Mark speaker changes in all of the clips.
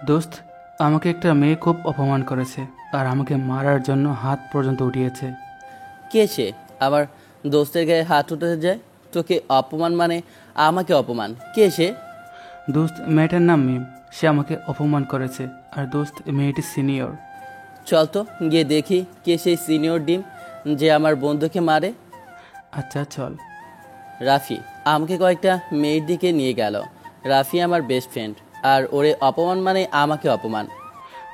Speaker 1: দোস্ত, আমাকে একটা মেয়ে খুব অপমান করেছে আর আমাকে মারার জন্য হাত পর্যন্ত উঠিয়েছে।
Speaker 2: কে সে? আবার দোস্তের গায়ে হাত উঠে যায়? তোকে অপমান মানে আমাকে অপমান? কে সে?
Speaker 1: দোস্ত, মেয়েটার নাম মিম। সে আমাকে অপমান করেছে। আর দোস্ত, মেয়েটি সিনিয়র।
Speaker 2: চল তো গিয়ে দেখি কে সেই সিনিয়র ডিম যে আমার বন্ধুকে মারে।
Speaker 1: আচ্ছা চল।
Speaker 2: রাফি আমাকে কয়েকটা মেয়ের দিকে নিয়ে গেল। রাফি আমার বেস্ট ফ্রেন্ড, আর ওরে অপমান মানে আমাকে অপমান।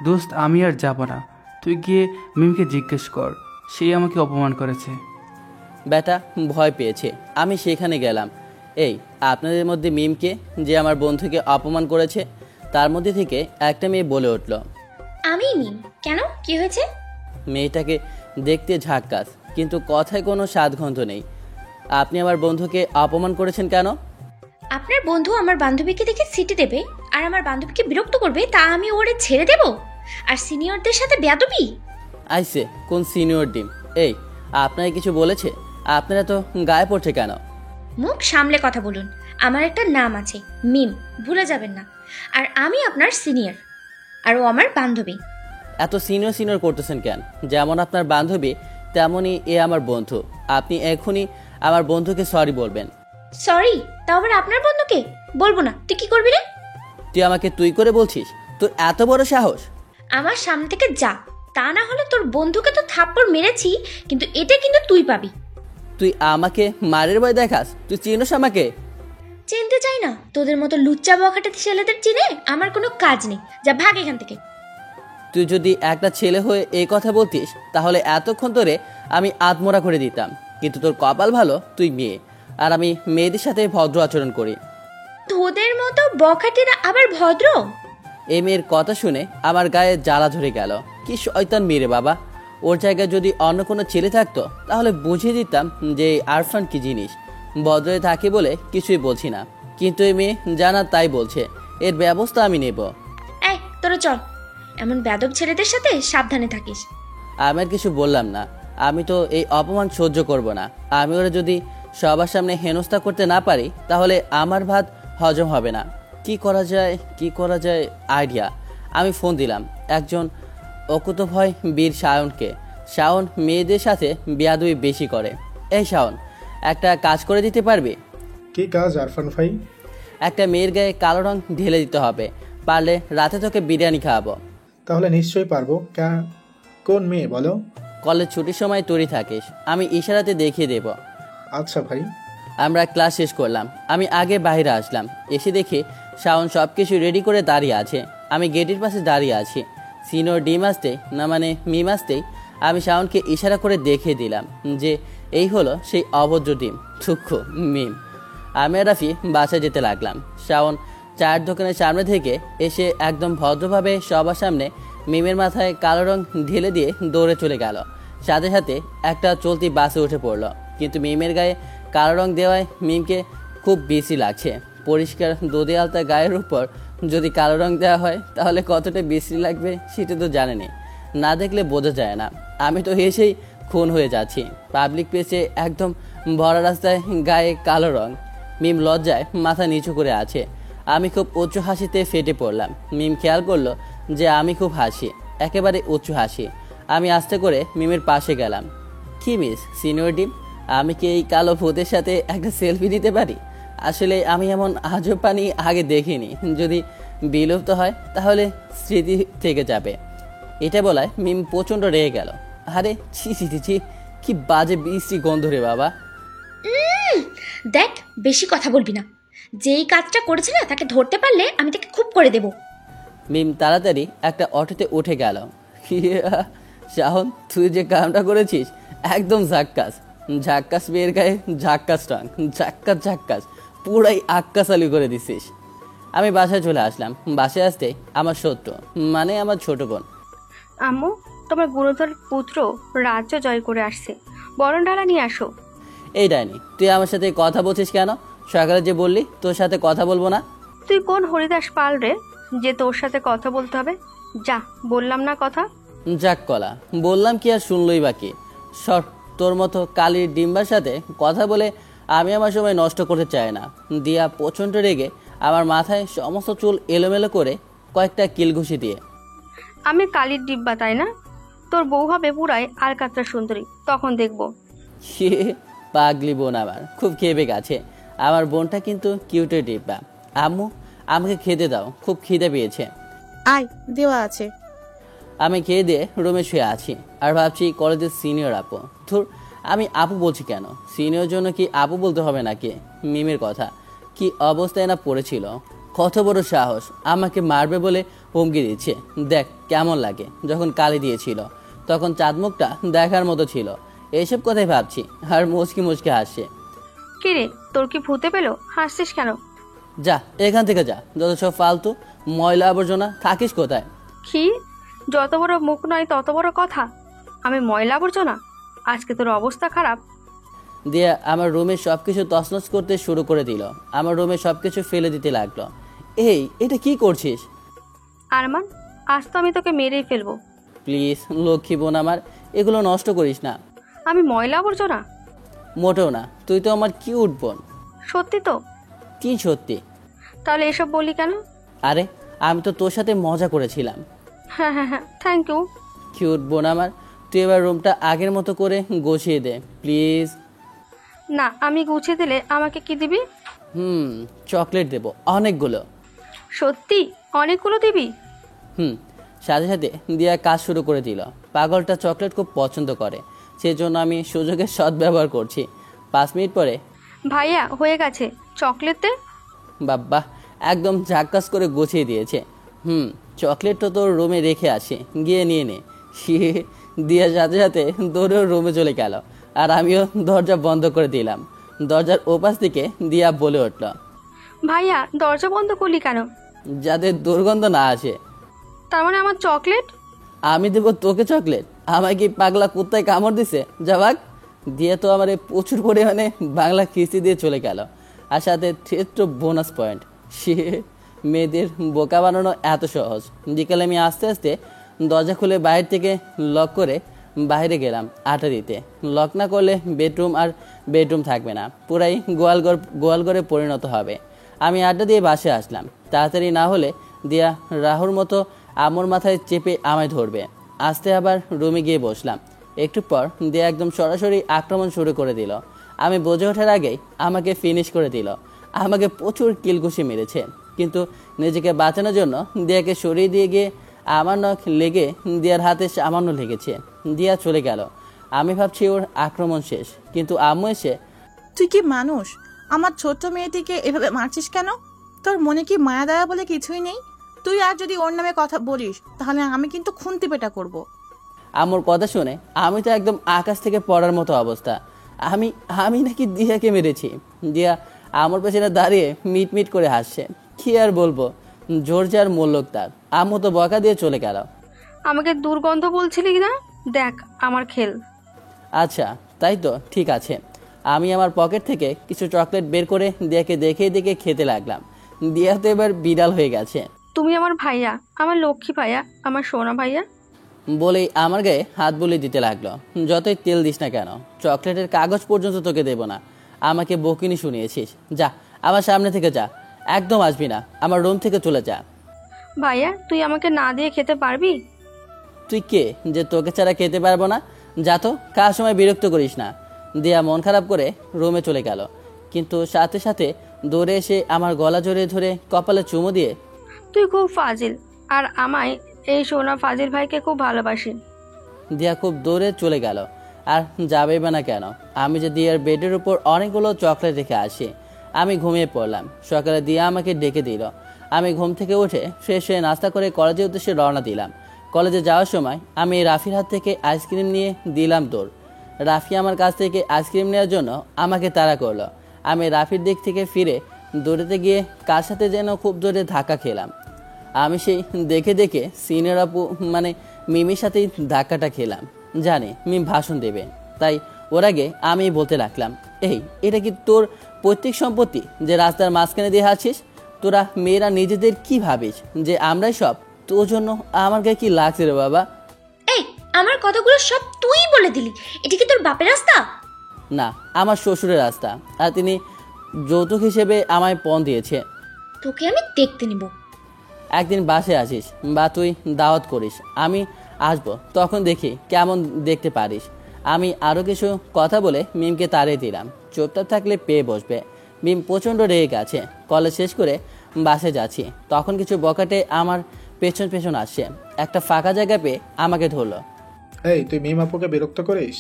Speaker 1: দোস্ত, আমি আর যাব না। তুই গিয়ে মিমকে জিজ্ঞেস কর, সেই আমাকে অপমান করেছে।
Speaker 2: বেটা ভয় পেয়েছে। আমি সেখানে গেলাম। এই, আপনাদের মধ্যে মিমকে যে আমার বন্ধুকে অপমান করেছে? তার মধ্যে থেকে একটা মেয়ে বলে উঠল,
Speaker 3: আমি মিম। কেন, কি হয়েছে?
Speaker 2: মেয়েটাকে দেখতে ঝাক্কাস, কিন্তু কথায় কোনো স্বাদগন্ধ নেই। আপনি আমার বন্ধুকে অপমান করেছেন কেন?
Speaker 3: আপনার বন্ধু আমার বান্ধবীকে দেখে সিটি দেবে আর আমার বান্ধবীকে বিরক্ত করবে, তা আমি ওরে ছেড়ে দেব? আর সিনিয়রদের সাথে বেয়াদবি?
Speaker 2: আইসে কোন সিনিয়র ডিম? এই, আপনাকে কিছু বলেছে? আপনারা তো গায়ে পড়ছে কেন?
Speaker 3: মুখ সামলে কথা বলুন। আমার একটা নাম আছে, মিম, ভুলে যাবেন না। আর আমি আপনার সিনিয়র, আর ও আমার বান্ধবী।
Speaker 2: এত সিনিয়র সিনিয়র করতেছেন কেন? যেমন আপনার বান্ধবী তেমনই এ আমার বন্ধু। আপনি এখনই আমার বন্ধুকে সরি বলবেন।
Speaker 3: সরি? তাও আবার আপনার বন্ধুকে? বলবো না। তুই কি করবি রে?
Speaker 2: তুই আমাকে তুই করে বলছিস? তোর এত বড় সাহস?
Speaker 3: আমার সামনে থেকে যা, তা না হলে তোর বন্ধুকে তো থাপ্পড় মেরেছি, কিন্তু এটা কিন্তু তুই পাবি।
Speaker 2: তুই আমাকে মারের ভয় দেখাস? তুই চিনোস আমাকে?
Speaker 3: চিনতে চাই না। তোদের মতো লুচ্চা বখাটে ছেলেদের চিনে আমার কোনো কাজ নেই। যা, ভাগ এখান থেকে।
Speaker 2: তুই যদি একটা ছেলে হয়ে এই কথা বলতিস তাহলে এতক্ষণ ধরে আমি আত্মরা করে দিতাম। কিন্তু তোর কপাল ভালো, তুই মেয়ে, আর আমি মেয়েদের সাথে ভদ্র আচরণ করি।
Speaker 3: তোদের মতো বখাটেরা আবার ভদ্র?
Speaker 2: এই মেয়ের কথা শুনে আমার গায়ে জ্বালা ধরে গেল। কি শয়তান মেয়ে রে বাবা! ওর জায়গায় যদি অন্য কোনো ছেলে থাকতো তাহলে বুঝিয়ে দিতাম যে আরফান কি জিনিস। ভদ্রে থাকে বলে কিছুই বলছি না, কিন্তু এই মেয়ে জানা তাই বলছে। এর ব্যবস্থা আমি নেব।
Speaker 3: এই, তোরা চল। এমন বেয়াদব ছেলেদের সাথে সাবধানে থাকিস।
Speaker 2: আমি আর কিছু বললাম না। আমি তো এই অপমান সহ্য করব না। আমি ওরা যদি সবার সামনে হেনস্থা করতে না পারি তাহলে আমার ভাত হজম হবে না। কি করা যায় আইডিয়া। আমি ফোন দিলাম একজন অকুতভয় বীর শাওনকে। শাওন মেয়েদের সাথে বেয়াদবি বেশি করে। এই শাওন, একটা কাজ করে দিতে পারবি?
Speaker 4: কি কাজ আরফান ভাই?
Speaker 2: একটা মেয়ের গায়ে কালো রং ঢেলে দিতে হবে। পারলে রাতে তোকে বিরিয়ানি খাওয়াবো।
Speaker 4: তাহলে নিশ্চয়ই পারবো। কোন মেয়ে বলো?
Speaker 2: কলেজ ছুটির সময় তৈরি থাকিস, আমি ইশারাতে দেখিয়ে দেব।
Speaker 4: আচ্ছা ভাই।
Speaker 2: আমরা ক্লাস শেষ করলাম। আমি আগে বাইরে আসলাম। এসে দেখি শাওন সব কিছু রেডি করে দাঁড়িয়ে আছে। আমি গেটের পাশে দাঁড়িয়ে আছি। সিনিয়র ডিম আসতেই, না মানে মিম আসতেই, আমি শাওনকে ইশারা করে দেখিয়ে দিলাম যে এই হলো সেই অভদ্র ডিম, দুঃখ মিম। আমি আর রাফি বাসায় যেতে লাগলাম। শাওন চায়ের দোকানের সামনে থেকে এসে একদম ভদ্রভাবে সবার সামনে মিমের মাথায় কালো রং ঢেলে দিয়ে দৌড়ে চলে গেল। সাথে সাথে একটা চলতি বাসে উঠে পড়লো। কিন্তু মিমের গায়ে কালো রং দেওয়ায় মিমকে খুব বেশি লাগছে। পরিষ্কার দোদে আলতা গায়ের উপর যদি কালো রং দেওয়া হয় তাহলে কতটা বিশ্রী লাগবে সেটা তো জানেনি, না দেখলে বোঝা যায় না। আমি তো হেসেই খুন হয়ে যাচ্ছি। পাবলিক প্লেসে একদম ভরা রাস্তায় গায়ে কালো রং। মিম লজ্জায় মাথা নিচু করে আছে। আমি খুব উচ্চ হাসিতে ফেটে পড়লাম। মিম খেয়াল করলো যে আমি খুব হাসি, একেবারে উচ্চ হাসি। আমি আস্তে করে মিমের পাশে গেলাম। কি মিস সিনিয়র ডিম, আমি কি এই কালো ভূতের সাথে একটা সেলফি দিতে পারি? আসলে আমি এমন আজব পানি আগে দেখিনি। যদি বিলুপ্ত হয় তাহলে স্মৃতি থেকে যাবে। এটা বলায় মিম প্রচণ্ড রেগে গেল। আরে ছি ছি ছি ছি, কি বাজে বিশ্রী গন্ধ রে বাবা।
Speaker 3: দেখ, বেশি কথা বলবি না। যেই কাজটা করেছে না, তাকে ধরতে পারলে আমি তাকে খুব করে দেব।
Speaker 2: মিম তাড়াতাড়ি একটা অটোতে উঠে গেল। শাহন, তুই যে কামটা করেছিস একদম ঝাক্কাস মেয়ের গায়ে ঝাক্কাস রং, ঝাক্কাস পুরাই আক্কাস আলু করে দিছিস। আমি বাসায় চলে আসলাম। বাসায় আসতে আমার শত্রু মানে আমার ছোট বোন।
Speaker 5: আম্মু, তোমার গুণধর পুত্র রাজ্য জয় করে আসছে, বরণ ডালা নিয়ে আসো।
Speaker 2: এই ডাইনি, তুই আমার সাথে কথা বলছিস কেন? সকালে যে বললি তোর সাথে কথা বলবো না।
Speaker 5: তুই কোন হরিদাস পাল রে যে তোর সাথে কথা বলতে হবে? যা, বললাম না কথা।
Speaker 2: যাক কলা, বললাম কি আর শুনলই বাকি। সর, তোর মতো কালির ডিম্বার সাথে কথা বলে আমি আমার সময় নষ্ট করতে চাই না। দিয়া প্রচণ্ড রেগে আমার মাথায় সমস্ত চুল এলোমেলো করে কয়েকটা কিলঘুষি দিয়ে।
Speaker 5: আমি কালির ডিব্বা, তাই না? তোর বউ হবে পুরাই আলকাতরা সুন্দরী, তখন দেখবো।
Speaker 2: সে পাগলি বোন আমার খুব খেপে গেছে। আমার বোনটা কিন্তু কিউটের ডিব্বা। আম্মু, আমাকে খেতে দাও, খুব খিদে পেয়েছে।
Speaker 6: আয়, দেওয়া আছে।
Speaker 2: আমি খেয়ে দিয়ে রুমে শুয়ে আছি আর ভাবছি কলেজের সিনিয়র আপু। ধুর, আমি আপু বলছি কেন? সিনিয়র জন্য কি আপু বলতে হবে নাকি? মিমের কথা কি অবস্থায় না পড়েছিল, কত বড় সাহস, আমাকে মারবে বলে হুমকি দিচ্ছে। দেখ কেমন লাগে, যখন কালি দিয়েছিল তখন চাঁদমুখটা দেখার মতো ছিল। এইসব কথাই ভাবছি আর মুচকি মুচকি হাসছে।
Speaker 5: কিরে, তোর কি ভূতে পেলো? হাসছিস কেন?
Speaker 2: যা এখান থেকে যা, যত সব ফালতু ময়লা আবর্জনা, থাকিস কোথায়?
Speaker 5: কি? যত বড় মুখ নয় তত বড় কথা। আমি ময়লা আবর্জনা? আজকে তোর অবস্থা খারাপ।
Speaker 2: দিয়ে আমার রুমে সবকিছু তছনছ করতে শুরু করে দিল। আমার রুমে সবকিছু ফেলে দিতে লাগলো। এই, এটা কি করছিস?
Speaker 5: আরমান, আজ তো আমি তোকে মেরেই ফেলবো।
Speaker 2: প্লিজ লক্ষ্মী বোন আমার, এগুলো নষ্ট করিস না।
Speaker 5: আমি ময়লা আবর্জনা?
Speaker 2: মোটেও না, তুই তো আমার কিউট বোন।
Speaker 5: সত্যি তো?
Speaker 2: কি সত্যি?
Speaker 5: তাহলে এসব বলি কেন?
Speaker 2: আরে আমি তো তোর সাথে মজা করেছিলাম।
Speaker 5: হ্যাঁ হ্যাঁ হ্যাঁ, থ্যাংক ইউ।
Speaker 2: কিউট বোন আমার, তুই এবার রুমটা আগের মতো করে গুছিয়ে দে প্লিজ।
Speaker 5: না, আমি গুছিয়ে দিলে আমাকে কি দিবি?
Speaker 2: চকলেট দেবো অনেকগুলো।
Speaker 5: সত্যি? অনেকগুলো দিবি?
Speaker 2: সাথে সাথে দিয়া কাজ শুরু করে দিল। পাগলটা চকলেট খুব পছন্দ করে, সেজন্য আমি সুযোগের সদ্ব্যবহার করছি। 5 মিনিট পরে,
Speaker 5: ভাইয়া হয়ে গেছে, চকলেট দে।
Speaker 2: বাব্বা, একদম ঝাক্কাস করে গুছিয়ে দিয়েছে। চকলেট তো তোর রুমে রেখে আসি, গিয়ে নিয়ে নে। সে দিয়ে সাথে সাথে দৌড়েও রুমে চলে গেল আর আমিও দরজা বন্ধ করে দিলাম। দরজার ওপাশ থেকে দিয়া বলে উঠল,
Speaker 5: ভাইয়া দরজা বন্ধ করলি কেন?
Speaker 2: যাতে দুর্গন্ধ না আসে।
Speaker 5: তার মানে আমার চকলেট?
Speaker 2: আমি দেবো তোকে চকলেট? আমায় কি পাগলা কুত্তায় কামড় দিছে? যাবাক দিয়ে তো আমার প্রচুর পরিমাণে বাংলা কিস্তি দিয়ে চলে গেল, আর সাথে থ্রেট বোনাস পয়েন্ট। সে মেয়েদের বোকা বানানো এত সহজ। বিকালে আমি আস্তে আস্তে দরজা খুলে বাইরে থেকে লক করে বাইরে গেলাম আটা দিতে। লক না করলে বেডরুম থাকবে না, পুরাই গোয়ালঘরে পরিণত হবে। আমি আড্ডা দিয়ে বাসে আসলাম। তাড়াতাড়ি না হলে দিয়া রাহুর মতো আমার মাথায় চেপে আমায় ধরবে। আস্তে আবার রুমে গিয়ে বসলাম। একটু পর দিয়া একদম সরাসরি আক্রমণ শুরু করে দিল। আমি বুঝে ওঠার আগেই আমাকে ফিনিশ করে দিল। আমাকে প্রচুর কিলঘুষি মেরেছে, কিন্তু নিজেকে বাঁচানোর জন্য দিয়াকে সরিয়ে দিয়ে গিয়ে আমার নখ লেগে দিয়ার হাতে সামান্য লেগেছে। দিয়া চলে গেল। আমি ভাবছি ওর আক্রমণ শেষ, কিন্তু আম্মু এসে,
Speaker 6: তুই কি মানুষ? আমার ছোট্ট মেয়েটিকে এভাবে মারছিস কেন? তোর মনে কি মায়া দয়া বলে কিছুই নেই? তুই আর যদি ওর নামে কথা বলিস তাহলে আমি কিন্তু খুন্তি পেটা করব।
Speaker 2: আম্মুর কথা শুনে আমি তো একদম আকাশ থেকে পড়ার মতো অবস্থা। আমি নাকি দিয়াকে মেরেছি? দিয়া আমার পেছনে দাঁড়িয়ে মিট করে হাসছে। কি আর বলবো, জোর যার মূল্যক তার। আম্মু তো বকা দিয়ে চলে গেল।
Speaker 5: আমাকে দুর্গন্ধ বলছিলি না? দেখ আমার খেল।
Speaker 2: আচ্ছা তাই তো, ঠিক আছে। আমি আমার পকেট থেকে কিছু চকলেট বের করে দিয়াকে দেখে খেতে লাগলাম। দিয়া তো এবার বিড়াল হয়ে গেছে।
Speaker 5: তুমি আমার ভাইয়া, আমার লক্ষ্মী ভাইয়া, আমার সোনা ভাইয়া
Speaker 2: বলেই আমার গায়ে হাত বুলিয়ে দিতে লাগলো। যতই তেল দিস না কেন, চকলেটের কাগজ পর্যন্ত তোকে দেব না। আমাকে বকিনি শুনিয়েছিস, যা আমার সামনে থেকে যা, একদম আসবি না। আমার রুম থেকে চলে যা।
Speaker 5: ভাইয়া, তুই আমাকে না দিয়ে খেতে পারবি?
Speaker 2: তুই কে যে তোকে ছাড়া খেতে পারবো না? যা তো, কার সময় বিরক্ত করিস না। দিয়া মন খারাপ করে রুমে চলে গেল, কিন্তু সাথে সাথে দৌড়ে এসে আমার গলা জড়িয়ে ধরে কপালে চুমু দিয়ে,
Speaker 5: তুই খুব ফাজিল, আর আমায় এই সোনা ফাজিল ভাইকে খুব ভালোবাসি।
Speaker 2: দিয়া খুব দৌড়ে চলে গেল। আর যাবেই বা না কেন, আমি যে দিয়ার বেডের উপর অনেকগুলো চকলেট রেখে আসি। আমি ঘুমিয়ে পড়লাম। সকালে দিয়া আমাকে ডেকে দিল। আমি ঘুম থেকে উঠে ফ্রেশ হয়ে নাস্তা করে কলেজের উদ্দেশ্যে রওনা দিলাম। কলেজে যাওয়ার সময় আমি রাফির হাত থেকে আইসক্রিম নিয়ে দিলাম দৌড়। রাফি আমার কাছ থেকে আইসক্রিম নেওয়ার জন্য আমাকে তাড়া করলো। আমি রাফির দিক থেকে ফিরে দৌড়াতে গিয়ে কার সাথে যেন খুব জোরে ধাক্কা খেলাম। আমি সেই দেখে সিনিয়র আপু মানে মিমির সাথেই ধাক্কাটা খেলাম। জানি মিম ভাষণ দেবে, তাই ওর আগে আমি বলতে লাগলাম, এটা কি তোর পৈতৃক সম্পত্তি যে রাস্তার মাঝখানে দিয়ে হাঁটছিস? তোরা মেয়েরা নিজেদের কি ভাবিস যে আমরাই সব? তোর জন্য আমার গায়ে কি লাগছে রে বাবা?
Speaker 3: এই, আমার কথাগুলো সব তুই বলে দিলি। এটা কি তোর বাপের রাস্তা?
Speaker 2: না, আমার শ্বশুরের রাস্তা, আর তিনি যৌতুক হিসেবে আমায় পণ দিয়েছে।
Speaker 3: তোকে আমি দেখতে নিব।
Speaker 2: একদিন বাসে আসিস বা তুই দাওয়াত করিস, আমি আসবো, তখন দেখি কেমন দেখতে পারিস। আমি আরও কিছু কথা বলে মিমকে তাড়িয়ে দিলাম। চুপচাপ থাকলে পেয়ে বসবে। মিম প্রচণ্ড রেগে গেছে। কলেজ শেষ করে বাসে যাচ্ছি, তখন কিছু বকাটে আমার পেছন পেছন আসছে। একটা ফাঁকা জায়গা পেয়ে আমাকে ধরলো।
Speaker 4: এই, তুই মিম আপুকে বিরক্ত করিস?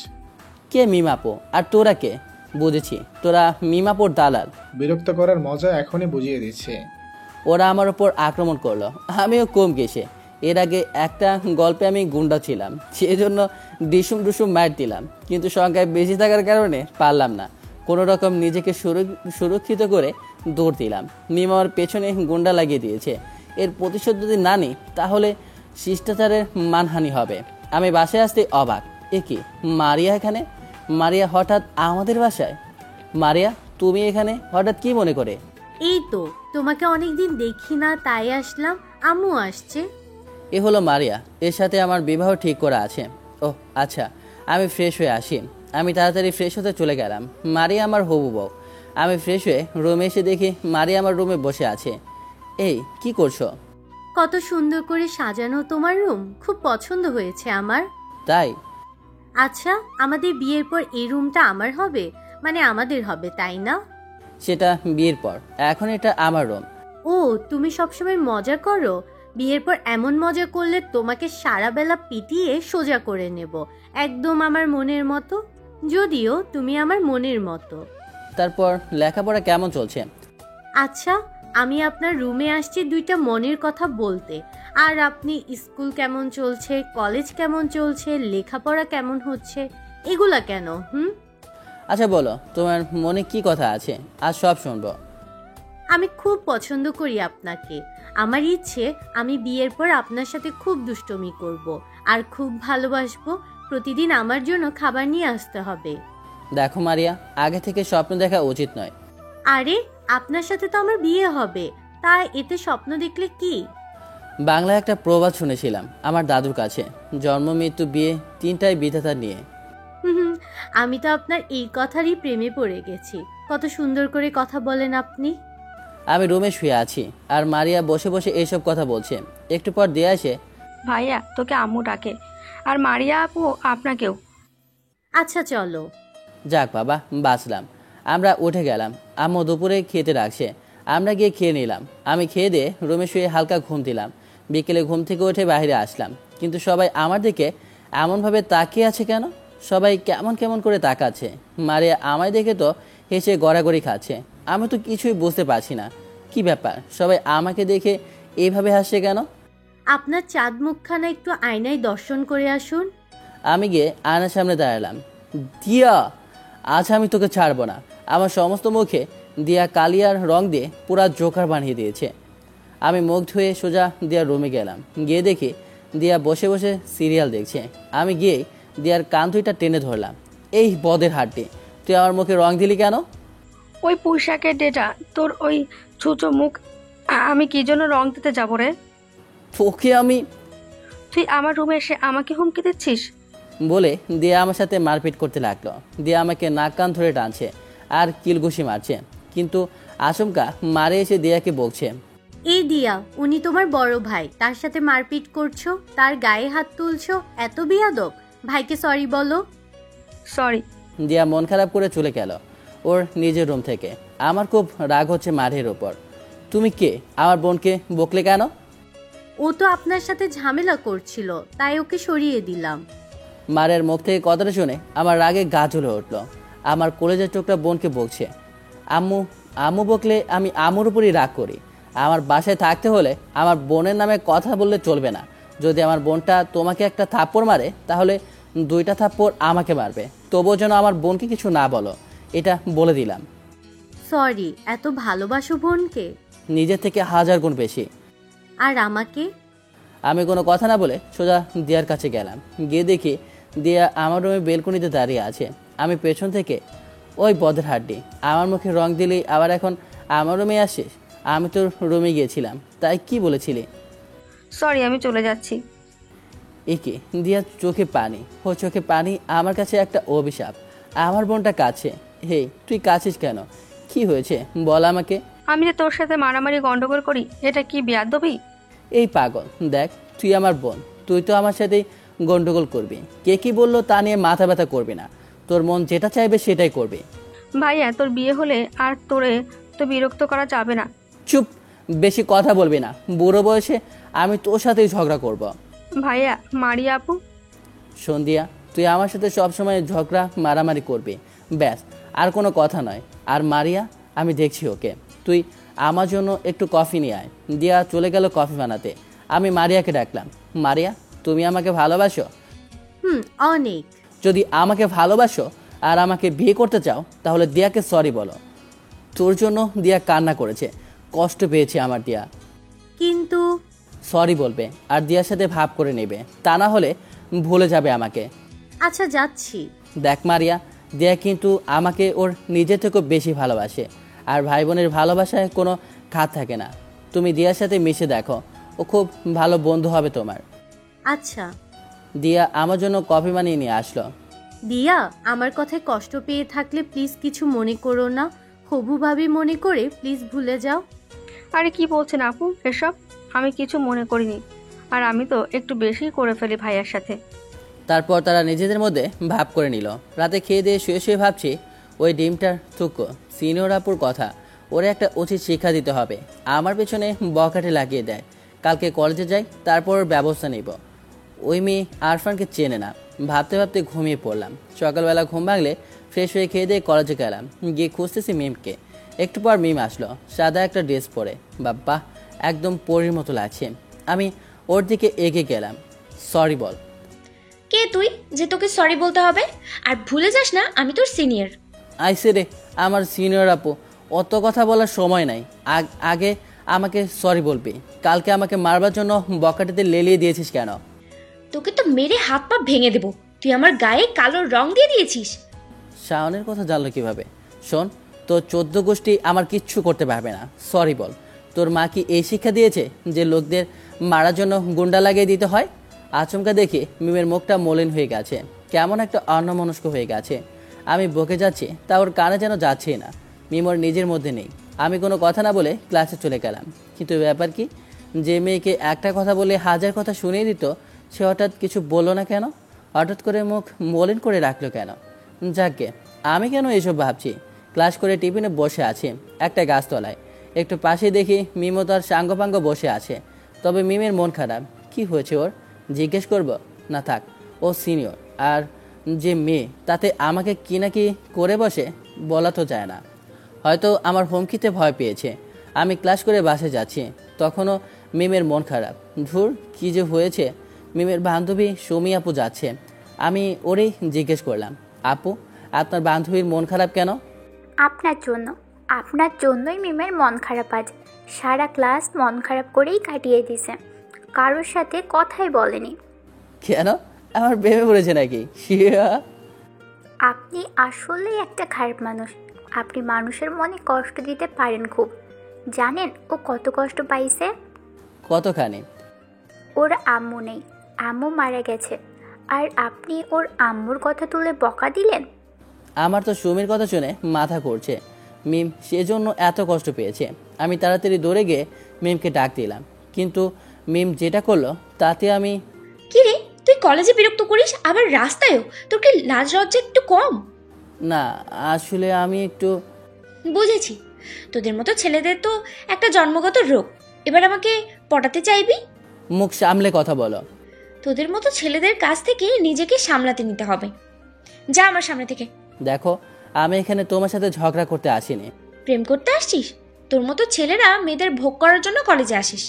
Speaker 2: কে মিম আপু আর তোরা কে? বুঝেছি, তোরা মিম আপুর দালাল।
Speaker 4: বিরক্ত করার মজা এখনই বুঝিয়ে দিচ্ছি।
Speaker 2: ওরা আমার ওপর আক্রমণ করলো, আমিও কম গেছে। এর আগে একটা গল্পে আমি গুন্ডা ছিলাম, সেজন্য ডিসুম ডুসুম মার দিলাম, কিন্তু সংখ্যায় বেশি থাকার কারণে পারলাম না। কোনো রকম নিজেকে সুরক্ষিত করে দৌড় দিলাম। মিম আমার পেছনে গুন্ডা লাগিয়ে দিয়েছে। এর প্রতিশোধ যদি না নিই তাহলে শিষ্টাচারের মানহানি হবে। আমি বাসায় আসতে অবাক। এ কি, মারিয়া এখানে? মারিয়া হঠাৎ আমাদের বাসায়? মারিয়া, তুমি এখানে হঠাৎ কি মনে করে?
Speaker 7: এই তো, তোমাকে অনেকদিন দেখি না, তাই আসলাম। আম্মু আসছে।
Speaker 2: এ হলো মারিয়া, এর সাথে আমার বিবাহ ঠিক করা আছে। ওহ আচ্ছা, আমি ফ্রেশ হয়ে আসি। আমি তাড়াতাড়ি ফ্রেশ হতে চলে গেলাম। মারিয়া আমার হবু বউ। আমি ফ্রেশ হয়ে রুমে এসে দেখি মারিয়া আমার রুমে বসে আছে। এই, কি করছো?
Speaker 7: কত সুন্দর করে সাজানো তোমার রুম, খুব পছন্দ হয়েছে আমার।
Speaker 2: তাই?
Speaker 7: আচ্ছা, আমাদের বিয়ের পর এই রুমটা আমার হবে, মানে আমাদের হবে, তাই না?
Speaker 2: সেটা বিয়ের পর, এখন এটা আমার রুম।
Speaker 7: ও, তুমি সবসময় মজা করো। বিয়ের পর এমন মজা করলে তোমাকে সারা বেলা পিটিয়ে সোজা করে নেব, একদম আমার মনের মতো। যদিও তুমি আমার মনের মতো।
Speaker 2: তারপর লেখাপড়া কেমন চলছে?
Speaker 7: আচ্ছা, আমি আপনার রুমে আসছি দুইটা মনের কথা বলতে। আর আপনি স্কুল কেমন চলছে, কলেজ কেমন চলছে, লেখাপড়া কেমন হচ্ছে, এগুলা কেন?
Speaker 2: আচ্ছা বলো, তোমার মনে কি কথা আছে, আজ সব শুনবো।
Speaker 7: আমি খুব পছন্দ করি আপনাকে। আমার ইচ্ছে আমি বিয়ের পর আপনার সাথে খুব দুষ্টুমি করব আর খুব ভালোবাসবো। প্রতিদিন আমার জন্য খাবার নিয়ে আসতে হবে।
Speaker 2: দেখো মারিয়া, আগে থেকে স্বপ্ন দেখা উচিত নয়।
Speaker 7: আরে, আপনার সাথে তো আমার বিয়ে হবে, তাই এতে স্বপ্ন দেখলে কি?
Speaker 2: বাংলায় একটা প্রবাদ শুনেছিলাম আমার দাদুর কাছে, জন্ম মৃত্যু বিয়ে তিনটাই বিধাতা নিয়ে।
Speaker 7: হুম, আমি তো আপনার এই কথারই প্রেমে পড়ে গেছি। কত সুন্দর করে কথা বলেন আপনি।
Speaker 2: আমি রুমে শুয়ে আছি আর মারিয়া বসে বসে এইসব কথা বলছে। একটু পর দিয়ে আসে।
Speaker 5: ভাইয়া, তোকে আম্মু ডাকে, আর মারিয়া আপু আপনাকেও।
Speaker 7: আচ্ছা চলো।
Speaker 2: যাক বাবা, বাঁচলাম। আমরা উঠে গেলাম। আম্মু দুপুরে খেতে রাখছে, আমরা গিয়ে খেয়ে নিলাম। আমি খেয়ে দিয়ে রুমে শুয়ে হালকা ঘুম দিলাম। বিকেলে ঘুম থেকে উঠে বাইরে আসলাম, কিন্তু সবাই আমার দিকে এমনভাবে তাকিয়ে আছে কেন? সবাই কেমন কেমন করে তাকাচ্ছে। মারিয়া আমায় দেখে তো হেসে গড়াগড়ি খাচ্ছে। আমি তো কিছুই বুঝতে পারছি না কি ব্যাপার, সবাই আমাকে দেখে এইভাবে হাসছে কেন?
Speaker 7: আপনার চাঁদ মুখখানা একটু আয়নায় দর্শন করে আসুন।
Speaker 2: আমি গিয়ে আয়নার সামনে দাঁড়ালাম। দিয়া, আজ আমি তোকে ছাড়বো না। আমার সমস্ত মুখে দিয়া কালিয়ার রং দিয়ে পুরা জোকার বানিয়ে দিয়েছে। আমি মুখ ধুয়ে সোজা দিয়ার রুমে গেলাম। গিয়ে দেখি দিয়া বসে বসে সিরিয়াল দেখছে। আমি গিয়েই দিয়ার কান দুইটা টেনে ধরলাম। এই বদের হাড্ডি, তুই আমার মুখে রং দিলি কেন?
Speaker 5: ওই পোশাকের ডেটা, তোর ওই ছুঁচো মুখ, আমি কি জন্য রং দিতে যাবো রে?
Speaker 2: তোকে আমি...
Speaker 5: তুই আমার রুমে এসে আমাকে হুমকি দিচ্ছিস?
Speaker 2: বলে দিয়া আমার সাথে মারপিট করতে লাগলো। দিয়া আমাকে নাক কান ধরে টানছে আর কিলঘুষি মারছে, কিন্তু আচমকা মারে এসে দিয়াকে বকছে।
Speaker 7: এই দিয়া, উনি তোমার বড় ভাই, তার সাথে মারপিট করছো, তার গায়ে হাত তুলছো, এত বিয়াদব। ভাইকে সরি বলো।
Speaker 5: সরি।
Speaker 2: দিয়া মন খারাপ করে চলে গেল ওর নিজের রুম থেকে। আমার খুব রাগ হচ্ছে মারের ওপর। তুমি কে? আমার বোনকে বকলে কেন?
Speaker 7: ও তো আপনার সাথে ঝামেলা করছিল, তাই ওকে সরিয়ে দিলাম।
Speaker 2: মারের মুখ থেকে কথাটা শুনে আমার রাগে গা জ্বলে উঠলো। আমার কলেজের চোখটা বোনকে বকছে। আম্মু আম্মু বকলে আমি আম্মুর উপরই রাগ করি। আমার বাসায় থাকতে হলে আমার বোনের নামে কথা বললে চলবে না। যদি আমার বোনটা তোমাকে একটা থাপ্পড় মারে তাহলে দুইটা থাপ্পড় আমাকে মারবে। তবুও যেন আমার বোনকে কিছু না বলো, এটা বলে দিলাম।
Speaker 7: সরি, এত ভালোবাসো বোনকে?
Speaker 2: নিজের থেকে 1000 গুণ বেশি।
Speaker 7: আর আমাকে?
Speaker 2: আমি কোনো কথা না বলে সোজা দিয়ার কাছে গেলাম। গিয়ে দেখি দিয়া আমার রুমে বেলকনিতে দাঁড়িয়ে আছে। আমি পেছন থেকে, ওই বদের হাড্ডি, আমার মুখে রং দিলেই আবার এখন আমার রুমে আসিস? আমি তোর রুমে গিয়েছিলাম, তাই কি বলেছিলি?
Speaker 5: সরি, আমি চলে যাচ্ছি।
Speaker 2: একে দিয়া চোখে পানি, ও চোখে পানি আমার কাছে একটা অভিশাপ। আমার বোনটা কাছে। হে, তুই কাছিস কেন? কি হয়েছে বল আমাকে।
Speaker 5: আমি যে তোর সাথে মারামারি গন্ডগোল করি, এটা কি বেয়াদবি?
Speaker 2: এই পাগল, দেখ তুই আমার বোন, তুই তো আমার সাথে গন্ডগোল করবি। কে কি বললো তা নিয়ে মাথা ব্যথা করবি না, তোর মন যেটা চাইবে সেটাই করবি।
Speaker 5: ভাইয়া তোর বিয়ে হলে আর তোরে তো বিরক্ত করা যাবে না।
Speaker 2: চুপ, বেশি কথা বলবি না, বুড়ো বয়সে আমি তোর সাথেই ঝগড়া করব।
Speaker 5: ভাইয়া মারিয়া আপু।
Speaker 2: সন্ধিয়া, তুই আমার সাথে সবসময় ঝগড়া মারামারি করবি, ব্যাস, আর কোনো কথা নয়। আর মারিয়া, আমি দেখছি ওকে। তুই আমার জন্য একটু কফি নিয়ে আয়। দিয়া চলে গেল কফি বানাতে। আমি মারিয়াকে ডাকলাম, মারিয়া তুমি আমাকে ভালোবাসো?
Speaker 7: অনেক।
Speaker 2: যদি আমাকে ভালোবাসো আর আমাকে বিয়ে করতে চাও তাহলে দিয়াকে সরি বলো। তোর জন্য দিয়া কান্না করেছে, কষ্ট পেয়েছে আমার দিয়া।
Speaker 7: কিন্তু
Speaker 2: সরি বলবে আর দিয়ার সাথে ভাব করে নেবে, তা না হলে ভুলে যাবে আমাকে।
Speaker 7: আচ্ছা যাচ্ছি।
Speaker 2: দেখ মারিয়া, দিয়া কিন্তু আমাকে ওর নিজের থেকেও বেশি ভালোবাসে, আর ভাই বোনের ভালোবাসায় কোনো খাত থাকে না। তুমি দিয়ার সাথে মিশে দেখো, ও খুব ভালো বন্ধু হবে তোমার।
Speaker 7: আচ্ছা।
Speaker 2: দিয়া আমার জন্য কফি বানিয়ে নিয়ে আসলো।
Speaker 7: দিয়া, আমার কথায় কষ্ট পেয়ে থাকলে প্লিজ কিছু মনে করো না, হবু ভাবি মনে করে প্লিজ ভুলে যাও।
Speaker 5: আরে কি বলছেন আপু এসব? আমি কিছু মনে করিনি, আর আমি তো একটু বেশি করে ফেলি ভাইয়ার সাথে।
Speaker 2: তারপর তারা নিজেদের মধ্যে ভাব করে নিল। রাতে খেয়ে দিয়ে শুয়ে শুয়ে ভাবছি ওই ডিমটার টুকো সিনিয়র আপুর কথা, ওরা একটা উচিত শিক্ষা দিতে হবে। আমার পেছনে বকাটে লাগিয়ে দেয়। কালকে কলেজে যাই, তারপর ওর ব্যবস্থা নিব। ওই মেয়ে আরফানকে চেনে না। ভাবতে ভাবতে ঘুমিয়ে পড়লাম। সকালবেলা ঘুম ভাঙলে ফ্রেশ হয়ে খেয়ে দিয়ে কলেজে গেলাম। গিয়ে খুঁজতেছি মিমকে। একটু পর মিম আসলো, সাদা একটা ড্রেস পরে। বাবা, একদম পরীর মতো লাগছে। আমি ওর দিকে এগিয়ে গেলাম। সরি বল।
Speaker 3: কে তুই যে তোকে সরি বলতে হবে? আর ভুলে যাস না আমি তোর সিনিয়র।
Speaker 2: আইসে রে আমার সিনিয়র আপু, অত কথা বলার সময় নাই। আগে আমাকে সরি বলবি। কালকে আমাকে মারবার জন্য বকাটিতে লেলিয়ে দিয়েছিস কেন?
Speaker 3: তোকে তো মেরে হাত পা ভেঙে দেবো। তুই আমার গায়ে কালো রং দিয়ে দিয়েছিস।
Speaker 2: শাওনের কথা জানলো কিভাবে? শোন, তোর 14 গোষ্ঠী আমার কিচ্ছু করতে পারবে না। সরি বল। তোর মা কি এই শিক্ষা দিয়েছে যে লোকদের মারার জন্য গুন্ডা লাগিয়ে দিতে হয়? আচমকা দেখি মিমের মুখটা মলিন হয়ে গেছে, কেমন একটা অন্যমনস্ক হয়ে গেছে। আমি বকে যাচ্ছি, তা ওর কানে যেন যাচ্ছেই না। মিম ওর নিজের মধ্যে নেই। আমি কোনো কথা না বলে ক্লাসে চলে গেলাম। কিন্তু ব্যাপার কি, যে মেয়েকে একটা কথা বলে হাজার কথা শুনিয়ে দিত, সে হঠাৎ কিছু বললো না কেন? হঠাৎ করে মুখ মলিন করে রাখলো কেন? যাকে আমি কেন এসব ভাবছি? ক্লাস করে টিফিনে বসে আছি একটা গাছতলায়। একটু পাশে দেখি মিমও তার সাঙ্গপাঙ্গ বসে আছে। তবে মিমের মন খারাপ। কি হয়েছে ওর? জিজ্ঞেস করব? না থাক, ও সিনিয়র, আর যে মেয়ে তাতে আমাকে কি না কি করে বসে বলা তো যায় না। হয়তো আমার হুমকিতে ভয় পেয়েছে। আমি ক্লাস করে বাসে যাচ্ছি, তখনও মিমের মন খারাপ। ধুর, কী যে হয়েছে। মিমের বান্ধবী সুমি আপু যাচ্ছে। আমি ওরেই জিজ্ঞেস করলাম, আপু আপনার বান্ধবীর মন খারাপ কেন?
Speaker 8: আপনার জন্যই মিমের মন খারাপ। আজ সারা ক্লাস মন খারাপ করেই কাটিয়ে দিছে, কারোর সাথে কথাই বলেনি।
Speaker 2: কেন? আমার ভেবে পড়েছে নাকি? শিয়া,
Speaker 8: আপনি আসলেই একটা খারাপ মানুষ। আপনি মানুষের মনে কষ্ট দিতে পারেন খুব। জানেন ও কত কষ্ট পাইছে?
Speaker 2: কতখানি?
Speaker 8: ওর আম্মু নেই, আম্মু মারা গেছে, আর আপনি ওর আম্মুর কথা তুলে বকা দিলেন।
Speaker 2: আমার তো সুমির কথা শুনে মাথা ঘুরছে। মিম সেজন্য এত কষ্ট পেয়েছে। আমি তাড়াতাড়ি দৌড়ে গিয়ে মিমকে ডাক দিলাম, কিন্তু মিম যেটা করলো তাতে আমি...
Speaker 3: কি রে, তুই কলেজে বিরক্ত করিস, আবার রাস্তায়ও? তোর কি লাজ লজ্জা একটু কম?
Speaker 2: না, আসলে আমি একটু...
Speaker 3: বুঝেছি, তোদের মতো ছেলেদের তো একটা জন্মগত রোগ। এবার আমাকে পটাতে চাইবি?
Speaker 2: মুখ সামলে কথা বলো।
Speaker 3: তোদের মতো ছেলেদের কাছ থেকে নিজেকে সামলাতে নিতে হবে। যা আমার সামনে থেকে।
Speaker 2: দেখো, আমি এখানে তোমার সাথে ঝগড়া করতে আসিনি।
Speaker 3: প্রেম করতে আসছিস? তোর মতো ছেলেরা মেয়েদের ভোগ করার জন্য কলেজে আসিস।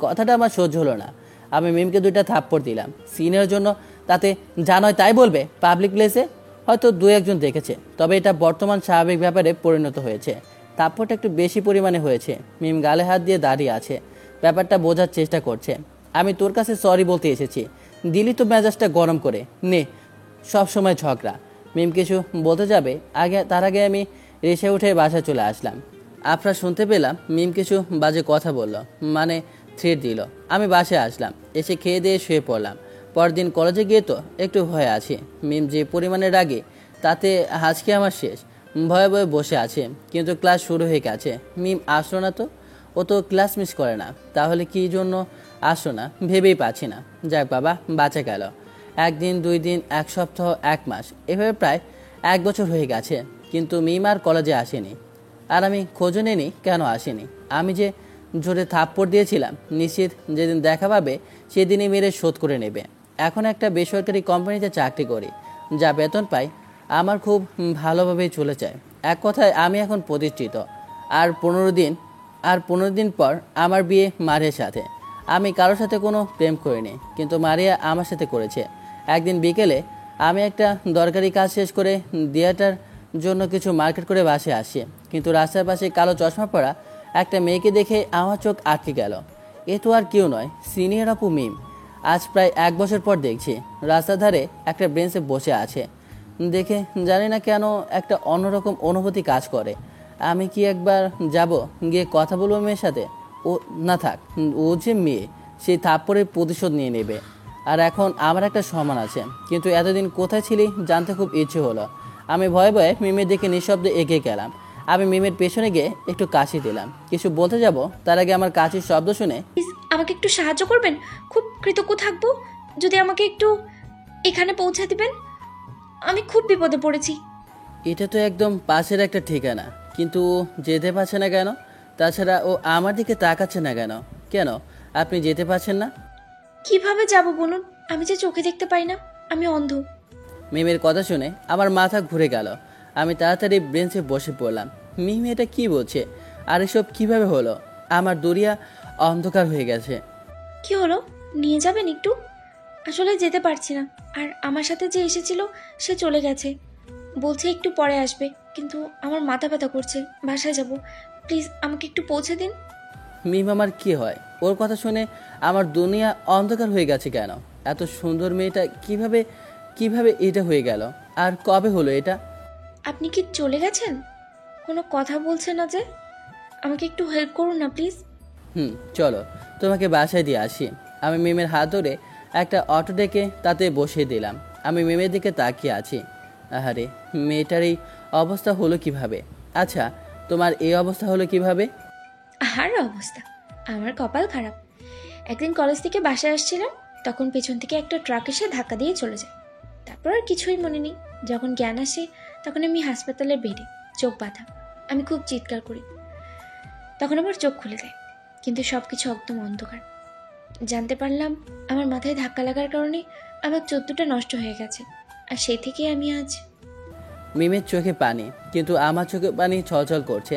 Speaker 2: কথাটা আমার সহ্য হলো না। আমি মিমকে 2টা থাপ্পড় দিলাম। সিনিয়র জন্য তাতে যা নয় তাই বলবে পাবলিক প্লেসে? হয়তো 2-1 দেখেছে, তবে এটা বর্তমান স্বাভাবিক ব্যাপারে পরিণত হয়েছে। থাপ্পড়টা একটু বেশি পরিমাণে হয়েছে। মিম গালে হাত দিয়ে দাঁড়িয়ে আছে, ব্যাপারটা বোঝার চেষ্টা করছে। আমি তোর কাছে সরি বলতে এসেছি, দিলি তো মেজাজটা গরম করে নে। সব সময় ঝগড়া। মিম কিছু বলতে যাবে, তার আগে আমি রেসে উঠে বাসায় চলে আসলাম। আপনারা শুনতে পেলাম মিম কিছু বাজে কথা বলল, মানে থ্রেট দিল। আমি বাসায় আসলাম, এসে খেয়ে দিয়ে শুয়ে পড়লাম। পরদিন কলেজে গিয়ে তো একটু ভয়ে আছি। মিম যে পরিমাণে রাগে, তাতে আজকে আমার শেষ। ভয়ে ভয়ে বসে আছে, কিন্তু ক্লাস শুরু হয়ে গেছে। মিম আসলো না তো। ও তো ক্লাস মিস করে না, তাহলে কি জন্য আসো না ভেবেই পাচ্ছি না। যাক বাবা, বাঁচা গেল। 1 দিন 2 দিন 1 সপ্তাহ 1 মাস এভাবে প্রায় 1 বছর হয়ে গেছে, কিন্তু মিম আর কলেজে আসেনি। আর আমি খোঁজও নিইনি কেন আসেনি। আমি যে জোরে থাপ্পড় দিয়েছিলাম, নিশ্চিত যেদিন দেখা পাবে সেদিনই মেরে শোধ করে নেবে। এখন একটা বেসরকারি কোম্পানিতে চাকরি করি, যা বেতন পাই আমার খুব ভালোভাবেই চলে যায়। এক কথায় আমি এখন প্রতিষ্ঠিত। আর 15 দিন পর আমার বিয়ে মারিয়ার সাথে। আমি কারোর সাথে কোনো প্রেম করিনি, কিন্তু মারিয়া আমার সাথে করেছে। একদিন বিকেলে আমি একটা দরকারি কাজ শেষ করে দিয়াটার জন্য কিছু মার্কেট করে বাসে আসি, কিন্তু রাস্তার পাশে কালো চশমা পরা একটা মেয়েকে দেখে আমার চোখ আটকে গেল। এ তো আর কেউ নয়, সিনিয়র আপু মিম। আজ প্রায় 1 বছর পর দেখছি রাস্তার ধারে একটা বেঞ্চে বসে আছে। দেখে জানি না কেন একটা অন্যরকম অনুভূতি কাজ করে। আমি কি একবার যাব, গিয়ে কথা বলবো মেয়ের সাথে? ও না থাক, ও যে মেয়ে, সেই থাপ্পড়ের প্রতিশোধ নিয়ে নেবে। আর এখন আমার একটা সম্মান আছে, কিন্তু এতদিন কোথায় ছিলি জানতে খুব ইচ্ছে হলো। আমি ভয়ে ভয়ে মিমের দিকে নিঃশব্দে এগিয়ে গেলাম। আমি মিমের পেছনে গিয়ে একটু কাশি দিলাম। কিছু বলতে যাব, তার আগে আমার কাশির শব্দ শুনে
Speaker 3: প্লিজ আমাকে একটু সাহায্য করবেন, খুব কৃতজ্ঞ থাকবো যদি আমাকে একটু এখানে পৌঁছে দিবেন। আমি খুব বিপদে পড়েছি।
Speaker 2: এটা তো একদম পাশের একটা ঠিকানা, কিন্তু ও যেতে পারছে না কেন? তাছাড়া ও আমার দিকে তাকাচ্ছে না কেন? কেন আপনি যেতে পারছেন না?
Speaker 3: কিভাবে যাব বলুন, আমি যে চোখে দেখতে পাই না, আমি অন্ধ।
Speaker 2: মিমের কথা শুনে আমার মাথা ঘুরে গেল। আমি তাড়াতাড়ি বেঞ্চে বসে পড়লাম। মিম এটা কি বলছে? আর এসব কিভাবে হলো? আমার দুনিয়া অন্ধকার হয়ে গেছে।
Speaker 3: কি হলো, নিয়ে যাবেন একটু? আসলে যেতে পারছি না, আর আমার সাথে যে এসেছিল সে চলে গেছে, বলছে একটু পরে আসবে, কিন্তু আমার মাথা ব্যথা করছে, বাসায় যাব। প্লিজ আমাকে একটু পৌঁছে দিন।
Speaker 2: মিম আমার কি হয়? ওর কথা শুনে আমার দুনিয়া অন্ধকার হয়ে গেছে কেন? এত সুন্দর মেয়েটা কিভাবে এটা হয়ে গেল? আর কবে হলো এটা?
Speaker 3: আপনি কি চলে গেছেন? কোনো কথা বলছেন না যে? আমাকে একটু হেল্প করুন না প্লিজ।
Speaker 2: চলো তোমাকে বাসায় দিয়ে আসি। আমি মিমের হাত ধরে একটা অটো ডেকে তাতে বসিয়ে দিলাম। আমি মিমের দিকে তাকিয়ে আছি। আহারে, মেয়েটার এই অবস্থা হলো কিভাবে? আচ্ছা, তোমার এই অবস্থা হলো কিভাবে?
Speaker 3: আর অবস্থা, আমার কপাল খারাপ। একদিন কলেজ থেকে বাসায় আসছিলাম, তখন পেছন থেকে একটা ট্রাক এসে ধাক্কা দিয়ে চলে যায়। তারপর আর কিছুই মনে নেই। যখন জ্ঞান আসে তখন আমি হাসপাতালের বেডে, চোখ বাঁধা। আমি খুব চিৎকার করি, তখন আমার চোখ খুলে যায়, কিন্তু সব কিছু একদম অন্ধকার। জানতে পারলাম আমার মাথায় ধাক্কা লাগার কারণে আমার চোদ্দটা নষ্ট হয়ে গেছে, আর সেই থেকে আমি আজ।
Speaker 2: মিমের চোখে পানি, কিন্তু আমার চোখে পানি ছলছল করছে।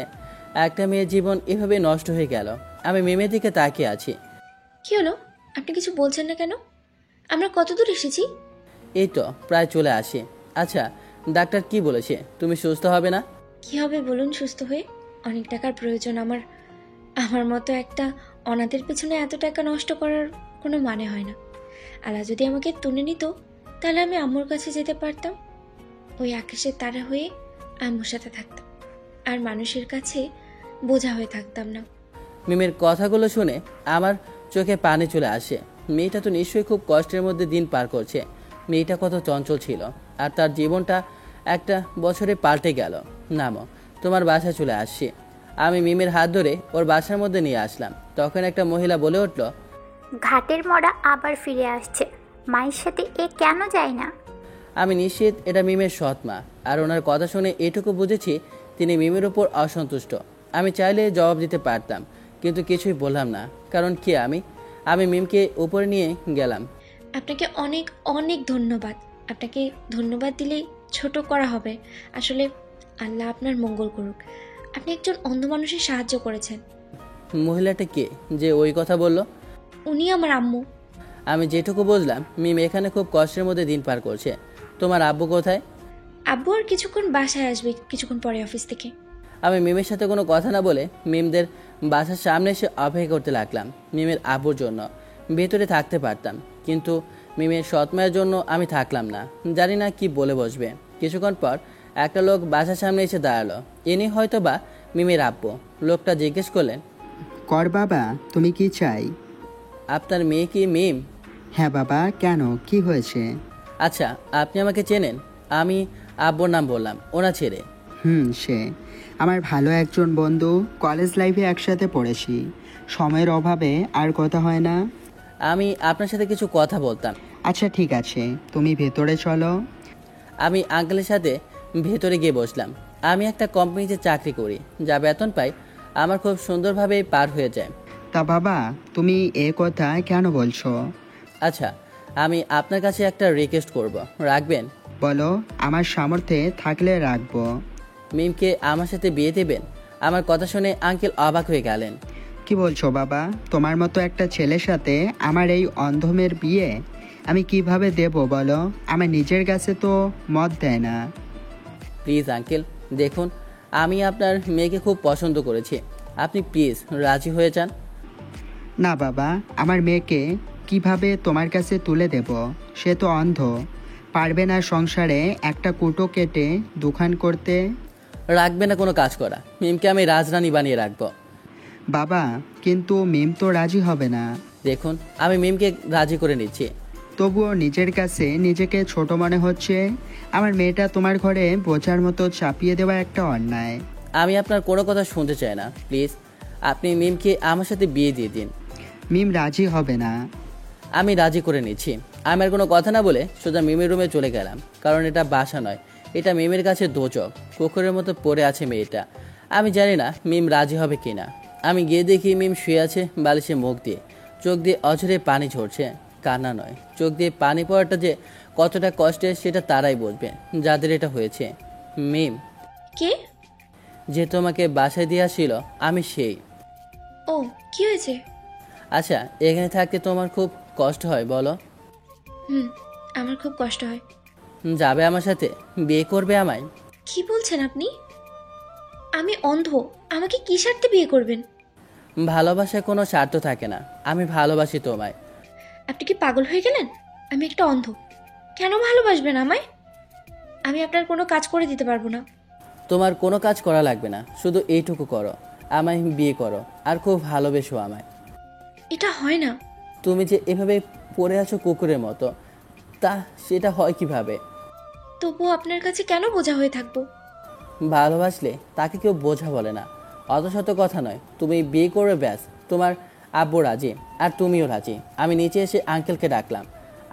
Speaker 2: একটা মেয়ের জীবন এভাবে নষ্ট হয়ে গেল। আমি মিমের দিকে তাকিয়ে আছি।
Speaker 3: কি হলো, আপনি কিছু বলছেন না কেন? আমরা কত দূর এসেছি?
Speaker 2: এই তো প্রায় চলে আসি। আচ্ছা, ডাক্তার কি বলেছে? তুমি সুস্থ হবে না?
Speaker 3: কি হবে বলুন সুস্থ হয়ে? অনেক টাকার প্রয়োজন আমার। আমার মতো একটা অনাথের পেছনে এত টাকা নষ্ট করার কোনো মানে হয় না। আল্লাহ যদি আমাকে তুলে নিত, তাহলে আমি আম্মুর কাছে যেতে পারতাম, ওই আকাশের তারা হয়ে আম্মুর সাথে থাকতাম, আর মানুষের কাছে বোঝা হয়ে থাকতাম না।
Speaker 2: মিমের কথাগুলো শুনে আমার চোখে পানি চলে আসে। মেয়েটা তো নিশ্চয়ই খুব কষ্টের মধ্যে দিন পার করছে। মেয়েটা কত চঞ্চল ছিল, আর তার জীবনটা একটা বছরে পাল্টে গেল। নামো, তোমার বাসায় চলে আসছি। আমি মিমের হাত ধরে ওর বাসার মধ্যে নিয়ে আসলাম। তখন একটা মহিলা বলে উঠল,
Speaker 8: ঘাটের মরা আবার ফিরে আসছে, মায়ের সাথে এ কেন যায় না?
Speaker 2: আমি নিশ্চিত এটা মিমের সৎ মা। আর ওনার কথা শুনে এটুকু বুঝেছি তিনি মিমের উপর অসন্তুষ্ট। আমি চাইলে জবাব দিতে পারতাম, কিন্তু কিছুই বললাম না। কারণ কি, আমি মিমকে উপরে নিয়ে গেলাম।
Speaker 3: আপনাকে অনেক অনেক ধন্যবাদ। আপনাকে ধন্যবাদ দিলেই ছোট করা হবে। আসলে আল্লাহ আপনার মঙ্গল করুক। আপনি একজন অন্ধ মানুষের সাহায্য করেছেন।
Speaker 2: মহিলাটা কে যে ওই কথা বলল?
Speaker 3: উনি আমার আম্মু।
Speaker 2: আমি যেটুকু বুঝলাম, মিম এখানে খুব কষ্টের মধ্যে দিন পার করছে। তোমার আব্বু কোথায়?
Speaker 3: আব্বু আর কিছুক্ষণ বাসায় আসবে, কিছুক্ষণ পরে অফিস থেকে।
Speaker 2: আমি মিমের সাথে কোনো কথা না বলে মিমদের বাসার সামনে এসে অপেক্ষা করতে লাগলাম মিমের আব্বুর জন্য। ভেতরে থাকতে পারতাম, কিন্তু মিমের সৎমায়ের জন্য আমি থাকলাম না। জানি না কি বলে বসবে। কিছুক্ষণ পর একটা লোক বাসার সামনে এসে দাঁড়ালো। ইনি হয়তো বা মিমের আব্বু। লোকটা জিজ্ঞেস করলেন,
Speaker 9: কর বাবা, তুমি কি চাই?
Speaker 2: আপনার মেয়ে কি মিম?
Speaker 9: হ্যাঁ বাবা, কেন, কি হয়েছে?
Speaker 2: আচ্ছা, আপনি আমাকে চেনেন? আমি আব্বুর নাম বললাম, ওনা ছেড়ে।
Speaker 9: সে আমার ভালো একজন বন্ধু। কলেজ লাইফে একসাথে পড়েছি, সময়ের অভাবে আর কথা হয় না।
Speaker 2: আমি আপনার সাথে কিছু কথা বলতাম।
Speaker 9: আচ্ছা ঠিক আছে, তুমি ভেতরে চলো।
Speaker 2: আমি আঙ্কেলের সাথে ভেতরে গিয়ে বসলাম। আমি একটা কোম্পানিতে চাকরি করি, যা বেতন পাই আমার খুব সুন্দরভাবে পার হয়ে যায়।
Speaker 9: তা বাবা, তুমি এ কথা কেন বলছো?
Speaker 2: আচ্ছা, আমি আপনার কাছে একটা রিকোয়েস্ট করব, রাখবেন?
Speaker 9: বলো, আমার সামর্থ্যে থাকলে রাখবো।
Speaker 2: মিমকে আমার সাথে বিয়ে দেবেন? আমার কথা শুনে আঙ্কেল অবাক হয়ে গেলেন।
Speaker 9: কি বলছো বাবা? তোমার মতো একটা ছেলের সাথে আমার এই অন্ধমের বিয়ে আমি কিভাবে দেব বলো? আমার নিজের কাছে তো মত দেয় না।
Speaker 2: প্লিজ আঙ্কেল, দেখুন আমি আপনার মেয়েকে খুব পছন্দ করেছি, আপনি প্লিজ রাজি হয়ে যান।
Speaker 9: না বাবা, আমার মেয়েকে কিভাবে তোমার কাছে তুলে দেব? সে তো অন্ধ, পারবে না সংসারে একটা কুটো কেটে দোকান করতে।
Speaker 2: রাখবে না কোনো কাজ করা, মিমকে আমি রাজরানী বানিয়ে রাখবো।
Speaker 9: বাবা, কিন্তু মিম তো রাজি হবে না।
Speaker 2: দেখুন আমি মিমকে রাজি করে নিচ্ছি।
Speaker 9: তবুও নিজের কাছে নিজেকে ছোট মনে হচ্ছে। আমার মেয়েটা তোমার ঘরে বোঝার মতো চাপিয়ে দেওয়া একটা অন্যায়।
Speaker 2: আমি আপনার কোনো কথা শুনতে চাই না, প্লিজ আপনি মিমকে আমার সাথে বিয়ে দিয়ে দিন।
Speaker 9: মিম রাজি হবে না।
Speaker 2: আমি রাজি করে নিচ্ছি। আমি আর কোনো কথা না বলে সোজা মিমের রুমে চলে গেলাম, কারণ এটা বাসা নয়, এটা মিমের কাছে দোচক। কুকুরের মতো পড়ে আছে মেয়েটা। আমি জানি না মিম রাজি হবে কিনা। আমি গিয়ে দেখি মিম শুয়ে আছে বালিশে মুখ দিয়ে, চোখ দিয়ে অঝরে পানি ঝরছে। কান্না নয়, চোখ দিয়ে পানি পড়াটা যে কতটা কষ্টের সেটা তারাই বুঝবে যাদের এটা হয়েছে। মিম,
Speaker 3: কে?
Speaker 2: যে তোমাকে বাসায় দিয়ে আসছিল আমি সেই।
Speaker 3: ও, কি হয়েছে?
Speaker 2: আচ্ছা, এখানে থাকতে তোমার খুব কষ্ট হয় বলো?
Speaker 3: আমার খুব কষ্ট হয়।
Speaker 2: যাবে আমার সাথে? বিয়ে করবে আমায়?
Speaker 3: কি বলছেন আপনি? আমি অন্ধ, আমাকে কি স্বার্থে বিয়ে করবেন?
Speaker 2: ভালোবাসায় কোনো স্বার্থ থাকে না, আমি ভালোবাসি তোমায়।
Speaker 3: আপনি কি পাগল হয়ে গেলেন? আমি একটা অন্ধ, কেন ভালোবাসবেন আমায়? আমি আপনার কোনো কাজ করে দিতে পারবো না।
Speaker 2: তোমার কোনো কাজ করা লাগবে না, শুধু এইটুকু করো, আমায় বিয়ে করো আর খুব ভালোবেসো আমায়।
Speaker 3: এটা হয় না।
Speaker 2: তুমি যে এভাবে পড়ে আছো কুকুরের মতো, তা সেটা হয় কিভাবে?
Speaker 3: তবুও আপনার কাছে কেন বোঝা হয়ে থাকবো?
Speaker 2: ভালোবাসলে তাকে কেউ বোঝা বলে না, অত শত কথা নয়। তুমি বিয়ে করবে ব্যাস, তোমার আব্বু রাজি আর তুমিও রাজি। আমি নিচে এসে আঙ্কেলকে ডাকলাম,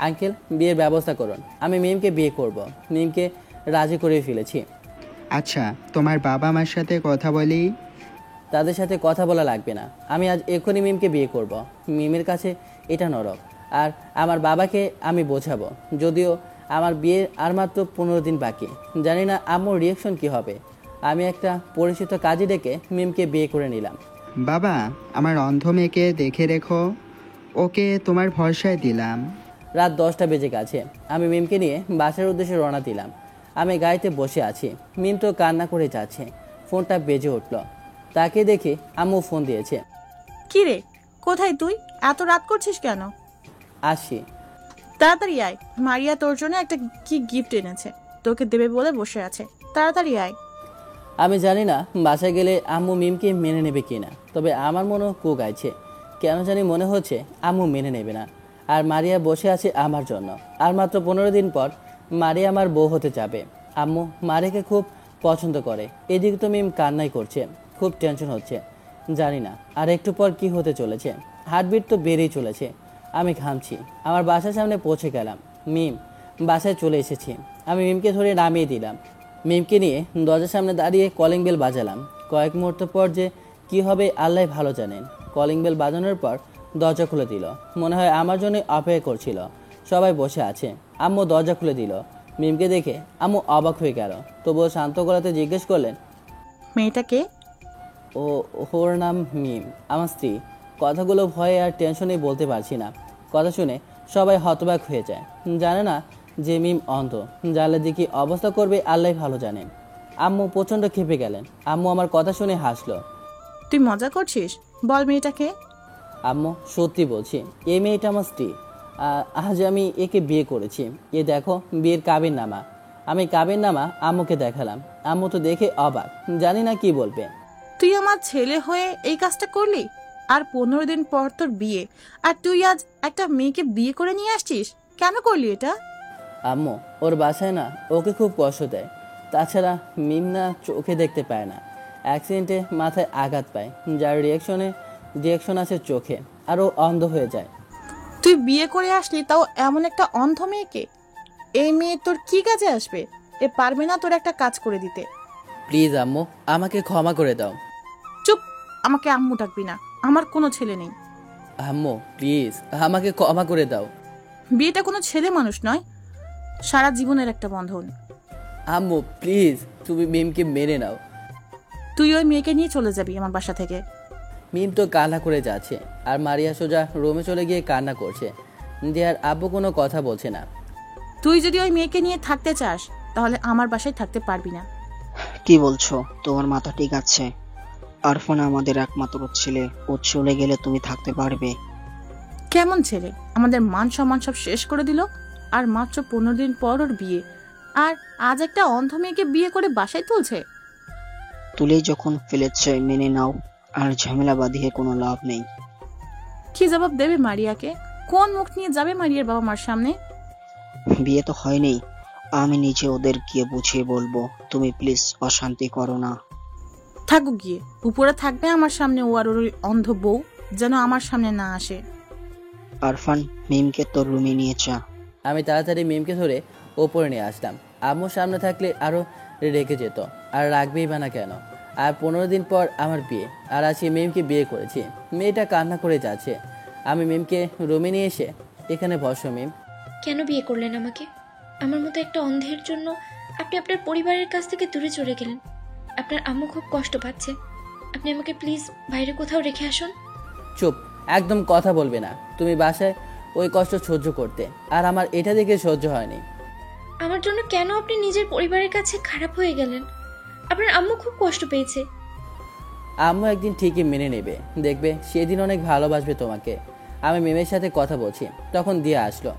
Speaker 2: আঙ্কেল বিয়ের ব্যবস্থা করুন, আমি মিমকে বিয়ে করব। মিমকে রাজি করে ফেলেছি।
Speaker 9: আচ্ছা, তোমার বাবা মার সাথে কথা বলি।
Speaker 2: তাদের সাথে কথা বলা লাগবে না, আমি আজ এখনই মিমকে বিয়ে করব। মিমের কাছে এটা নরক, আর আমার বাবাকে আমি বোঝাবো। যদিও আমার বিয়ের আর মাত্র 15 দিন বাকি, জানি না আম্মুর রিয়াকশন কি হবে। আমি একটা পরিচিত কাজে ডেকে মিমকে বিয়ে করে নিলাম।
Speaker 9: বাবা, আমার অন্ধ মেয়েকে দেখে রেখো, ওকে তোমার ভরসায় দিলাম।
Speaker 2: রাত 10টা বেজে গেছে। আমি মিমকে নিয়ে বাসার উদ্দেশ্যে রওনা দিলাম। আমি গাড়িতে বসে আছি, মিম তো কান্না করে যাচ্ছে। ফোনটা বেজে উঠল, তাকে দেখে আম্মু ফোন দিয়েছে।
Speaker 6: কি রে, কোথায় তুই? এত রাত করছিস কেন?
Speaker 2: আসি।
Speaker 6: তাড়াতাড়ি আয়, মারিয়া তোর জন্য একটা কি গিফট এনেছে, তোকে দেবে বলে বসে আছে। তাড়াতাড়ি আয়।
Speaker 2: আমি জানি না বাসায় গেলে আম্মু মিমকে মেনে নেবে কিনা, তবে আমার মনে কু গাইছে। কেন জানি মনে হচ্ছে আম্মু মেনে নেবে না। আর মারিয়া বসে আছে আমার জন্য। আর মাত্র 15 দিন পর মারিয়া আমার বউ হতে যাবে। আম্মু মারিয়াকে খুব পছন্দ করে। এদিকে তো মিম কান্নাই করছে, খুব টেনশন হচ্ছে। জানি না আর একটু পর কি হতে চলেছে। হার্টবিট তো বেড়েই চলেছে। আমি ঘামছি। আমার বাসার সামনে পৌঁছে গেলাম। মিম বাসায় চলে এসেছি। আমি মিমকে ধরে নামিয়ে দিলাম। মিমকে নিয়ে দরজার সামনে দাঁড়িয়ে কলিং বেল বাজালাম। কয়েক মুহূর্ত পর যে কি হবে আল্লাহ ভালো জানেন। কলিং বেল বাজানোর পর দরজা খুলে দিল। মনে হয় আমার জন্য অপেক্ষা করছিল। সবাই বসে আছে। আম্মু দরজা খুলে দিল। মিমকে দেখে আম্মু অবাক হয়ে গেল, তবুও শান্ত গলাতে জিজ্ঞেস করলেন,
Speaker 6: মেয়েটাকে?
Speaker 2: ওর নাম মিম, আমার স্ত্রী। কথাগুলো ভয়ে আর টেনশনে বলতে পারছি না। কথা শুনে সবাই হতবাক হয়ে যায়। জানে না যে মিম অন্ধ। জানলে যে কি অবস্থা করবে আল্লাহ ভালো জানেন। আম্মু প্রচণ্ড ক্ষেপে গেলেন। আম্মু আমার কথা শুনে হাসলো।
Speaker 6: তুই মজা করছিস? বল মেয়েটাকে।
Speaker 2: আম্মু সত্যি বলছি, এই মেয়েটা আমার স্ত্রী। আজ আমি একে বিয়ে করেছি। এ দেখো বিয়ের কাবিননামা। আমি কাবিননামা আম্মুকে দেখালাম। আম্মু তো দেখে অবাক, জানি না কি বলবে।
Speaker 6: তুই আমার ছেলে হয়ে এই কাজটা করলি? আর 15 দিন পর তোর বিয়ে, আর তুই আজ একটা মেয়েকে বিয়ে করে নিয়ে আসছিস? কেন করলি এটা?
Speaker 2: আম্মু ওর বাসায় না ওকে খুব কষ্ট দেয়। তাছাড়া মিম না চোখে দেখতে পায় না, অ্যাক্সিডেন্টে মাথায় আঘাত পায়, যার রিয়াকশন আছে চোখে, আরও অন্ধ হয়ে যায়।
Speaker 6: তুই বিয়ে করে আসলি, তাও এমন একটা অন্ধ মেয়েকে। এই মেয়ে তোর কি কাজে আসবে? এ পারবে না তোর একটা কাজ করে দিতে।
Speaker 2: প্লিজ আম্মু, আমাকে ক্ষমা করে দাও।
Speaker 6: চুপ, আমাকে আম্মু ডাকবি না, আমার কোনো ছেলে নেই।
Speaker 2: আম্মু প্লিজ আমাকে ক্ষমা করে দাও।
Speaker 6: বিয়েটা কোনো ছেলে মানুষ নয়, সারা জীবনের একটা বন্ধন।
Speaker 2: আম্মু প্লিজ, তুমি মিমকে মেনে নাও।
Speaker 6: তুই ওই মেয়েকে নিয়ে চলে যাবি আমার বাসা থেকে।
Speaker 2: মিম তো কান্না করে যাচ্ছে, আর মারিয়া সোজা রুমে চলে গিয়ে কান্না করছে। দিয়ার আব্বু কোনো কথা বলছে না।
Speaker 6: তুই যদি ওই মেয়েকে নিয়ে থাকতে চাস, তাহলে আমার বাসায় থাকতে পারবি না।
Speaker 10: কি বলছো? তোমার মাথা ঠিক আছে? আরফান আমাদের একমাত্র ছেলে, ও চলে গেলে তুমি থাকতে পারবে?
Speaker 6: কেমন ছেলে? আমাদের মান সম্মান সব শেষ করে দিল, আর মাত্র 15 দিন পর ওর বিয়ে, আর আজ একটা অন্ধ মেয়েকে বিয়ে করে বাসায় তুলছে।
Speaker 10: তুলেই যখন ফেলেছে মেনে নাও, আর ঝামেলা বাঁধিয়ে কোনো লাভ নেই।
Speaker 6: কি জবাব দেবে মারিয়াকে? কোন মুখ নিয়ে যাবে মারিয়ার বাবা মার সামনে?
Speaker 10: বিয়ে তো হয়নি, আমি নিজে ওদের গিয়ে বুঝিয়ে বলবো। তুমি প্লিজ অশান্তি করো না।
Speaker 6: থাকুক গিয়ে, উপরে থাকবে আমার সামনে ও আর ওর ওই অন্ধ বউ, যেন আমার সামনে না আসে।
Speaker 10: আরফান, মিমকে তোর রুমে নিয়ে যা।
Speaker 2: আমি তাড়াতাড়ি মিমকে ধরে ওপরে নিয়ে আসলাম। আম্মুর সামনে থাকলে আরও রেগে যেত, আর রাখবেই বা না কেন। আর 15 দিন পর আমার বিয়ে, আর আজকে মিমকে বিয়ে করেছি। মেয়েটা কান্না করে যাচ্ছে। আমি মিমকে রুমে নিয়ে এসে, এখানে বসো মিম।
Speaker 3: কেন বিয়ে করলেন আমাকে? আমার মতো একটা অন্ধের জন্য আপনি আপনার পরিবারের কাছ থেকে দূরে চলে গেলেন। আপনার আম্মু খুব কষ্ট পাচ্ছে। আপনি আমাকে প্লিজ বাইরে কোথাও রেখে আসুন।
Speaker 2: চুপ, একদম কথা বলবে না। তুমি বাসায় ওই কষ্ট সহ্য করতে, আর আমার এটা দেখে সহ্য হয়নি।
Speaker 3: আমার জন্য কেন আপনি নিজের পরিবারের কাছে খারাপ হয়ে গেলেন? আপনার আম্মু খুব কষ্ট পেয়েছে।
Speaker 2: আম্মু একদিন ঠিকই মেনে নেবে, দেখবে সেদিন অনেক ভালোবাসবে তোমাকে। আমি মিমের সাথে কথা বলছি, তখন দিয়া আসলো।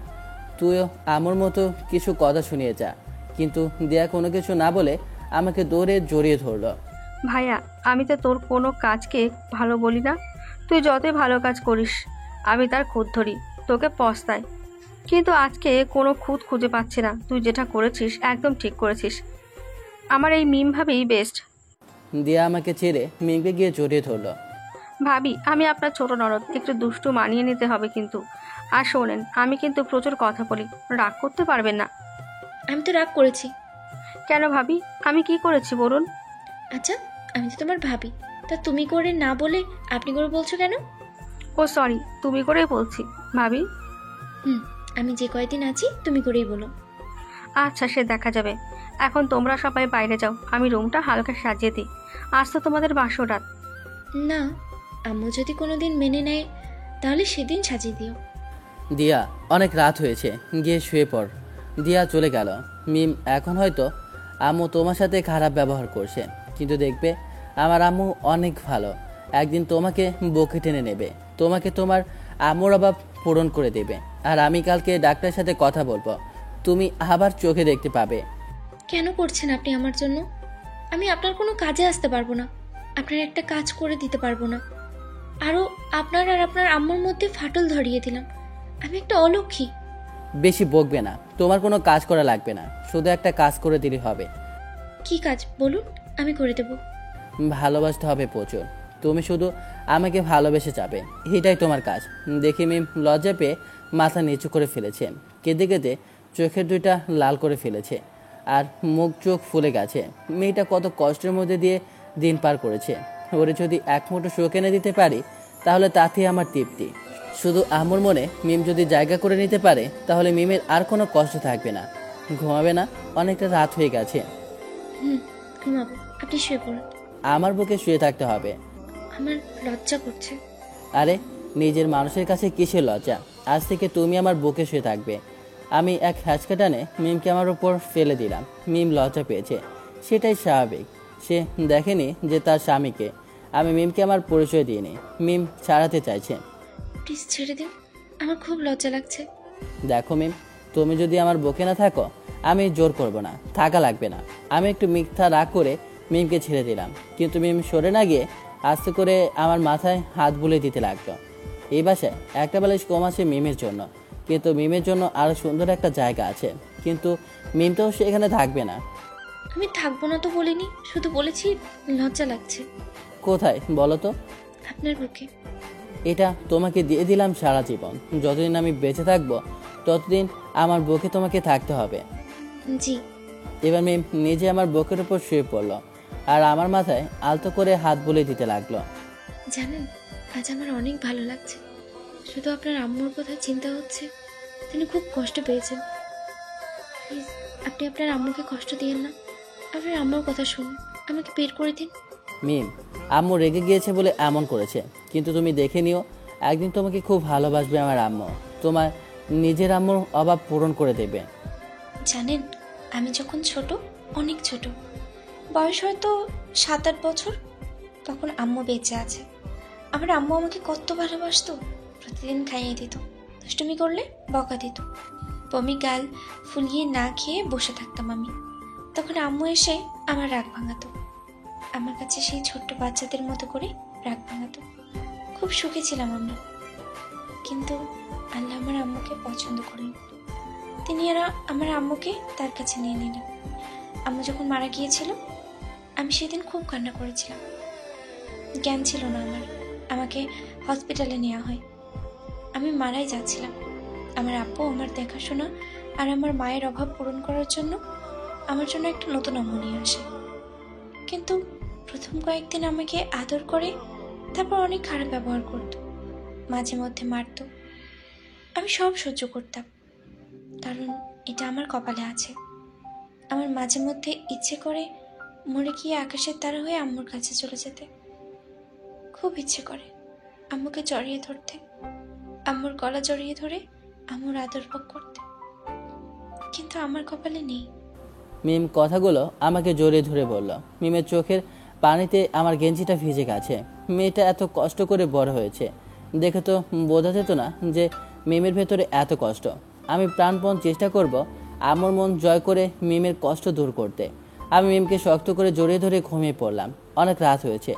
Speaker 2: তুইও আমার মতো কিছু কথা শুনিয়ে যা। কিন্তু দিয়া কোনো কিছু না বলে আমাকে দৌড়ে জড়িয়ে ধরলো।
Speaker 5: ভাইয়া, আমি তো তোর কোনো কাজকে ভালো বলি না। তুই যতই ভালো কাজ করিস আমি তার খুঁত ধরি, তোকে পস্তাই। কিন্তু আজকে কোনো খুঁত খুঁজে পাচ্ছি না। তুই যেটা করেছিস একদম ঠিক করেছিস। আমার এই মিম ভাবেই বেস্ট।
Speaker 2: দিয়া আমাকে ছেড়ে মিমকে গিয়ে জড়িয়ে ধরলো।
Speaker 5: ভাবি, আমি আপনার ছোট ননদ, একটু দুষ্টু মানিয়ে নিতে হবে কিন্তু। আর শোনেন, আমি কিন্তু প্রচুর কথা বলি, রাগ করতে পারবেন না।
Speaker 3: আমি তো রাগ করেছি।
Speaker 5: কেন ভাবি, আমি কি করেছি বলুন?
Speaker 3: আচ্ছা, আমি তো তোমার ভাবি, তা তুমি করে না বলে আপনি করে বলছো কেন?
Speaker 5: ও সরি, তুমি করেই বলছি ভাবি।
Speaker 3: আমি যে কয়দিন আছি তুমি করেই বলো।
Speaker 5: আচ্ছা, সে দেখা যাবে। এখন তোমরা সবাই বাইরে যাও, আমি রুমটা হালকা সাজিয়ে দিই। আজ তো তোমাদের বাসরাত।
Speaker 3: না, আম্মু যদি কোনোদিন মেনে নেয় তাহলে সেদিন সাজিয়ে দিও।
Speaker 2: দিয়া, অনেক রাত হয়েছে, গিয়ে শুয়ে পড়। দিয়া চলে গেল। মিম, এখন হয়তো আম্মু তোমার সাথে খারাপ ব্যবহার করছে, কিন্তু দেখবে আমার আম্মু অনেক ভালো। একদিন তোমাকে বুকে টেনে নেবে, তোমাকে তোমার আম্মুর অভাব পূরণ করে দেবে। আর আমি কালকে ডাক্তারের সাথে কথা বলবো, তুমি আবার চোখে দেখতে পাবে।
Speaker 3: কেন করছেন আপনি আমার জন্য? আমি আপনার কোনো কাজে আসতে পারবো না, আপনার একটা কাজ করে দিতে পারবো না। আরও আপনার আর আপনার আম্মুর মধ্যে ফাটল ধরিয়ে দিলাম। আমি একটা অলক্ষী।
Speaker 2: বেশি বকবে না, তোমার কোনো কাজ করা লাগবে না, শুধু একটা কাজ করে দিলে হবে।
Speaker 3: কি কাজ বলুন, আমি করে দেব।
Speaker 2: ভালোবাসতে হবে প্রচুর। তুমি শুধু আমাকে ভালোবেসে যাবে, এটাই তোমার কাজ। দেখি মিম লজ্জা পেয়ে মাথা নিচু করে ফেলেছে, কেঁদে কেঁদে চোখের দুইটা লাল করে ফেলেছে, আর মুখ চোখ ফুলে গেছে। মেয়েটা কত কষ্টের মধ্যে দিয়ে দিন পার করেছে। ওরে যদি এক মুঠো সুখ এনে দিতে পারি তাহলে তাতেই আমার তৃপ্তি। শুধু আমার মনে মিম যদি জায়গা করে নিতে পারে তাহলে মিমের আর কোনো কষ্ট থাকবে না। ঘুমাবে না? অনেকটা রাত হয়ে গেছে।
Speaker 3: ঘুমাবো, আপনি শুয়ে পড়ুন।
Speaker 2: আমার বুকে শুয়ে থাকতে হবে।
Speaker 3: আমার লজ্জা করছে।
Speaker 2: আরে, নিজের মানুষের কাছে কিসের লজ্জা? আজ থেকে তুমি আমার বুকে শুয়ে থাকবে। আমি এক হ্যাচকা টানে মিমকে আমার উপর ফেলে দিলাম। মিম লজ্জা পেয়েছে, সেটাই স্বাভাবিক। সে দেখেনি যে তার স্বামীকে। আমি মিমকে আমার পরিচয় দিইনি। মিম ছাড়াতে চাইছে।
Speaker 3: প্লিজ ছেড়ে দিন, আমার খুব লজ্জা লাগছে।
Speaker 2: দেখো মিম, তুমি যদি আমার বুকে না থাকো আমি জোর করব না, থাকা লাগবে না। আমি একটু মিথ্যা রাগ করে মিমকে ছেড়ে দিলাম, কিন্তু মিম সরে না গিয়ে আস্তে করে আমার মাথায় হাত বুলিয়ে দিতে লাগলো। এই বাসায় একটা বালিশ কম আছে মিমের জন্য, কিন্তু মিমের জন্য আরও সুন্দর একটা জায়গা আছে, কিন্তু মিম তো সেখানে থাকবে না।
Speaker 3: আমি থাকবো না তো বলিনি, শুধু বলেছি লজ্জা লাগছে।
Speaker 2: কোথায় বলো তো?
Speaker 3: আপনার বুকে।
Speaker 2: এটা তোমাকে দিয়ে দিলাম সারা জীবন। যতদিন আমি বেঁচে থাকবো ততদিন আমার বুকে তোমাকে থাকতে হবে।
Speaker 3: জি।
Speaker 2: এবার মিম নিজে আমার বুকের উপর শুয়ে পড়লো আর আমার মাথায় আলতো করে হাত বুলিয়ে দিতে লাগলো।
Speaker 3: জানেন, আজ আমার অনেক ভালো লাগছে। শুধু আপনার আম্মুর কথা চিন্তা হচ্ছে, তিনি খুব কষ্ট পেয়েছেন। প্লিজ আপনি আপনার আম্মুকে কষ্ট দিয়েন না। আপনার আম্মুর কথা শুনুন, আমাকে বের করে দিন।
Speaker 2: মিম, আম্মু রেগে গিয়েছে বলে এমন করেছে, কিন্তু তুমি দেখে নিও একদিন তোমাকে খুব ভালোবাসবে আমার আম্মু। তোমার নিজের আম্মুর অভাব পূরণ করে দেবে।
Speaker 3: জানেন, আমি যখন ছোট, অনেক ছোট, বয়স হয়তো 7-8 বছর, তখন আম্মু বেঁচে আছে। আমার আম্মু আমাকে কত ভালোবাসতো। প্রতিদিন খাইয়ে দিত, দুষ্টুমি করলে বকা দিত। বমি গাল ফুলিয়ে না খেয়ে বসে থাকতাম আমি। তখন আম্মু এসে আমার রাগ ভাঙাতো, আমার কাছে সেই ছোট্ট বাচ্চাদের মতো করে রাগ ভাঙাতো। খুব সুখী ছিলাম আমি। কিন্তু আল্লাহ আমার আম্মুকে পছন্দ করেন। তিনি আমার আম্মুকে তার কাছে নিয়ে নিলেন। আম্মু যখন মারা গিয়েছিল, আমি সেদিন খুব কান্না করেছিলাম। জ্ঞান ছিল না আমার। আমাকে হসপিটালে নেওয়া হয়। আমি মারাই যাচ্ছিলাম। আমার আব্বু আমার দেখাশোনা আর আমার মায়ের অভাব পূরণ করার জন্য আমার জন্য একটা নতুন আম্মু নিয়ে আসে। কিন্তু প্রথম কয়েকদিন আমাকে আদর করে, তারপর অনেক খারাপ ব্যবহার করত, মাঝে মধ্যে মারত। আমি সব সহ্য করতাম, কারণ এটা আমার কপালে আছে। আমার মাঝে মধ্যে ইচ্ছে করে মরে গিয়ে আকাশের তারা হয়ে আম্মুর কাছে চলে যেতে। খুব ইচ্ছে করে আম্মুকে জড়িয়ে ধরতে, আম্মুর গলা জড়িয়ে ধরে আম্মুর আদর ভোগ করতে, কিন্তু আমার কপালে নেই।
Speaker 2: মিম কথাগুলো আমাকে জড়িয়ে ধরে বলল। মিমের চোখের পানিতে আমার গেঞ্জিটা ভিজে গেছে। মেয়েটা এত কষ্ট করে বড় হয়েছে, দেখে তো বোঝা যেত না যে মিমের ভেতরে এত কষ্ট। আমি প্রাণপণ চেষ্টা করব আমার মন জয় করে মিমের কষ্ট দূর করতে। আমি মিমকে শক্ত করে জড়িয়ে ধরে ঘুমিয়ে পড়লাম। অনেক রাত হয়েছে।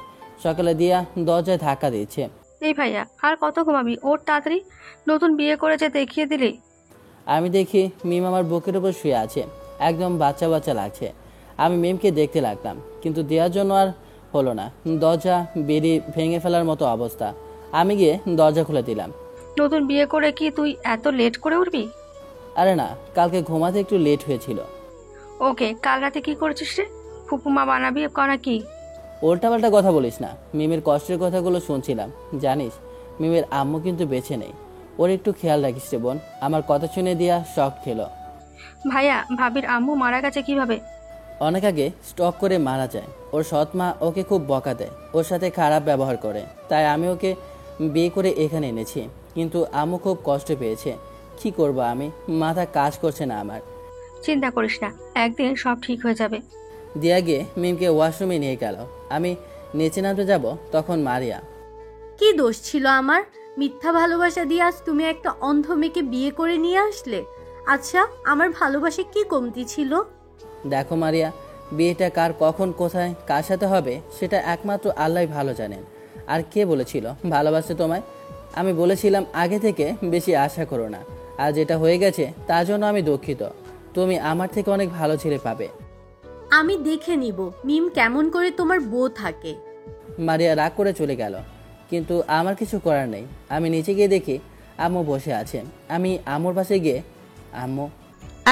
Speaker 2: সকালে দিয়া দরজায় ধাক্কা দিচ্ছে।
Speaker 5: এই ভাইয়া, আর কত ঘুমাবি? ওর তাড়াতাড়ি, নতুন বিয়ে করেছে দেখিয়ে দিলি।
Speaker 2: আমি দেখি মিম আমার বুকের উপর শুয়ে আছে, একদম বাচ্চা বাচ্চা লাগছে। আমি মিমকে দেখতে লাগলাম, কিন্তু দেওয়ার জন্য আর হলো না। দরজা বেরিয়ে ভেঙে ফেলার মতো অবস্থা। আমি গিয়ে দরজা খুলে দিলাম।
Speaker 5: নতুন বিয়ে করে কি তুই এত লেট করে উঠবি?
Speaker 2: আরে না, কালকে ঘুমাতে একটু লেট হয়েছিল।
Speaker 5: ওকে, কাল রাতে কি করেছিস রে? ফুপুমা বানাবি করা কি?
Speaker 2: উল্টাপাল্টা কথা বলিস না। মিমের কষ্টের কথাগুলো শুনছিলাম। জানিস, মিমের আম্মু কিন্তু বেঁচে নেই। ওর একটু খেয়াল রাখিস রে বোন। আমার কথা শুনে দিয়া শক খেলো।
Speaker 5: ভাইয়া, ভাবির আম্মু মারা গেছে কিভাবে?
Speaker 2: অনেক আগে স্টক করে মারা যায়। ওর সৎ মা ওকে খুব বকা দেয়, ওর সাথে খারাপ ব্যবহার করে। তাই আমি ওকে বিয়ে করে এখানে এনেছি, কিন্তু আম্মু খুব কষ্ট পেয়েছে। কি করব আমি, মাথা কাজ করছে না আমার।
Speaker 5: চিন্তা করিস না, একদিন সব ঠিক হয়ে যাবে।
Speaker 2: দিয়া গিয়ে মিমকে ওয়াশরুমে নিয়ে গেল। আমি নিচে নামতে যাব, তখন মারিয়া।
Speaker 7: কি দোষ ছিল আমার? মিথ্যা ভালোবাসা দিয়ে আজ তুমি একটা অন্ধ মেয়েকে বিয়ে করে নিয়ে আসলে। আচ্ছা, আমার ভালোবাসা কি কমতি ছিল?
Speaker 2: দেখো মারিয়া, বিয়েটা কার কখন কোথায় কার সাথে হবে সেটা একমাত্র আল্লাহই ভালো জানেন। আর কে বলেছিল ভালোবাসতে তোমায়? আমি বলেছিলাম আগে থেকে বেশি আশা করো না। আর যেটা হয়ে গেছে তার জন্য আমি দুঃখিত। তুমি আমার থেকে অনেক ভালো ছেলে পাবে।
Speaker 7: আমি দেখে নিব মিম কেমন করে তোমার বউ থাকে।
Speaker 2: মারিয়া রাগ করে চলে গেল, কিন্তু আমার কিছু করার নেই। আমি নিচে গিয়ে দেখি আম্মু বসে আছে। আমি আম্মুর পাশে গিয়ে, আম্মু।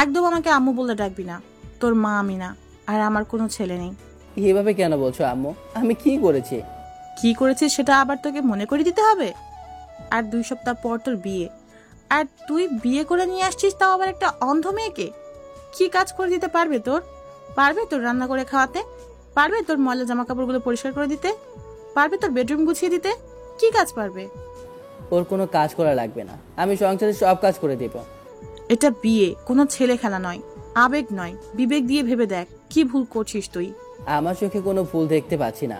Speaker 6: একদম আমাকে আম্মু বলে ডাকবি না। তোর মা আমি না, আর আমার কোনো ছেলে নেই।
Speaker 2: এভাবে কেন বলছো আম্মু? আমি কি করেছি?
Speaker 6: কি করেছিস সেটা আবার তোকে মনে করে দিতে হবে? আর 2 সপ্তাহ পর তোর বিয়ে, আর তুই বিয়ে করে নিয়ে আসছিস, তাও আবার একটা অন্ধ মেয়েকে। কি কাজ করে দিতে পারবে তোর? পারবে তোর রান্না করে খাওয়াতে? পারবে তোর ময়লা জামা কাপড়গুলো পরিষ্কার করে দিতে? পারবে তোর বেডরুম গুছিয়ে দিতে? কি কাজ পারবে?
Speaker 2: ওর কোনো কাজ করা লাগবে না, আমি সংসারে সব কাজ করে দেব।
Speaker 6: এটা বিয়ে, কোনো ছেলে খেলা নয়, আবেগ নয়। বিবেক দিয়ে ভেবে দেখ কি ভুল করছিস তুই।
Speaker 2: আমার চোখে কোনো ভুল দেখতে পাচ্ছি না।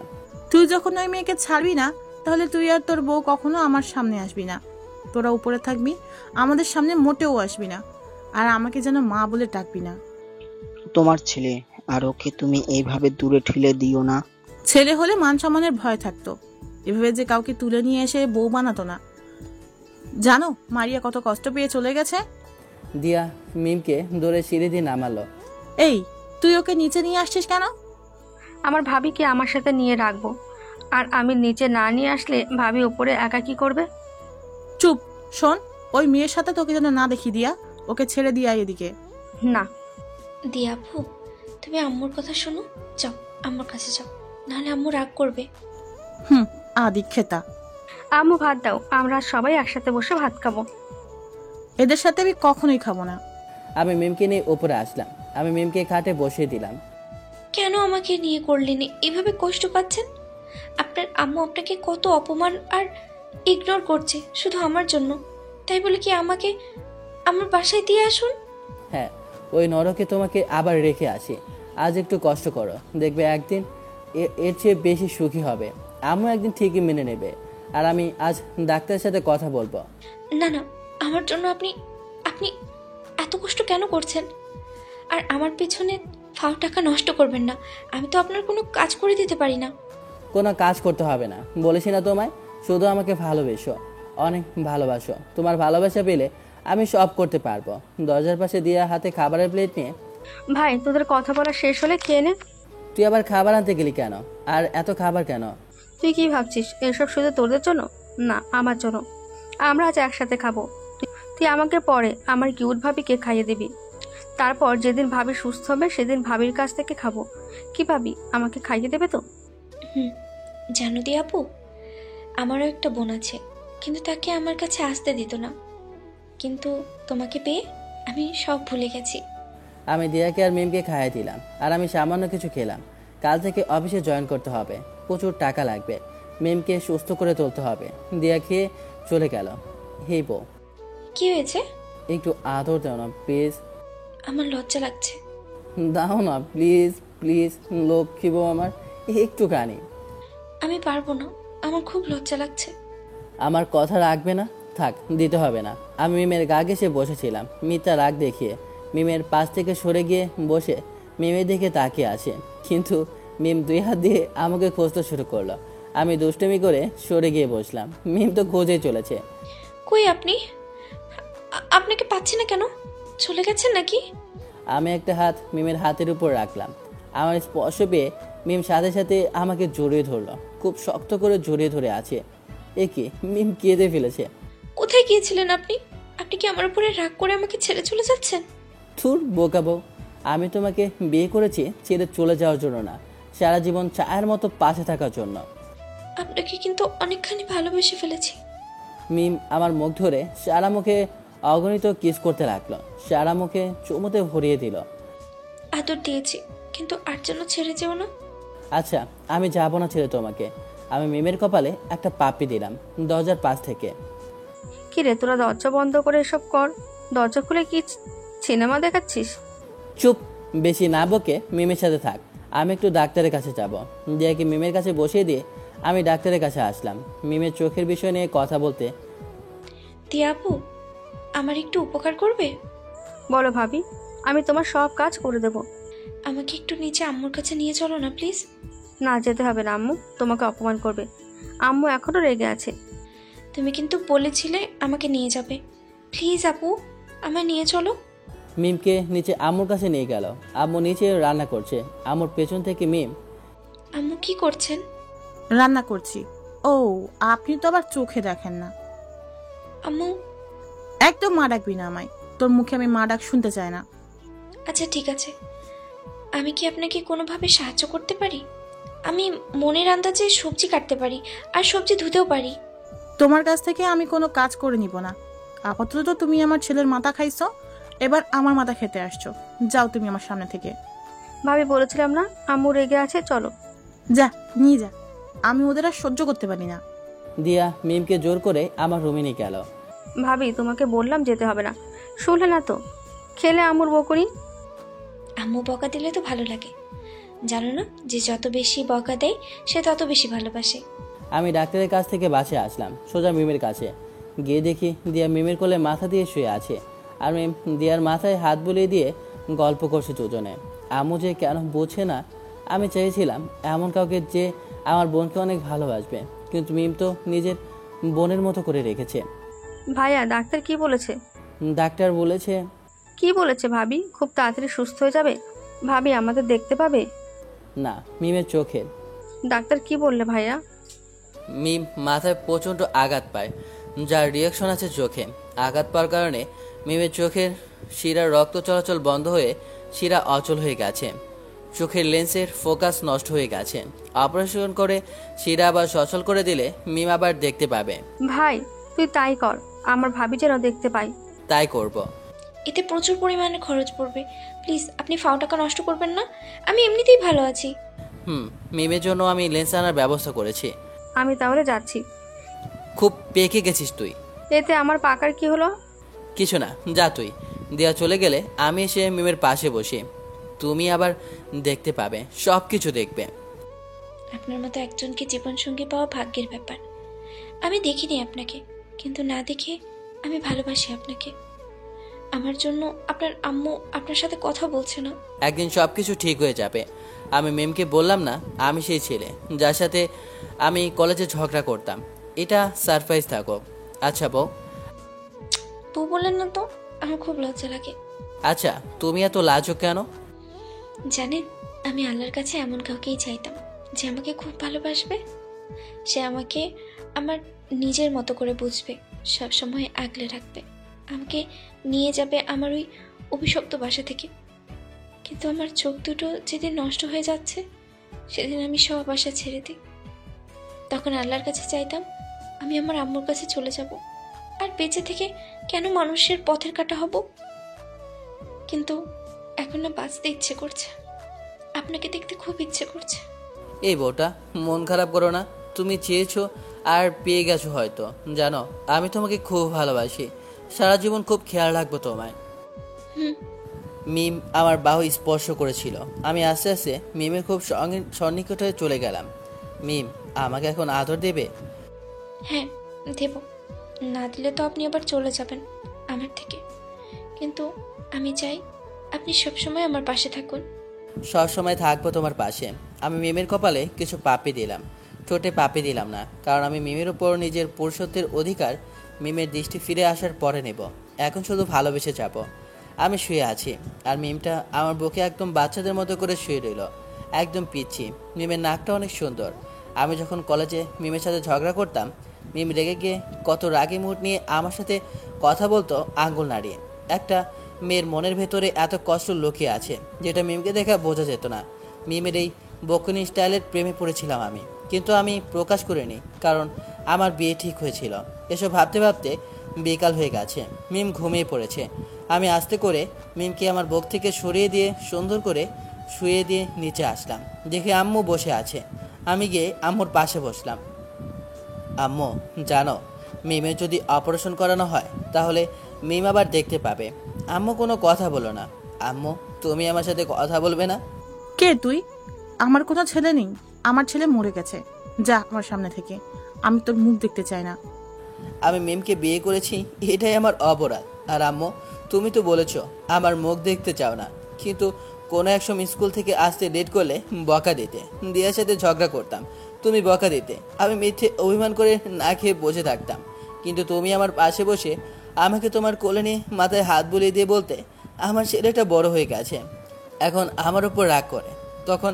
Speaker 6: তুই যখন ওই মেয়েকে ছাড়বি না, তাহলে তুই আর তোর বউ কখনো আমার সামনে আসবি না। তোরা উপরে থাকবি, আমাদের সামনে মোটেও আসবি না। আর আমাকে যেন মা বলে ডাকবি না।
Speaker 10: তোমার ছেলে, আর ওকে তুমি এইভাবে দূরে ঠেলে দিও না।
Speaker 6: ছেলে হলে মান সম্মানের ভয় থাকতো, এভাবে যে কাউকে তুলে নিয়ে এসে বউ বানাতো না। জানো মারিয়া কত কষ্ট পেয়ে চলে গেছে?
Speaker 2: দিয়া মিমকে দৌড়ে সিঁড়ি দিয়ে নামালো।
Speaker 6: এই তুই ওকে নিচে নিয়ে আসছিস কেন?
Speaker 5: আমার ভাবিকে আমার সাথে নিয়ে রাখবো, আর আমি নিচে না নিয়ে আসলে ভাবি উপরে একা কি করবে?
Speaker 6: চুপ। শোন, ওই মেয়ের সাথে তোকে যেন না দেখি দিয়া, ওকে ছেড়ে দিয়া এদিকে।
Speaker 5: না।
Speaker 3: দিয়া আপু, তুমি আম্মুর কথা শোনো, যাও আম্মুর কাছে যাও, নাহলে আম্মু রাগ করবে।
Speaker 6: আদিক্ষেতা।
Speaker 5: আম্মু ভাত দাও, আমরা সবাই একসাথে বসে ভাত খাবো।
Speaker 6: এদের সাথে আমি কখনোই খাবো না।
Speaker 2: আমি মিমকে নিয়ে উপরে আসলাম। আমি মিমকে খাটে বসিয়ে দিলাম।
Speaker 3: কেন আমাকে নিয়ে করলেন? এভাবে কষ্ট পাচ্ছেন? আপনার আম্মু আপনাকে কত অপমান আর ইগনোর করছে শুধু আমার জন্য, তাই বলে কি আমাকে আমার বাসায় দিয়ে আসুন?
Speaker 2: হ্যাঁ, ওই নরকে তোমাকে আবার রেখে আসি। আজ একটু কষ্ট করো, দেখবে একদিন এর চেয়ে বেশি সুখী হবে। আম্মু একদিন ঠিকই মেনে নেবে। আর আমি আজ ডাক্তারের সাথে কথা বলবো।
Speaker 3: না না, আমার জন্য আপনি আপনি এত কষ্ট কেন করছেন? আর আমার পেছনে ফাও টাকা নষ্ট করবেন না। আমি তো আপনার কোনো কাজ করে দিতে পারি না।
Speaker 2: কোনো কাজ করতে হবে না বলেছি না তোমায়? শুধু আমাকে ভালোবেসো, অনেক ভালোবাসো। তোমার ভালোবাসা পেলে আমি সব করতে পারবো। দরজার পাশে দিয়া হাতে খাবারের প্লেট নিয়ে,
Speaker 5: ভাই তোদের কথা বলা শেষ হলে খেয়ে নে।
Speaker 2: তুই আবার খাবার আনতে গেলি কেন? আর এত খাবার কেন?
Speaker 5: তুই কি ভাবছিস এসব শুধু তোদের জন্য? না, আমার জন্য। আমরা আজ একসাথে খাবো। তুই আমাকে পরে আমার কিউট ভাবিকে খাইয়ে দিবি। তারপর যেদিন ভাবি সুস্থ হবে সেদিন ভাবির কাছ থেকে খাবো। কি ভাবি আমাকে খাইয়ে দেবে তো?
Speaker 3: জানো দি আপু, আমারও একটা বোন আছে, কিন্তু তাকে আমার কাছে আসতে দিত না। কিন্তু তোমাকে পেয়ে আমি সব ভুলে গেছি।
Speaker 2: আমি দিয়াকে আর মিমকে খাইয়ে দিলাম, আর আমি সামান্য কিছু খেলাম। কাল থেকে অফিসে জয়েন করতে হবে, প্রচুর টাকা লাগবে। মিমকে সুস্থ করে তুলতে হবে। দিয়া খেয়ে চলে গেল। হেই বউ,
Speaker 3: কি হয়েছে?
Speaker 2: একটু আদর দাও না প্লিজ।
Speaker 3: আমার লজ্জা লাগছে।
Speaker 2: দাও না প্লিজ প্লিজ, লক্ষ্মী বউ আমার, একটু কানি।
Speaker 3: আমি পারবো না, আমার খুব লজ্জা লাগছে।
Speaker 2: আমার কথা রাখবে না? থাক, দিতে হবে না। আমি মিমের গা ঘেঁষে বসেছিলাম মিথ্যা রাগ দেখিয়ে। মিমের পাশ থেকে সরে গিয়ে বসে মিমের দিকে তাকিয়ে আছে, কিন্তু মিম 2 হাত দিয়ে আমাকে খুঁজতে শুরু করলো। আমি দুষ্টুমি করে সরে গিয়ে বসলাম। মিম তো খোঁজেই চলেছে।
Speaker 3: কই আপনি? আপনাকে পাচ্ছি না কেন? চলে গেছেন নাকি?
Speaker 2: আমি একটা হাত মিমের হাতের উপর রাখলাম। আমার স্পর্শ পেয়ে মিম সাথে সাথে আমাকে জড়িয়ে ধরলো, খুব শক্ত করে জড়িয়ে ধরে আছে। এ কি, মিম কেঁদে ফেলেছে।
Speaker 3: কোথায় গিয়েছিলেন আপনি? আপনি কি আমার উপরে রাগ করে আমাকে ছেড়ে চলে যাচ্ছেন?
Speaker 2: থুর বোকা বউ, আমি তোমাকে বিয়ে করেছি ছেড়ে চলে যাওয়ার জন্য না, সারা জীবন চায়ের মতো পাশে থাকার জন্য।
Speaker 3: আপনাকে কিন্তু অনেকখানি ভালোবেসে ফেলেছি।
Speaker 2: মিম আমার মুখ ধরে সারা মুখে অগণিত কিস করতে লাগলো, সারা মুখে চুমুতে ভরিয়ে দিল।
Speaker 3: আদর দিয়েছি, কিন্তু আর যেন ছেড়ে যেও না।
Speaker 2: আচ্ছা, আমি যাবো না ছেড়ে তোমাকে। আমি মিমের কপালে একটা পাপ্পি দিলাম দরজার পাশ থেকে।
Speaker 5: কি রে, তোরা দরজা বন্ধ করে এসব কর। দরজা খুলে কি সিনেমা দেখাচ্ছিস?
Speaker 2: চুপ, বেশি না বকে মিমের সাথে থাক। আমি একটু ডাক্তারের কাছে যাব। দিয়াকে মিমের কাছে বসিয়ে দিয়ে আমি ডাক্তারের কাছে আসলাম মিমের চোখের বিষয় নিয়ে কথা বলতে।
Speaker 3: দিয়া আপু, আমার একটু উপকার করবে?
Speaker 5: বলো ভাবি, আমি তোমার সব কাজ করে দেব।
Speaker 3: আমাকে একটু নিচে আম্মুর কাছে নিয়ে চলো না প্লিজ।
Speaker 5: না, যেতে হবে না, আম্মু তোমাকে অপমান করবে। আম্মু এখনো রেগে আছে।
Speaker 3: তুমি কিন্তু বলেছিলে আমাকে নিয়ে যাবে। প্লিজ আপু, আমায় নিয়ে চলো।
Speaker 2: মিমকে নিচে আম্মুর কাছে নিয়ে গেল। আম্মু নিচে রান্না করছে। আম্মুর পেছন থেকে মিম,
Speaker 3: আম্মু কি করছেন?
Speaker 6: রান্না করছি। ও, আপনি তো আবার চোখে দেখেন না।
Speaker 3: আম্মু,
Speaker 6: একদম মা ডাকবি না আমায়। তোর মুখে আমি মা ডাক শুনতে চাই না।
Speaker 3: আচ্ছা ঠিক আছে, আমি কি আপনাকে কোনোভাবে সাহায্য করতে পারি? আমি মনের আন্দাজে সবজি কাটতে পারি, আর সবজি ধুতেও পারি।
Speaker 6: তোমার কাছ থেকে আমি কোনো কাজ করে নিব না। আপাতত তো তুমি আমার ছেলের মাথা খাইছো, এবার আমার মাথা খেতে আসছো। যাও তুমি আমার সামনে থেকে।
Speaker 5: ভাবি বলেছিলাম না আম্মু রেগে আছে, চলো।
Speaker 6: যা, নিয়ে যা। আমি ওদের আর সহ্য করতে পারি না।
Speaker 2: দিয়া মিমকে জোর করে আমার রুমে নিয়ে গেল।
Speaker 5: ভাবি তোমাকে বললাম যেতে হবে না, শুনলে না তো? খেলে আম্মুর বকুনি।
Speaker 3: আম্মু বকা দিলে তো ভালো লাগে, জানো না যে যত বেশি বকা দেয় সে তত বেশি ভালোবাসে।
Speaker 2: আমি ডাক্তারের কাছ থেকে বাসে আসলাম সোজা মিমের কাছে। গিয়ে দেখি দিয়া মিমের কোলে মাথা দিয়ে শুয়ে আছে, আর মিম দিয়ার মাথায় হাত বুলিয়ে দিয়ে গল্প করছে দুজনে। আম্মু যে কেন বোঝে না। আমি চেয়েছিলাম এমন কাউকে যে আমার বোনকে অনেক ভালোবাসবে, কিন্তু মিম তো নিজের বোনের মতো করে রেখেছে।
Speaker 5: ভাইয়া ডাক্তার কি বলেছে?
Speaker 2: ডাক্তার বলেছে।
Speaker 5: কি বলেছে ভাবি? খুব তাড়াতাড়ি সুস্থ হয়ে যাবে? ভাবি আমাদের দেখতে পাবে?
Speaker 2: না, মিমের চোখে।
Speaker 5: ডাক্তার কি বললে ভাইয়া?
Speaker 2: মিম মাথায় প্রচণ্ড আঘাত পায়, যার রিয়াকশন আছে চোখে। আঘাত পাওয়ার কারণে মিমের চোখের শিরার রক্ত চলাচল বন্ধ হয়ে শিরা অচল হয়ে গেছে। চোখের লেন্সের ফোকাস নষ্ট হয়ে গেছে। অপারেশন করে শিরা আবার সচল করে দিলে মিম আবার দেখতে পাবে।
Speaker 5: ভাই তুই তাই কর, আমার ভাবি যেন দেখতে পাই।
Speaker 2: তাই করব।
Speaker 3: এতে প্রচুর পরিমাণে খরচ পড়বে, প্লিজ আপনি ফাও টাকা নষ্ট করবেন না, আমি এমনিতেই ভালো আছি।
Speaker 2: মিমের জন্য আমি লেন্স আনার ব্যবস্থা করেছি।
Speaker 5: আমি তাহলে যাচ্ছি।
Speaker 2: খুব পেকে গেছিস তুই।
Speaker 5: এতে আমার পাকার কি হলো?
Speaker 2: কিছু না, যা তুই। দিয়া চলে গেলে আমি এসে মিমের পাশে বসি। তুমি আবার দেখতে পাবে, সব কিছু দেখবে।
Speaker 3: আপনার মতো একজনকে জীবনসঙ্গী পাওয়া ভাগ্যের ব্যাপার। আমি দেখিনি আপনাকে, কিন্তু না দেখে আমি ভালোবাসি আপনাকে। আমার জন্য আপনার আম্মু আপনার সাথে কথা বলছে না।
Speaker 2: একদিন সব কিছু ঠিক হয়ে যাবে। আমি মেমকে বললাম না আমি সেই ছেলে যার সাথে আমি কলেজে ঝগড়া করতাম। এটা সারপ্রাইজ থাকুক। আচ্ছা বউ।
Speaker 3: বউ বললেন না তো, আমার খুব লজ্জা লাগে।
Speaker 2: আচ্ছা তুমি এত লাজুক কেন?
Speaker 3: জানেন, আমি আল্লাহর কাছে এমন কাউকেই চাইতাম যে আমাকে খুব ভালোবাসবে, সে আমাকে আমার নিজের মতো করে বুঝবে, সবসময় আগলে রাখবে, আমাকে নিয়ে যাবে আমার ওই অভিশপ্ত বাসা থেকে। কিন্তু আমার চোখ দুটো যেদিন নষ্ট হয়ে যাচ্ছে সেদিন আমি সব আশা ছেড়ে দিই। তখন আল্লাহর কাছে চাইতাম আমি আমার আম্মুর কাছে চলে যাব, আর বেঁচে থেকে কেন মানুষের পথের কাটা হব। কিন্তু এখন না বাঁচতে ইচ্ছে করছে, আপনাকে দেখতে খুব ইচ্ছে করছে।
Speaker 2: এই বউটা, মন খারাপ করো না। তুমি চেয়েছো আর পেয়ে গেছো হয়তো। জানো আমি তোমাকে খুব ভালোবাসি, সারা জীবন খুব খেয়াল রাখবো তোমায়। মিম আমার বাহু স্পর্শ করেছিল। আমি আস্তে আস্তে মিমের খুব সন্নিকট হয়ে চলে গেলাম। মিম আমাকে এখন আদর দেবে?
Speaker 3: হ্যাঁ দেব, না দিলে তো আপনি আবার চলে যাবেন আমার থেকে। কিন্তু আমি চাই আপনি সবসময় আমার পাশে থাকুন।
Speaker 2: সবসময় থাকবো তোমার পাশে। আমি মিমের কপালে কিছু পাপড়ি দিলাম, ঠোঁটে পাপড়ি দিলাম না, কারণ আমি মিমের উপর নিজের পুরুষত্বের অধিকার মিমের দৃষ্টি ফিরে আসার পরে নেব। এখন শুধু ভালোবেসে যাব। আমি শুয়ে আছি আর মিমটা আমার বুকে একদম বাচ্চাদের মতো করে শুয়ে রইল, একদম পিচ্ছি। মিমের নাকটা অনেক সুন্দর। আমি যখন কলেজে মিমের সাথে ঝগড়া করতাম, মিম রেগে গিয়ে কত রাগি মুড নিয়ে আমার সাথে কথা বলতো আঙ্গুল নাড়িয়ে। একটা মেয়ের মনের ভেতরে এত কষ্ট লুকিয়ে আছে যেটা মিমকে দেখা বোঝা যেত না। মিমের এই বকুনি স্টাইলের প্রেমে পড়েছিলাম আমি, কিন্তু আমি প্রকাশ করিনি কারণ আমার বিয়ে ঠিক হয়েছিল। এসব ভাবতে ভাবতে বিকাল হয়ে গেছে, মিম ঘুমিয়ে পড়েছে। আমি আস্তে করে মিমকে আমার বুক থেকে সরিয়ে দিয়ে সুন্দর করে শুয়ে দিয়ে নিচে আসলাম। দেখে আম্মু বসে আছে। আমি গিয়ে আম্মুর পাশে বসলাম। আম্মু জানো, মিমের যদি অপারেশন করানো হয় তাহলে মিম আবার দেখতে পাবে। আম্মু কোনো কথা বলো না। আম্মু তুমি আমার সাথে কথা বলবে না?
Speaker 6: কে তুই? আমার কোনো ছেলে নেই, আমার ছেলে মরে গেছে। যা আমার সামনে থেকে, আমি তোর মুখ দেখতে চাই না।
Speaker 2: আমি মিমকে বিয়ে করেছি, এটাই আমার অপরাধ। আর আম্মু তুমি তো বলেছো আমার মুখ দেখতে চাও না, কিন্তু কোনো এক সময় স্কুল থেকে আসতে লেট করলে বকা দিতে, দিয়ার সাথে ঝগড়া করতাম, তুমি বকা দিতে। আমি মিথ্যে অভিমান করে না খেয়ে বসে থাকতাম, কিন্তু তুমি আমার পাশে বসে আমাকে তোমার কোলে নিয়ে মাথায় হাত বুলিয়ে দিয়ে বলতে আমার ছেলেটা বড় হয়ে গেছে, এখন আমার উপর রাগ করে। তখন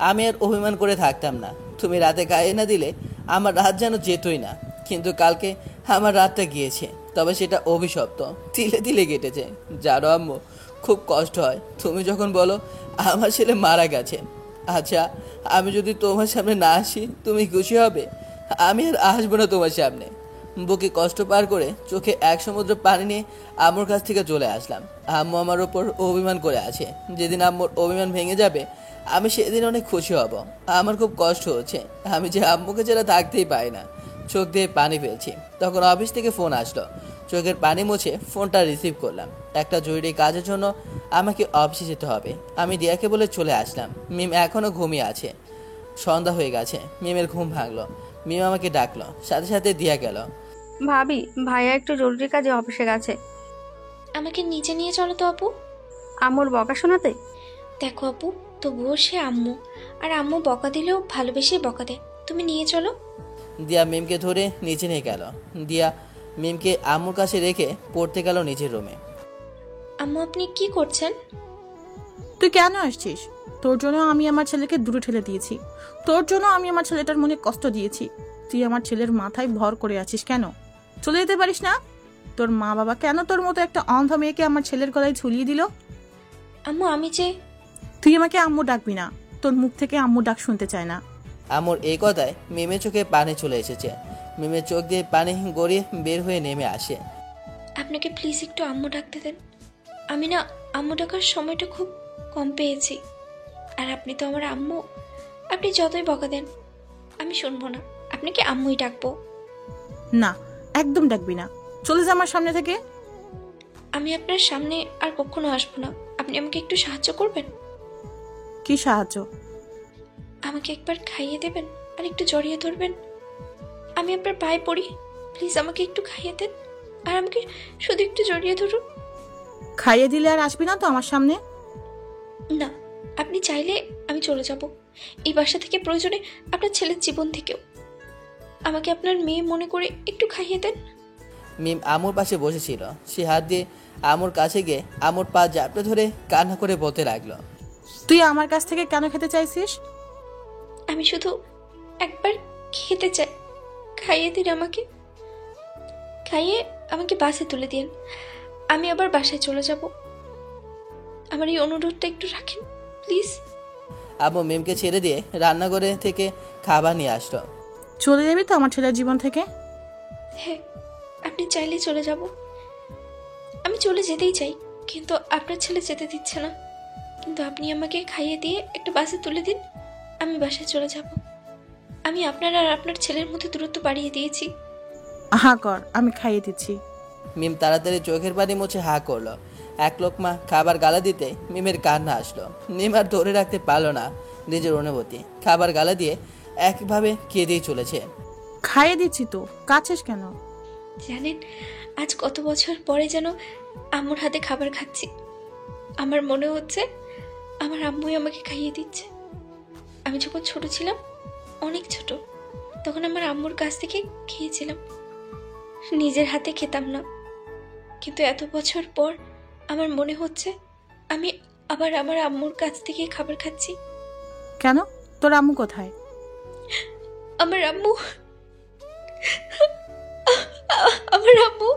Speaker 2: আমি আর অভিমান করে থাকতাম না। তুমি রাতে খাইয়ে না দিলে আমার রাত যেন যেতই না। কিন্তু কালকে আমার রাতটা গিয়েছে, তবে সেটা অভিশপ্ত, তিলে তিলে কেটেছে। জানো আম্মু, খুব কষ্ট হয় তুমি যখন বলো আমার ছেলে মারা গেছে। আচ্ছা আমি যদি তোমার সামনে না আসি তুমি খুশি হবে? আমি আর আসবো না তোমার সামনে। বুকে কষ্ট পার করে চোখে এক সমুদ্র পানি নিয়ে আম্মুর কাছ থেকে চলে আসলাম। আম্মু আমার ওপর অভিমান করে আছে। যেদিন আম্মুর অভিমান ভেঙে যাবে আমি সেদিন অনেক খুশি হব। আমার খুব কষ্ট হচ্ছে, আমি যে আম্মুকে ছাড়া থাকতেই পাই না। চোখ দিয়ে পানি ফেলছি, তখন অফিস থেকে ফোন আসলো। চোখের পানি মুছে ফোনটা রিসিভ করলাম। একটা জরুরি কাজের জন্য আমাকে অফিসে যেতে হবে। আমি দিয়াকে বলে চলে আসলাম। মিম এখনও ঘুমিয়ে আছে। সন্ধ্যা হয়ে গেছে, মিমের ঘুম ভাঙলো। মিম আমাকে ডাকলো, সাথে সাথে দিয়া গেল।
Speaker 5: ভাবি ভাইয়া একটু জরুরি কাজে অফিসে গেছে।
Speaker 3: আমাকে নিচে নিয়ে চলো তো আপু।
Speaker 5: আম্মুর বকা শোনাতে?
Speaker 3: দেখো আপু, তবুও সে আম্মু, আর আম্মু বকা দিলেও ভালোবেসেই বকা দেয়। তুমি নিয়ে চলো।
Speaker 2: দিয়া মিমকে ধরে নিচে নিয়ে গেল। দিয়া মিমকে আম্মুর কাছে রেখে পড়তে গেল নিজের রুমে।
Speaker 3: আম্মু আপনি কি করছেন?
Speaker 6: তুই কেন আসছিস? তোর জন্য আমি আমার ছেলেকে দূরে ঠেলে দিয়েছি, তোর জন্য আমি আমার ছেলেটার মনে কষ্ট দিয়েছি। তুই আমার ছেলের মাথায় ভর করে আছিস কেন? চলে যেতে পারিস না? তোর মা বাবা কেন তোর মতো একটা অন্ধ মেয়েকে আমার ছেলের গলায় ঝুলিয়ে দিল?
Speaker 3: আম্মু আমি যে
Speaker 6: তুই আমাকে আম্মু ডাকবি না, তোর মুখ থেকে আম্মু ডাক শুনতে চায় না।
Speaker 2: আমুর এই কথায় মিমের চোখে পানি চলে এসেছে। মিমের চোখ দিয়ে পানি গড়িয়ে বের হয়ে নেমে আসে।
Speaker 3: আপনাকে প্লিজ একটু আম্মু ডাকতে দেন। আমি না আম্মু ডাকার সময়টা খুব কম পেয়েছি। আর আপনি তো আমার আম্মু, আপনি যতই বকা দেন আমি শুনবো না, আপনাকে আম্মুই ডাকবো।
Speaker 6: না, একদম ডাকবি না, চলে যা আমার সামনে থেকে।
Speaker 3: আমি আপনার সামনে আর কখনো আসবো না। আপনি আমাকে একটু সাহায্য করবেন?
Speaker 6: কি সাহায্য?
Speaker 3: আমাকে একবার খাইয়ে দেবেন আর একটু জড়িয়ে ধরবেন। আমি আপনার পায়ে পড়ি, প্লিজ আমাকে একটু খাইয়ে দেন আর আমাকে শুধু একটু জড়িয়ে ধরুন।
Speaker 6: খাইয়ে দিলে আর আসবি না তো আমার সামনে?
Speaker 3: না, আপনি চাইলে আমি চলে যাব এই বাসা থেকে, প্রয়োজনে আপনার ছেলের জীবন থেকেও। আমাকে আপনার মেয়ে মনে করে একটু খাইয়ে দেন।
Speaker 2: মিম আমুর পাশে বসেছিল। সে হাত দিয়ে আমুর কাছে গিয়ে আমুর পা জাপটে ধরে কান্না করে বলতে লাগলো।
Speaker 6: তুই আমার কাছ থেকে কেন খেতে চাইছিস?
Speaker 3: আমি শুধু একবার খেতে চাই, খাইয়ে দিন আমাকে। খাইয়ে আমাকে বাসে তুলে দিন, আমি আবার বাসায় চলে যাব। আমার এই অনুরোধটা একটু রাখেন প্লিজ।
Speaker 2: আমু মিমকে ছেড়ে দিয়ে রান্নাঘরে থেকে খাবার নিয়ে আসলো।
Speaker 6: চলে যাবি তো আমার ছেলের জীবন থেকে?
Speaker 3: হ্যাঁ, আপনি চাইলে চলে যাব। আমি চলে যেতেই চাই, কিন্তু আপনার ছেলে যেতে দিচ্ছে না। কিন্তু আপনি আমাকে খাইয়ে দিয়ে একটা বাসে তুলে দিন, আমি বাসায় চলে যাব। আমি আপনার আর আপনার ছেলের মধ্যে দূরত্ব বাড়িয়ে দিয়েছি।
Speaker 6: হা কর, আমি খাইয়ে দিচ্ছি।
Speaker 2: মিম তাড়াতাড়ি চোখের পানি মুছে হা করলো। এক লোকমা খাবার গালা দিতে মিমের কান্না আসলো। মিম আর ধরে রাখতে পারলো না নিজের অনুভূতি। খাবার গালা দিয়ে একভাবে কেঁদেই চলেছে।
Speaker 6: খাইয়ে দিচ্ছি তো, কাছিস কেন?
Speaker 3: জানেন, আজ কত বছর পরে যেন আম্মুর হাতে খাবার খাচ্ছি। আমার মনে হচ্ছে আমার আম্মুই আমাকে খাইয়ে দিচ্ছে। আমি যখন ছোট ছিলাম, অনেক ছোট, তখন আমার আম্মুর কাছ থেকে খেয়েছিলাম, নিজের হাতে খেতাম না। কিন্তু এত বছর পর আমার মনে হচ্ছে আমি আবার আমার আম্মুর কাছ থেকে খাবার খাচ্ছি।
Speaker 6: কেন? তোর আম্মু কোথায়?
Speaker 3: আমার আম্মু আমার আম্মু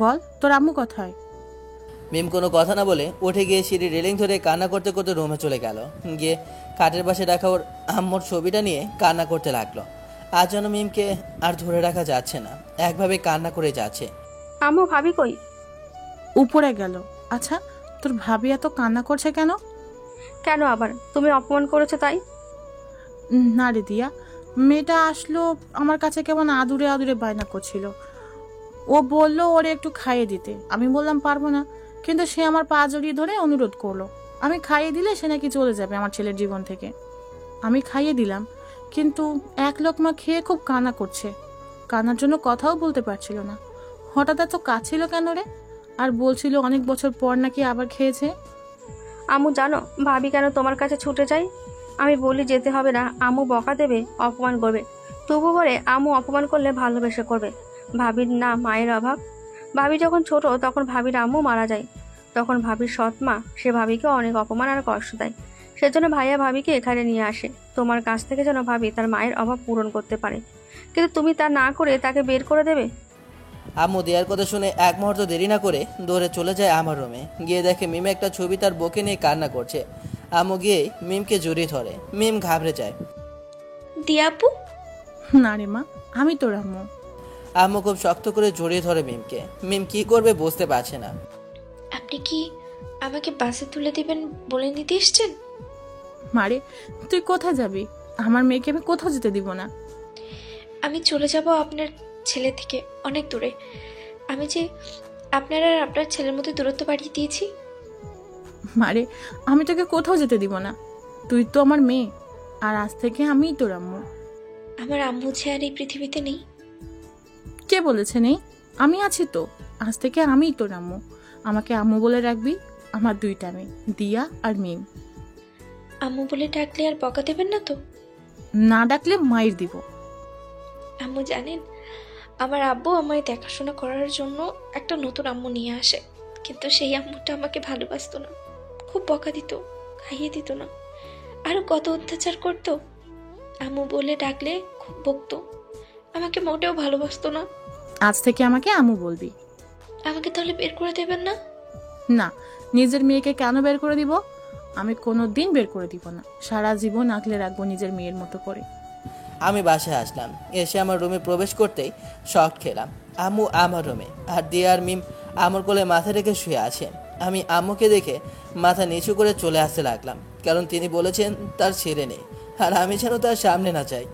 Speaker 6: বল, তোর আম্মু কোথায়?
Speaker 2: মিম কোনো কথা না বলে উঠে গিয়ে সিঁড়ি রেলিং ধরে কান্না করতে করতে রুমে চলে গেল। গিয়ে খাটের পাশে রাখা ওর আম্মুর ছবিটা নিয়ে কান্না করতে লাগলো। আজ যেন মিমকে আর ধরে রাখা যাচ্ছে না, একভাবে কান্না করে যাচ্ছে।
Speaker 5: আম্মু ভাবি কই?
Speaker 6: উপরে গেল। আচ্ছা, তোর ভাবি এত কান্না করছে কেন?
Speaker 5: কেন আবার? তুমি অপমান করেছো তাই?
Speaker 6: না রে দিয়া, মেয়েটা আসলো আমার কাছে কেমন আদুরে আদুরে বায়না করছিল। ও বলল ওরে একটু খাইয়ে দিতে, আমি বললাম পারবো না, কিন্তু সে আমার পা জড়িয়ে ধরে অনুরোধ করলো আমি খাইয়ে দিলে সে নাকি চলে যাবে আমার ছেলের জীবন থেকে। আমি খাইয়ে দিলাম, কিন্তু এক লোকমা খেয়ে খুব কান্না করছে। কান্নার জন্য কথাও বলতে পারছিল না। হঠাৎ এত কাছিল কেন রে? আর বলছিল অনেক বছর পর নাকি আবার খেয়েছে।
Speaker 5: আম্মু জানো ভাবি কেন তোমার কাছে ছুটে যায়? আমি বলি যেতে হবে না, আম্মু বকা দেবে, অপমান করবে। তবু বলে আম্মু অপমান করলে ভালোবেসে করবে। ভাবির না মায়ের অভাব? ভাবি যখন ছোট তখন ভাবির আম্মু মারা যায়। তখন ভাবির সৎ মা সে ভাবিকে অনেক অপমান আর কষ্ট দেয়। সেজন্য ভাইয়া ভাবিকে এখানে নিয়ে আসে তোমার কাছ থেকে, যেন ভাবি তার মায়ের অভাব পূরণ করতে পারে। কিন্তু তুমি তা না করে তাকে বের করে দেবে।
Speaker 2: আম্মু দেয়ার কথা শুনে এক মুহূর্ত দেরি না করে দৌড়ে চলে যায় আমার রুমে। গিয়ে দেখে মিম একটা ছবি তার বুকে নিয়ে কান্না করছে। আম্মু গিয়ে মিমকে জড়িয়ে ধরে। মিম ঘাবড়ে যায়।
Speaker 3: দিয়া আপু?
Speaker 6: না রে মা, আমি তোর আম্মু।
Speaker 2: আম্মু খুব শক্ত করে জড়িয়ে ধরে মিমকে। মিম কি করবে বুঝতে পারছে না।
Speaker 3: আপনি কি আমাকে বাসে তুলে দিবেন বলে নিতে এসছেন?
Speaker 6: মারে, তুই কোথায় যাবি? আমার মেয়েকে আমি কোথাও যেতে দিব না।
Speaker 3: আমি চলে যাব আপনার ছেলে থেকে অনেক দূরে। আমি যে আপনার আর আপনার ছেলের মধ্যে দূরত্ব বাড়িয়ে দিয়েছি।
Speaker 6: মারে, আমি তোকে কোথাও যেতে দিব না। তুই তো আমার মেয়ে, আর আজ থেকে আমিই তোর আম্মু।
Speaker 3: আমার আম্মু যে আর এই পৃথিবীতে নেই।
Speaker 6: কে বলেছে নেই? আমি আছি তো। আজ থেকে আমিই তোর আম্মু। আমাকে আম্মু বলে রাখবি। আমার দুইটা মেয়ে, দিয়া আর মিম।
Speaker 3: আম্মু বলে ডাকলে আর বকা দেবেন না তো?
Speaker 6: না ডাকলে মাইর দিব।
Speaker 3: আম্মু জানেন, আমার আব্বু আমায় দেখাশোনা করার জন্য একটা নতুন আম্মু নিয়ে আসে, কিন্তু সেই আম্মুটা আমাকে ভালোবাসতো না, খুব বকা দিত, খাইয়ে দিত না, আরো কত অত্যাচার করতো। আম্মু বলে ডাকলে খুব বকতো, আমাকে মোটেও ভালোবাসতো না।
Speaker 6: আজ থেকে আমাকে আম্মু বলবি।
Speaker 3: আমাকে তাহলে বের করে দেবেন না?
Speaker 6: না, নিজের মেয়েকে কেন বের করে দিব? আমি কোনো দিন বের করে দিব না, সারা জীবন আগলে রাখবো নিজের মেয়ের মতো করে।
Speaker 2: আমি বাসায় আসলাম, এসে আমার রুমে প্রবেশ করতেই শক খেলাম। আম্মু আমার রুমে, আর দিয়া আর মিম আমার কোলে মাথা রেখে শুয়ে আছে। আমি আম্মুকে দেখে মাথা নিচু করে চলে আসতে লাগলাম, কারণ তিনি বলেছেন তার ছেলে নেই, আর আমি যেন তার সামনে না যাই।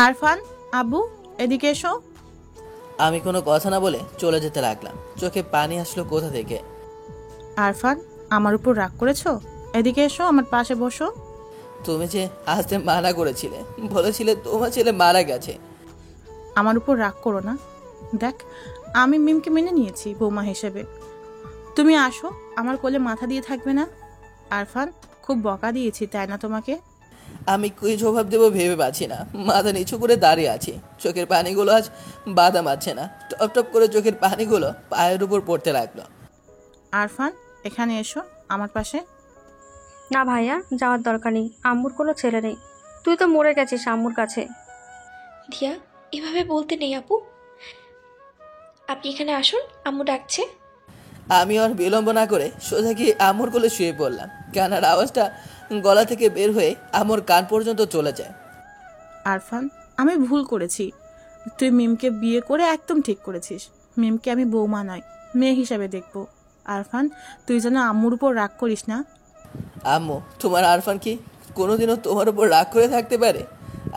Speaker 6: আরফান, আব্বু এদিকে এসো।
Speaker 2: আমি কোনো কথা না বলে চলে যেতে লাগলাম। চোখে পানি আসলো কোথা থেকে।
Speaker 6: আরফান, আমার উপর রাগ করেছো? এদিকে এসো, আমার পাশে বসো।
Speaker 2: তুমি যে আসতে মানা করেছিলে, বলেছিলে তোমার ছেলে মারা গেছে।
Speaker 6: আমার উপর রাগ করো না। দেখ, আমি মিমকে মেনে নিয়েছি বৌমা হিসেবে। তুমি আসো, আমার কোলে মাথা দিয়ে থাকবে না? আরফান, খুব বকা দিয়েছি তাই না তোমাকে?
Speaker 2: আমি কি জবাব দেবো ভেবে পাচ্ছি না। মাথা নিচু করে দাঁড়িয়ে আছি, চোখের পানিগুলো আজ বাধা মারছে না। টপ টপ করে চোখের পানিগুলো পায়ের উপর পড়তে লাগলো।
Speaker 6: আরফান, এখানে এসো আমার পাশে।
Speaker 5: না ভাইয়া, যাওয়ার দরকার নেই, আম্মুর কোনো ছেলে নেই, তুই তো মরে গেছিস আম্মুর কাছে।
Speaker 3: দিয়া, এভাবে বলতে নেই আপু, আপনি এখানে আসুন, আম্মু ডাকছে।
Speaker 2: আমি আর বিলম্ব না করে সোজা গিয়ে আম্মুর কোলে শুয়ে পড়লাম। কান্নার আওয়াজটা গলা থেকে বের হয়ে আম্মুর কান পর্যন্ত চলে যায়।
Speaker 6: আরফান, আমি ভুল করেছি। তুই মিমকে বিয়ে করে একদম ঠিক করেছিস। মিমকে আমি বৌমা নয়, মেয়ে হিসাবে দেখবো। আরফান, তুই যেন আম্মুর উপর রাগ করিস না।
Speaker 2: আম্মু, তোমার আরফান কি কোনোদিনও তোমার উপর রাগ করে থাকতে পারে?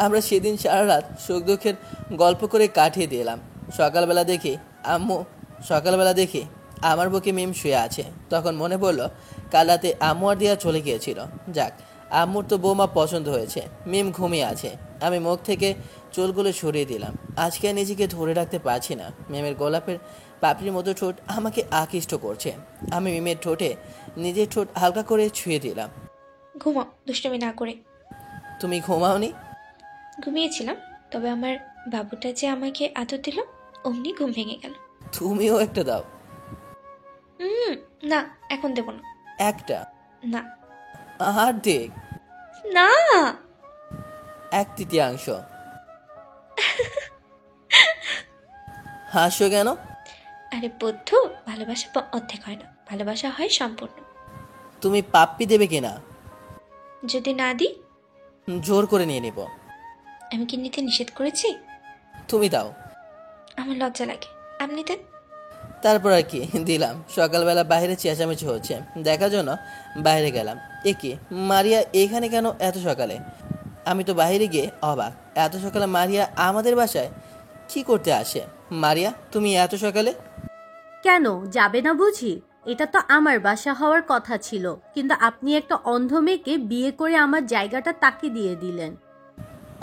Speaker 2: আমরা সেদিন সারা রাত সুখ দুঃখের গল্প করে কাটিয়ে দিলাম। সকালবেলা দেখি আমার বুকে মিম শুয়ে আছে। তখন মনে পড়লো কাল রাতে আম্মু আর দিয়া চলে গিয়েছিল। যাক, আম্মুর তো বৌমা পছন্দ হয়েছে। মিম ঘুমিয়ে আছে। আমি মুখ থেকে চুলগুলো সরিয়ে দিলাম। আজকে আর নিজেকে ধরে রাখতে পারছি না। মিমের গোলাপের পাপড়ির মতো ঠোঁট আমাকে আকৃষ্ট করছে। আমি মিমের ঠোঁটে নিজের ঠোঁট হালকা করে ছুঁয়ে দিলাম।
Speaker 3: ঘুমাও, দুষ্টুমি না করে।
Speaker 2: তুমি ঘুমাওনি?
Speaker 3: ঘুমিয়েছিলাম, তবে আমার বাবুটা যে আমাকে আদর দিল, অমনি ঘুম ভেঙে গেল।
Speaker 2: তুমিও একটা দাও।
Speaker 3: না, এখন দেব না।
Speaker 2: একটা
Speaker 3: না।
Speaker 2: আর দেখ
Speaker 3: না।
Speaker 2: 1/3। হাসো কেন?
Speaker 3: আরে বদ্ধ, ভালোবাসা অর্ধেক হয় না, ভালোবাসা হয় সম্পূর্ণ।
Speaker 2: তুমি পাপ্পি দেবে কিনা?
Speaker 3: যদি না দিই?
Speaker 2: জোর করে নিয়ে নিব।
Speaker 3: আমি কি নিতে নিষেধ করেছি?
Speaker 2: তুমি দাও।
Speaker 3: আমার লজ্জা লাগে, আপনি দেন।
Speaker 2: তারপর আর কি, দিলাম। সকালবেলা বাইরে চেঁচামেচি হচ্ছে দেখার জন্য বাইরে গেলাম। এ কি, মারিয়া এখানে কেন এত সকালে? আমি তো বাইরে গিয়ে অবাক, এত সকালে মারিয়া আমাদের বাসায় কি করতে আসে? মারিয়া, তুমি এত সকালে?
Speaker 7: কেন যাবে না বুঝি? এটা তো আমার বাসা হওয়ার কথা ছিল, কিন্তু আপনি একটা অন্ধ মেয়েকে বিয়ে করে আমার জায়গাটা তাকে দিয়ে দিলেন।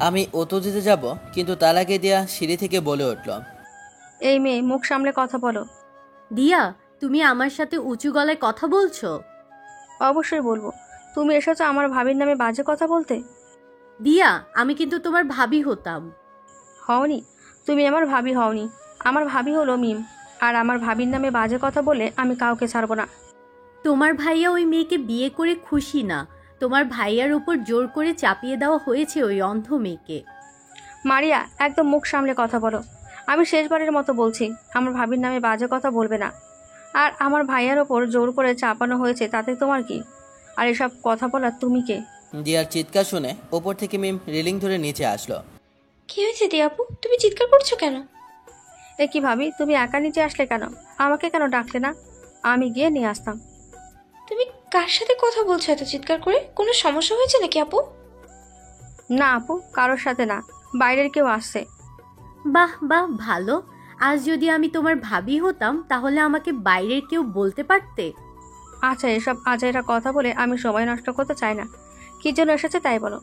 Speaker 2: আমি অতো যেতে যাব, কিন্তু তার আগে দিয়া সিঁড়ি থেকে বলে উঠল,
Speaker 5: এই মেয়ে, মুখ সামলে কথা বলো।
Speaker 7: দিয়া, তুমি আমার সাথে উঁচু গলায় কথা বলছো?
Speaker 5: অবশ্যই বলবো। তুমি এসেছো আমার ভাবির নামে বাজে কথা বলতে?
Speaker 7: দিয়া, আমি কিন্তু তোমার ভাবি হতাম।
Speaker 5: হওনি, তুমি আমার ভাবি হওনি। আমার ভাবি হলো মিম, আর আমার ভাবির নামে বাজে কথা বলে আমি কাউকে ছাড়বো না।
Speaker 7: তোমার ভাইয়া ওই মেয়েকে বিয়ে করে খুশি না, তোমার ভাইয়ার উপর জোর করে চাপিয়ে দেওয়া হয়েছে ওই অন্ধ মেয়েকে।
Speaker 5: মারিয়া, একদম মুখ সামলে কথা বলো। আমি শেষবারের মতো বলছি, আমার ভাবির নামে বাজে কথা বলবে না। আর আমার ভাইয়ার ওপর জোর করে চাপানো হয়েছে, তাতে তোমার কি? আর এসব কথা বলার তুমি কে?
Speaker 2: দিয়ার চিৎকার শুনে ওপর থেকে মিম রেলিং ধরে নিচে আসলো।
Speaker 3: কি হয়েছে দিয়াপু, তুমি চিৎকার করছো কেন?
Speaker 5: এ কি ভাবি, তুমি একা নিচে আসলে কেন? আমাকে কেন ডাকলে না? আমি গিয়ে নিয়ে আসতাম।
Speaker 3: তুমি কার সাথে কথা বলছো এত চিৎকার করে? কোনো সমস্যা হয়েছে নাকি আপু?
Speaker 5: না আপু, কারোর সাথে না, বাইরের কেউ আসছে।
Speaker 7: বাহ বাহ, ভালো। আজ যদি আমি তোমার ভাবি হতাম তাহলে আমাকে বাইরের কেউ বলতে পারতে।
Speaker 5: আচ্ছা, এসব আজাইরা কথা বলে আমি সময় নষ্ট করতে চাই না। কি জন্য এসেছে তাই বলো।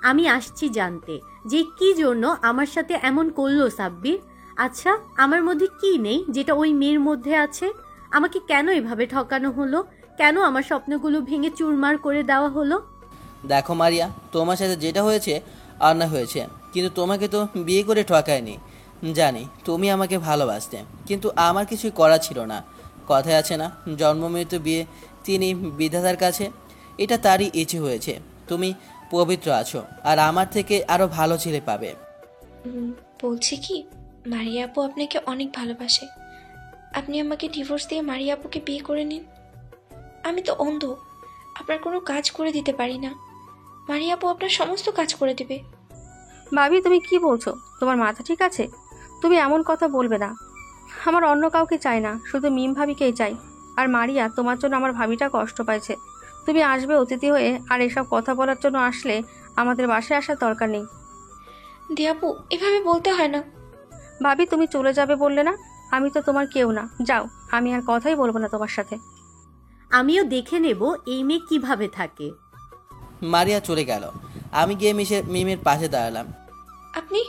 Speaker 7: আমি আসছি জানতে যে কি জন্য আমার সাথে এমন করলো সাব্বির। আচ্ছা, আমার মধ্যে কি নেই যেটা ওই মেয়ের মধ্যে আছে? আমাকে কেন এভাবে ঠকানো হলো? কেন আমার স্বপ্নগুলো ভেঙে চুরমার করে দেওয়া হলো?
Speaker 2: দেখো মারিয়া, তোমার সাথে যেটা হয়েছে অন্যায় হয়েছে, কিন্তু তোমাকে তো বিয়ে করে ঠকায়নি। জানি তুমি আমাকে ভালোবাসতে, কিন্তু আমার কিছুই করা ছিল না। কথায় আছে না, জন্ম মৃত্যু বিয়ে তিনি বিধাতার কাছে। এটা তারই ইচ্ছে হয়েছে। তুমি পবিত্র আছো, আর আমার থেকে আরো ভালো ছেলে পাবে।
Speaker 3: বলছি কি, মারিয়া আপু আপনাকে অনেক ভালোবাসে। আপনি আমাকে ডিভোর্স দিয়ে মারিয়া আপুকে বিয়ে করে নিন। আমি তো অন্ধ, আপনার কোনো কাজ করে দিতে পারি না। মারিয়া আপু আপনার সমস্ত কাজ করে দেবে।
Speaker 5: ভাবি তুমি কি বলছো? তোমার মাথা ঠিক আছে? তুমি এমন কথা বলবে না। আমার অন্য কাউকে চাই না, শুধু মিম ভাবিকেই চাই। আর মারিয়া, তোমার জন্য আমার ভাবিটা কষ্ট পাইছে। তুমি আসবে অতিথি হয়ে, আর এসব কথা বলার জন্য আসলে আমাদের বাসায় আসার দরকার নেই।
Speaker 3: দিয়াপু, এভাবে বলতে হয় না।
Speaker 5: ভাবি তুমি চলে যাবে বললে না? আমি তো তোমার কেউ না, যাও। আমি আর কথাই বলবো না তোমার সাথে।
Speaker 7: আমিও দেখে নেব এই মেয়ে কিভাবে থাকে।
Speaker 2: মারিয়া চলে গেল। আমি গিয়ে মিমের পাশে দাঁড়ালাম।
Speaker 3: আপনি?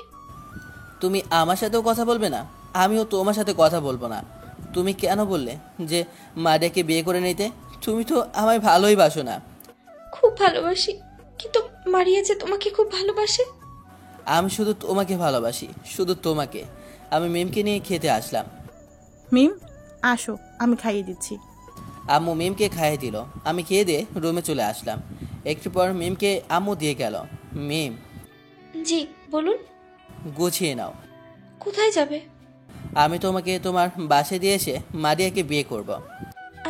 Speaker 2: তুমি আমার সাথেও কথা বলবে না? আমিও তোমার সাথে কথা বলবো না। তুমি কেন বললে যে মারিয়াকে বিয়ে করে নিতে? তুমি তো আমায় ভালোই বাসো না।
Speaker 3: খুব ভালোবাসি, কিন্তু মারিয়া যে তোমাকে খুব ভালোবাসে।
Speaker 2: আমি শুধু তোমাকে ভালোবাসি, শুধু তোমাকে। আমি মিমকে নিয়ে খেতে আসলাম।
Speaker 6: মিম, আসো, আমি খাইয়ে দিচ্ছি।
Speaker 2: আম্মু মিমকে খাইয়ে দিল। আমি খেয়ে দিয়ে রুমে চলে আসলাম। একটু পর মিমকে আম্মু দিয়ে গেল। মিম।
Speaker 3: জি বলুন।
Speaker 2: গুছিয়ে নাও।
Speaker 3: কোথায় যাবে?
Speaker 2: আমি তোমাকে তোমার বাসায় দিয়ে এসে মারিয়াকে বিয়ে করব।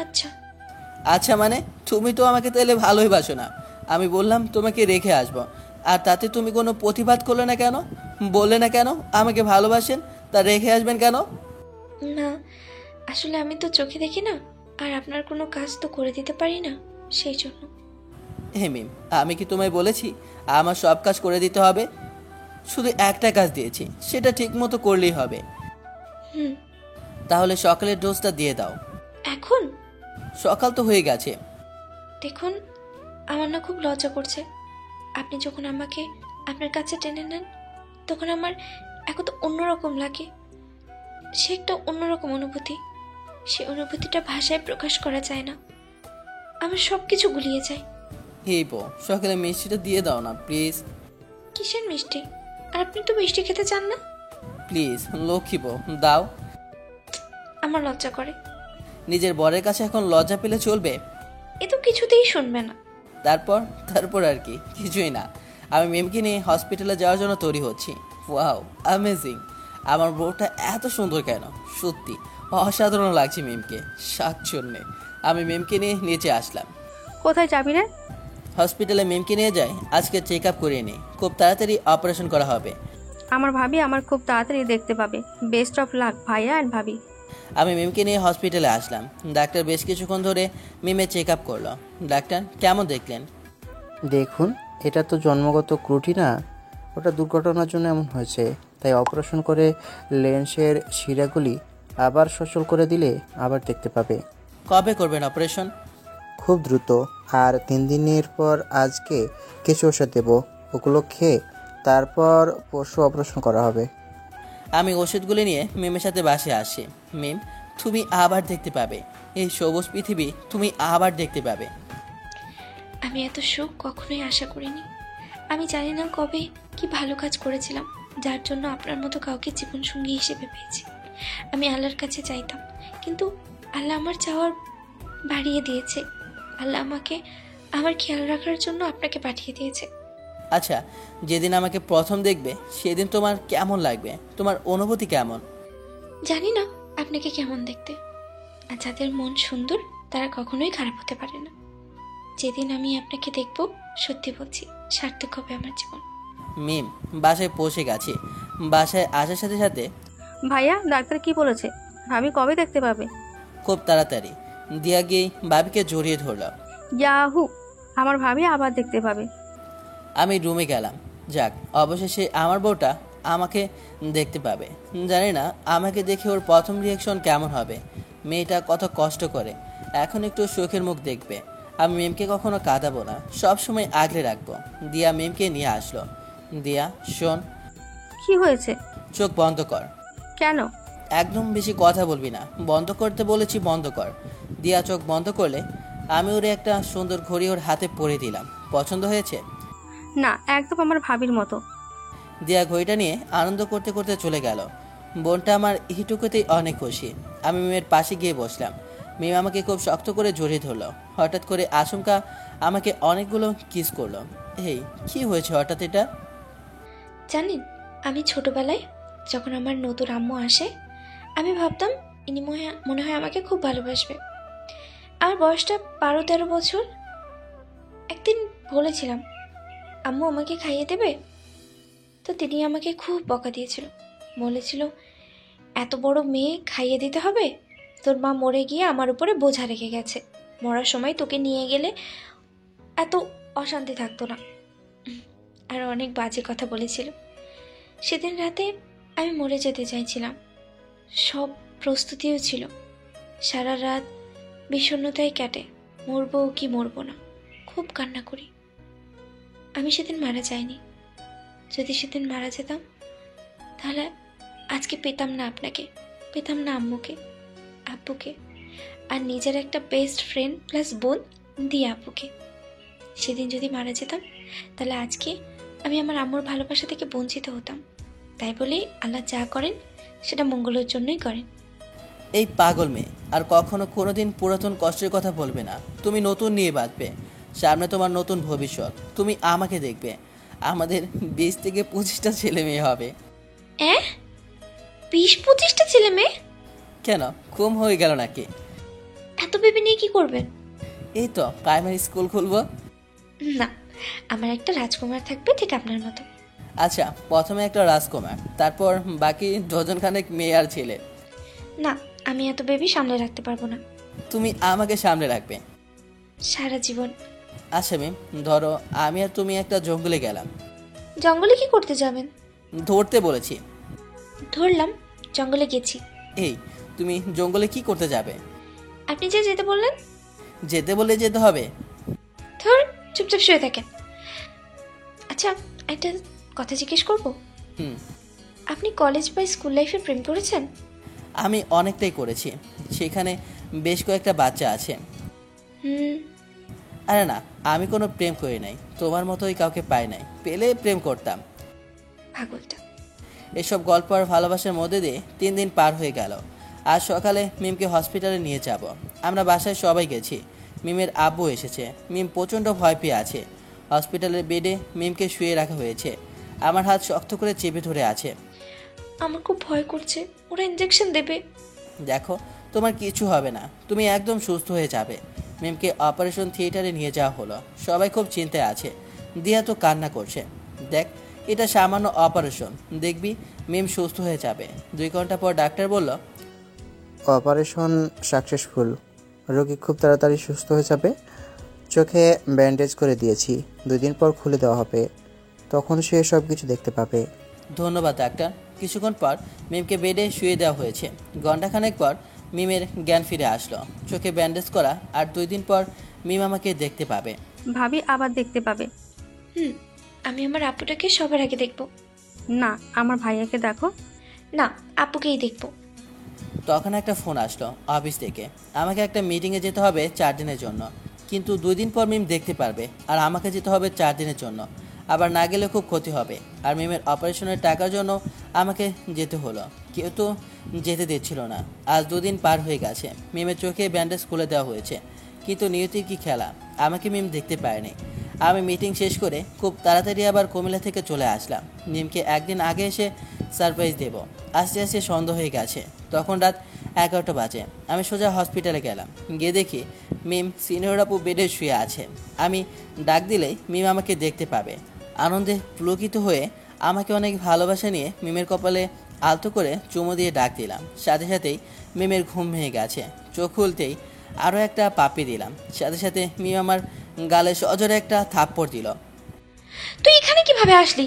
Speaker 3: আচ্ছা।
Speaker 2: আচ্ছা মানে? তুমি তো আমাকে তাহলে ভালোই বাসো না। আমি বললাম তোমাকে রেখে আসবো, আর তাতে তুমি কোনো প্রতিবাদ করলে না কেন? বললে না কেন আমাকে ভালোবাসেন, তা রেখে আসবেন কেন?
Speaker 3: না, আসলে আমি তো চোখে দেখি না, আর আপনার কোনো কাজ তো করে দিতে পারি না, সেই জন্য।
Speaker 2: হে মিম, আমি কি তোমায় বলেছি আমার সব কাজ করে দিতে হবে? শুধু একটা কাজ দিয়েছি, সেটা ঠিক মতো করলেই হবে। তাহলে সকালের ডোজটা দিয়ে দাও।
Speaker 3: এখন?
Speaker 2: সকাল তো হয়ে গেছে।
Speaker 3: দেখুন, আমার না খুব লজ্জা করছে। আপনি যখন আমাকে আপনার কাছে টেনে নেন, তখন আমার এখন তো অন্যরকম লাগে। সে একটা অন্যরকম অনুভূতি। সে অনুভূতিটা ভাষায় প্রকাশ করা যায় না। আমার সব কিছু গুলিয়ে যায়।
Speaker 2: হেই বউ, সকালে মিষ্টিটা দিয়ে দাও না প্লিজ।
Speaker 3: কিসের মিষ্টি? আর আপনি তো মিষ্টি খেতে চান না।
Speaker 2: প্লিজ লক্ষ্মী বউ, দাও।
Speaker 3: আমার লজ্জা করে।
Speaker 2: নিজের বরের কাছে এখন লজ্জা পেলে চলবে?
Speaker 3: এ তো কিছুতেই শুনবে না।
Speaker 2: তারপর আর কি? কিছুই না। আমি মিমকে নিয়ে হসপিটালে যাওয়ার জন্য তৈরি হচ্ছি। Wow, amazing. আমার বউটা এত সুন্দর কেন? সত্যি অসাধারণ লাগছে মিমকে। শাকচন্যে। আমি মিমকে নিয়ে নিচে আসলাম।
Speaker 5: কোথায় যাবি রে?
Speaker 2: হসপিটালে মিমকে নিয়ে যাই, আজকে চেক আপ করিয়ে নিই। খুব তাড়াতাড়ি অপারেশন করা হবে।
Speaker 5: আমার ভাবি আমার খুব তাড়াতাড়ি দেখতে পাবে। বেস্ট অফ লাক ভাইয়া অ্যান্ড ভাবি।
Speaker 2: আমি মিমকে নিয়ে হসপিটালে আসলাম। ডাক্তার বেশ কিছুক্ষণ ধরে মিমের চেক আপ করলো। ডাক্তার, কেমন দেখলেন?
Speaker 11: দেখুন, এটা তো জন্মগত ত্রুটি না, ওটা দুর্ঘটনার জন্য এমন হয়েছে। তাই অপারেশন করে লেন্সের শিরাগুলি আবার সচল করে দিলে আবার দেখতে পাবে।
Speaker 2: কবে করবেন অপারেশন?
Speaker 11: খুব দ্রুত, আর 3 দিনের পর আজকে কিছু ওষুধ দেবো, ওগুলো খেয়ে তারপর পরশু অপারেশন করা হবে।
Speaker 2: আমি ওষুধগুলি নিয়ে মিমের সাথে বাসে আসি। মিম, তুমি আবার দেখতে পাবে এই সবুজ পৃথিবী, তুমি আবার দেখতে পাবে।
Speaker 3: আমি এত সুখ কখনোই আশা করিনি। আমি জানি না কবে কি ভালো কাজ করেছিলাম, যার জন্য আপনার মতো কাউকে জীবনসঙ্গী হিসেবে পেয়েছি। আমি আল্লাহর কাছে চাইতাম, কিন্তু আল্লাহ আমার চাওয়ার বাড়িয়ে দিয়েছে। আল্লাহ আমাকে আমার খেয়াল রাখার জন্য আপনাকে পাঠিয়ে দিয়েছে।
Speaker 2: আচ্ছা, যেদিন আমাকে প্রথম দেখবে সেদিন তোমার কেমন লাগবে? তোমার অনুভূতি কেমন?
Speaker 3: জানি না আপনাকে কেমন দেখতে, আর যাদের মন সুন্দর তারা কখনোই খারাপ হতে পারে না। যেদিন আমি আপনাকে দেখব, সত্যি বলছি, সার্থক হবে আমার জীবন।
Speaker 2: মিম, বাসায় পৌঁছে গেছি। বাসায় আসার সাথে সাথে
Speaker 5: ভাইয়া, ডাক্তার কি বলেছে? ভাবি কবে দেখতে পাবে?
Speaker 2: খুব তাড়াতাড়ি। দিয়া গিয়ে ভাবিকে জড়িয়ে ধরলাম।
Speaker 5: ইয়াহু, আমার ভাবি আবার দেখতে পাবে।
Speaker 2: আমি রুমে গেলাম। যাক, অবশেষে আমার বউটা আমাকে দেখতে পাবে। জানি না আমাকে দেখে ওর প্রথম রিয়াকশন কেমন হবে। মেয়েটা কত কষ্ট করে, এখন একটু সুখের মুখ দেখবে। আমি মেমকে কখনো কাঁদাবো না, সব সময় আগলে রাখবো। দিয়া মেমকে নিয়ে আসলো। দিয়া, শোন।
Speaker 5: কি হয়েছে?
Speaker 2: চোখ বন্ধ কর।
Speaker 5: কেন?
Speaker 2: একদম বেশি কথা বলবি না। বন্ধ করতে বলেছি, বন্ধ কর। দিয়া চোখ বন্ধ করলে আমি ওরে একটা সুন্দর ঘড়ি ওর হাতে পরে দিলাম। পছন্দ হয়েছে?
Speaker 5: না, একদম আমার ভাবির মতো।
Speaker 2: দিয়া ঘড়িটা নিয়ে আনন্দ করতে করতে চলে গেল। বোনটা আমার হিটুকুতেই অনেক খুশি। আমি মিমের পাশে গিয়ে বসলাম। মিম আমাকে খুব শক্ত করে জড়িয়ে ধরলো। হঠাৎ করে আচমকা আমাকে অনেকগুলো কিস করলো। এই কি হয়েছে হঠাৎ এটা?
Speaker 3: জানেন, আমি ছোটবেলায় যখন আমার নতুন আম্মু আসে, আমি ভাবতাম ইনি মনে হয় আমাকে খুব ভালোবাসবে। আমার বয়সটা 12-13 বছর। একদিন বলেছিলাম আম্মু আমাকে খাইয়ে দেবে, তো তিনি আমাকে খুব বকা দিয়েছিল। বলেছিল, এত বড় মেয়ে খাইয়ে দিতে হবে? তোর মা মরে গিয়ে আমার উপরে বোঝা রেখে গেছে, মরার সময় তোকে নিয়ে গেলে এত অশান্তি থাকতো না। আর অনেক বাজে কথা বলেছিল। সেদিন রাতে আমি মরে যেতে চাইছিলাম, সব প্রস্তুতিও ছিল। সারা রাত বিষণ্ণতায় কাটে, মরবো কি মরবো না, খুব কান্না করি। আমি সেদিন মারা যাইনি। যদি সেদিন মারা যেতাম তাহলে আজকে পেতাম না আপনাকে, পেতাম না আম্মুকে, আব্বুকে, আর নিজের একটা বেস্ট ফ্রেন্ড প্লাস বোন দিয়ে আব্বুকে। সেদিন যদি মারা যেতাম তাহলে আজকে আমি আমার আম্মুর ভালোবাসা থেকে বঞ্চিত হতাম। তাই বলেই আল্লাহ যা করেন সেটা মঙ্গলের জন্যই করেন।
Speaker 2: এই পাগল মেয়ে আর কখনো কোনোদিন পুরাতন কষ্টের কথা বলবে না। তুমি নতুন নিয়ে বাঁচবে, সামনে তোমার নতুন ভবিষ্যৎ। তুমি আমাকে দেখবে, আমাদের 20 থেকে 25টা ছেলে মেয়ে হবে।
Speaker 3: 20-25টা ছেলে মেয়ে?
Speaker 2: কেন, কম হয়ে গেল নাকি?
Speaker 3: এত ভেবে নিয়ে কি করবেন?
Speaker 2: এই তো প্রাইমারি স্কুল খুলবো।
Speaker 3: না, আমার একটা রাজকুমার থাকবে ঠিক আপনার মতো।
Speaker 2: আচ্ছা, প্রথমে একটা রাজকুমার, তারপর বাকি ডজনখানেক মেয়ে আর ছেলে।
Speaker 3: না, আমি এত বেবি সামলে রাখতে পারবো না।
Speaker 2: তুমি আমাকে সামলে রাখবে
Speaker 3: সারা জীবন।
Speaker 2: আচ্ছা ম্যাম, ধরো আমি আর তুমি একটা জঙ্গলে গেলাম।
Speaker 3: জঙ্গলে কি করতে যাবেন?
Speaker 2: ধরতে বলেছি।
Speaker 3: ধরলাম, জঙ্গলে গেছি।
Speaker 2: এই, তুমি জঙ্গলে কি করতে যাবে?
Speaker 3: আপনি যে যেতে বললেন।
Speaker 2: যেতে বলে যেতে হবে?
Speaker 3: ধর, চুপচাপ শুয়ে থাকেন। আচ্ছা, একটা কথা জিজ্ঞেস করবো? আপনি কলেজ বা স্কুল লাইফে প্রেম করেছেন?
Speaker 2: আমি অনেকটাই করেছি, সেখানে বেশ কয়েকটা বাচ্চা আছে। আরে না, আমি কোনো প্রেম করি নাই, তোমার মতোই কাউকে পাই নাই, পেলে প্রেম করতাম।
Speaker 3: পাগলটা।
Speaker 2: এসব গল্প আর ভালোবাসার মধ্যে দিয়ে 3 দিন পার হয়ে গেল। আজ সকালে মিমকে হসপিটালে নিয়ে যাব। আমরা বাসায় সবাই গেছি। মিমের আব্বু এসেছে। মিম প্রচণ্ড ভয় পেয়ে আছে। হসপিটালের বেডে মিমকে শুয়ে রাখা হয়েছে। আমার হাত শক্ত করে চেপে ধরে আছে।
Speaker 3: আমার খুব ভয় করছে, ওরা ইনজেকশন দেবে।
Speaker 2: দেখো, তোমার কিছু হবে না, তুমি একদম সুস্থ হয়ে যাবে। মিমকে অপারেশন থিয়েটারে নিয়ে যাওয়া হলো। সবাই খুব চিন্তায় আছে। দিয়া তো কান্না করছে। দেখ, এটা সামান্য অপারেশন, দেখবি মিম সুস্থ হয়ে যাবে। 2 ঘন্টা পর ডাক্তার বলল,
Speaker 11: অপারেশন সাকসেসফুল, রোগী খুব তাড়াতাড়ি সুস্থ হয়ে যাবে। চোখে ব্যান্ডেজ করে দিয়েছি, 2 দিন পর খুলে দেওয়া হবে, তখন সে সব কিছু দেখতে পাবে।
Speaker 2: ধন্যবাদ ডাক্তার। কিছুক্ষণ পর মিমকে বেডে শুয়ে দেওয়া হয়েছে। ঘণ্টাখানেক পর মিমের জ্ঞান ফিরে আসলো। চোখে ব্যান্ডেজ করা, আর 2 দিন পর মিম আমাকে দেখতে পাবে।
Speaker 5: ভাবি আবার দেখতে পাবে?
Speaker 3: আমি আমার আপুটাকে সবার আগে দেখব।
Speaker 5: না, আমার ভাইয়াকে দেখো।
Speaker 3: না, আপুকেই দেখব।
Speaker 2: তখন একটা ফোন আসলো অফিস থেকে। আমাকে একটা মিটিংয়ে যেতে হবে 4 দিনের জন্য, কিন্তু 2 দিন পর মিম দেখতে পারবে, আর আমাকে যেতে হবে 4 দিনের জন্য। আবার না গেলে খুব ক্ষতি হবে। আর মিমের অপারেশনের টাকার জন্য আমাকে যেতে হলো। কেউ তো যেতে দিচ্ছিল না। আজ 2 দিন পার হয়ে গেছে। মিমের চোখে ব্যান্ডেজ খুলে দেওয়া হয়েছে, কিন্তু নিয়তির কি খেলা, আমাকে মিম দেখতে পায়নি। আমি মিটিং শেষ করে খুব তাড়াতাড়ি আবার কুমিল্লা থেকে চলে আসলাম। মিমকে একদিন আগে এসে সারপ্রাইজ দেব। আস্তে আস্তে সন্ধ্যা হয়ে গেছে। তখন রাত 11টা বাজে। আমি সোজা হসপিটালে গেলাম। গিয়ে দেখি মিম সিনিয়র আপু বেডে শুয়ে আছে। আমি ডাক দিলেই মিম আমাকে দেখতে পাবে। আনন্দে পুলকিত হয়ে আমাকে অনেক ভালোবাসা নিয়ে মিমের কপালে আলতো করে চুমু দিয়ে ডাক দিলাম। সাথে সাথেই মিমের ঘুম ভেঙে গেছে। চোখ খুলতেই আরও একটা পাপ্পি দিলাম। সাথে সাথে মিম আমার গালে সজোরে একটা থাপ্পড় দিল।
Speaker 3: তুই এখানে কিভাবে আসলি?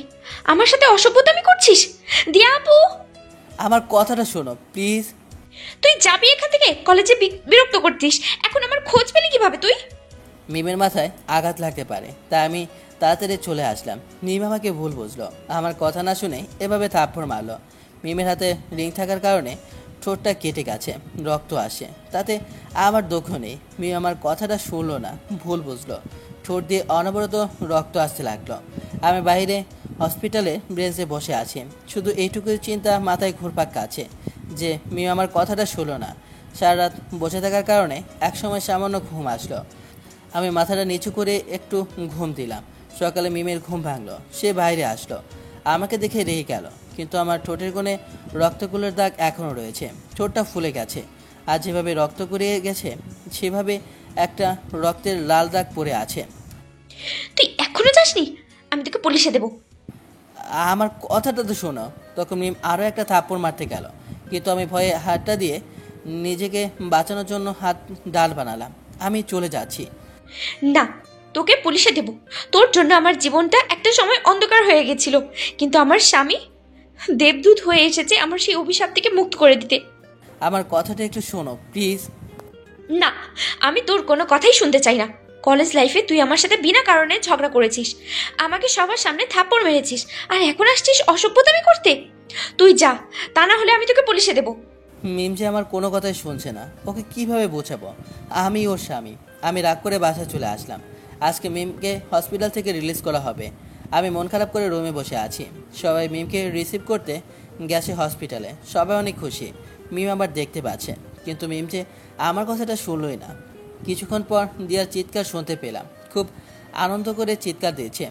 Speaker 3: আমার সাথে অসভ্যতামি করছিস? দিয়া আপু,
Speaker 2: আমার কথাটা শোনো প্লিজ।
Speaker 3: তুই যাবি এখান থেকে? কলেজে বিরক্ত করছিস। এখন আমার খোঁজ পেলি কিভাবে তুই?
Speaker 2: মিমের মাথায় আঘাত লাগতে পারে, তাই আমি তাড়াতাড়ি চলে আসলাম। মিম আমাকে ভুল বুঝলো, আমার কথা না শুনে এভাবে থাপ্পড় মারলো। মিমের হাতে রিং থাকার কারণে ঠোঁটটা কেটে গেছে, রক্ত আসে, তাতে আমার দুঃখ নেই। মিম আমার কথাটা শুনলো না, ভুল বুঝলো। ঠোঁট দিয়ে অনবরত রক্ত আসতে লাগলো। আমি বাইরে হসপিটালে ব্রেঞ্চে বসে আছি। শুধু এইটুকুই চিন্তা মাথায় ঘুরপাক খাচ্ছে যে মিম আমার কথাটা শুনলো না। সারা রাত বসে থাকার কারণে একসময় সামান্য ঘুম আসলো। আমি মাথাটা নিচু করে একটু ঘুম দিলাম। সকালে মিমের ঘুম ভাঙলো। সে বাইরে আসলো, আমাকে দেখে রেগে গেল, কিন্তু আমার ঠোঁটের কোণে রক্তকুলের দাগ এখনও রয়েছে। ঠোঁটটা ফুলে গেছে, আর যেভাবে রক্ত গড়িয়ে গেছে সেভাবে একটা রক্তের লাল দাগ পড়ে আছে।
Speaker 3: তুই এখনো যাসনি? আমি তোকে পুলিশে দেবো।
Speaker 2: আমার কথাটা তো শোনো। তখন মিম আরও একটা থাপ্পড় মারতে গেল, কিন্তু আমি ভয়ে হাতটা দিয়ে নিজেকে বাঁচানোর জন্য হাত ডাল বানালাম। আমি চলে যাচ্ছি।
Speaker 3: না, তোকে পুলিশে দেব। তোর জন্য আমার জীবনটা একটা সময় অন্ধকার হয়ে গেছিল, কিন্তু আমার স্বামী দেবদূত হয়ে এসেছে আমার সেই অভিশাপ থেকে মুক্ত করে দিতে।
Speaker 2: আমার কথাটা একটু শোনো প্লিজ।
Speaker 3: না, আমি তোর কোনো কথাই শুনতে চাই না। কলেজ লাইফে তুই আমার সাথে বিনা কারণে ঝগড়া করেছিস, আমাকে সবার সামনে থাপ্পড় মেরেছিস, আর এখন আসছিস অসভ্যতামি করতে। তুই যা, তা না হলে আমি তোকে পুলিশে দেব।
Speaker 2: মিম যে আমার কোনো কথাই শুনছে না, ওকে কিভাবে বোঝাবো? আমি ওর স্বামী। আমি রাগ করে বাসায় চলে আসলাম। আজকে মিমকে হসপিটাল থেকে রিলিজ করা হবে। আমি মন খারাপ করে রুমে বসে আছি। সবাই মিমকে রিসিভ করতে গেছে হসপিটালে। সবাই অনেক খুশি মিম আবার দেখতে পাচ্ছে, কিন্তু মিম যে আমার কথাটা শুনলই না। কিছুক্ষণ পর দিয়ার চিৎকার শুনতে পেলাম। খুব আনন্দ করে চিৎকার দিয়েছে।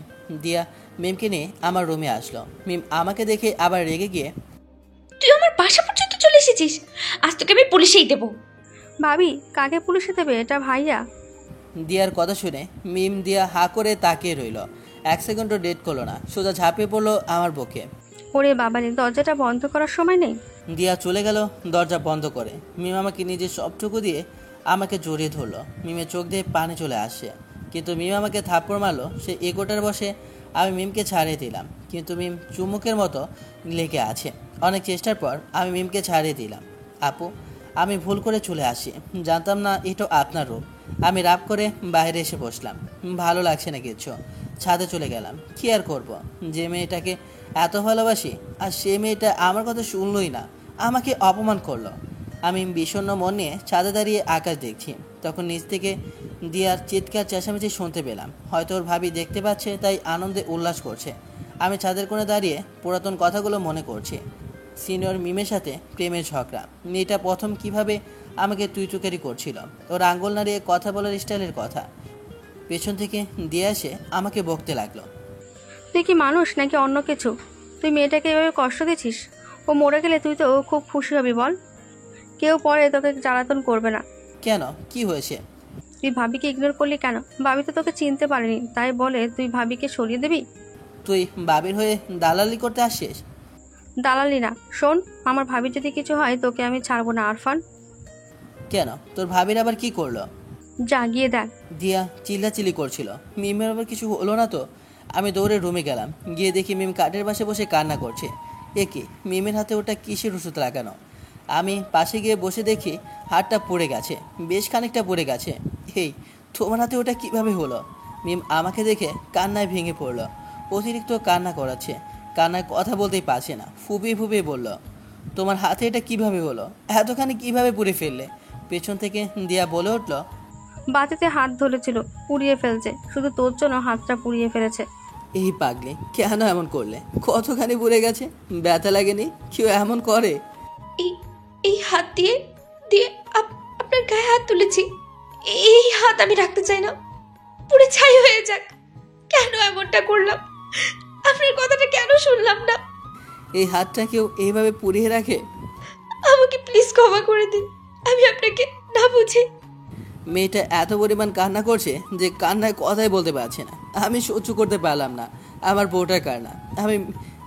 Speaker 2: দিয়া মিমকে নিয়ে আমার রুমে আসলো। মিম আমাকে দেখে আবার রেগে গিয়ে,
Speaker 3: তুই আমার বাসা পর্যন্ত চলে এসেছিস, আজ তোকে আমি পুলিশেই দেব।
Speaker 5: ভাবি, কাকে পুলিশে দেবে? এটা ভাইয়া।
Speaker 2: দিয়ার কথা শুনে মিম দিয়া হা করে তাকিয়ে রইল। 1 সেকেন্ডও ডেট করলো না, সোজা ঝাঁপিয়ে পড়লো আমার বুকে।
Speaker 5: ওরে বাবারে, দরজাটা বন্ধ করার সময় নেই।
Speaker 2: দিয়া চলে গেল দরজা বন্ধ করে। মিম আমাকে নিজের সবটুকু দিয়ে আমাকে জড়িয়ে ধরলো। মিমের চোখ দিয়ে পানি চলে আসে, কিন্তু মিম আমাকে থাপ্পড় মারলো। সে এগোটার বসে আমি মিমকে ছাড়িয়ে দিলাম, কিন্তু মিম চুমুকের মতো লেগে আছে। অনেক চেষ্টার পর আমি মিমকে ছাড়িয়ে দিলাম। আপু, আমি ভুল করে চলে আসি, জানতাম না এটা আপনার রুম। আমি রাগ করে বাইরে এসে বসলাম। ভালো লাগছে না কিছু। ছাদে চলে গেলাম। কি আর করবো, যে মেয়েটাকে এত ভালোবাসি আর সে মেয়েটা আমার কথা শুনলই না, আমাকে অপমান করলো। আমি বিষণ্ণ মন নিয়ে ছাদে দাঁড়িয়ে আকাশ দেখছি। তখন নিচ থেকে দিয়ার চিৎকার চেঁচামেচি শুনতে পেলাম। হয়তো ওর ভাবি দেখতে পাচ্ছে, তাই আনন্দে উল্লাস করছে। আমি ছাদের কোণে দাঁড়িয়ে পুরাতন কথাগুলো মনে করছি। সিনিয়র মিমের সাথে প্রেমের ঝগড়া, মেয়েটা প্রথম কিভাবে আমাকে তুই তুকারি করছিল, ওর আঙ্গুল নাড়িয়ে কথা বলার স্টাইলের কথা। পেছন থেকে দিয়ে এসে আমাকে বকতে লাগলো।
Speaker 5: তুই কি মানুষ নাকি অন্য কিছু? তুই মেয়েটাকে এভাবে কষ্ট দিচ্ছিস। ও মরে গেলে তুই তো খুব খুশি হবি বল। কেউ পরে তোকে জ্বালাতন করবে না।
Speaker 2: কেন, কি হয়েছে?
Speaker 5: তুই ভাবিকে ইগনোর করলি কেন? ভাবি তো তোকে চিনতে পারেনি, তাই বলে তুই ভাবিকে সরিয়ে দিবি?
Speaker 2: তুই বাবির হয়ে দালালি করতে আসিস?
Speaker 5: দালালি না, শোন, আমার ভাবি যদি কিছু হয় তোকে আমি ছাড়বো না আরফান।
Speaker 2: কেন, তোর ভাবির আবার কি করলো?
Speaker 5: যা গিয়ে দেখ।
Speaker 2: দিয়া চিল্লাচিল্লি করছিল। মিমের আবার কিছু হলো না তো? আমি দৌড়ে রুমে গেলাম। গিয়ে দেখি মিম কাঠের পাশে বসে কান্না করছে। একে মিমের হাতে ওটা কিসের ওষুধ লাগানো? আমি পাশে গিয়ে বসে দেখি হাতটা পড়ে গেছে, বেশ খানিকটা পড়ে গেছে। এই, তোমার হাতে ওটা কিভাবে হলো? মিম আমাকে দেখে কান্নায় ভেঙে পড়লো। অতিরিক্ত কান্না করাচ্ছে, কান্নায় কথা বলতেই পারছে না। ফুপিয়ে ফুপিয়ে বলল, তোমার হাতে এটা কিভাবে হলো? এতখানি কিভাবে পুড়ে ফেললে? পেছন থেকে দিয়া বলে উঠল,
Speaker 5: বাতিতে হাত ধরেছিল, পুড়িয়ে ফেলছে। শুধু তোর জন্য হাতটা পুড়িয়ে ফেলেছে।
Speaker 2: এই পাগলি, কেন এমন করলে? কতখানি পুড়ে গেছে? ব্যথা লাগেনি? কেউ এমন করে?
Speaker 3: এই হাত দিয়ে দিয়ে আপনার গায়ে হাত তুলেছি। এই হাত আমি রাখতে চাই না, পুরো ছাই হয়ে যাক। কেন এমনটা করলাম? আপনার কথাটা কেন শুনলাম না?
Speaker 2: এই হাতটা কেউ এইভাবে পুড়িয়ে রাখে?
Speaker 3: আমাকে প্লিজ ক্ষমা করে দিন, আমি আপনাকে না বুঝি।
Speaker 2: মেয়েটা এত পরিমাণ কান্না করছে যে কান্নায় কথাই বলতে পারছে না। আমি সহ্য করতে পারলাম না আমার বউটার কান্না। আমি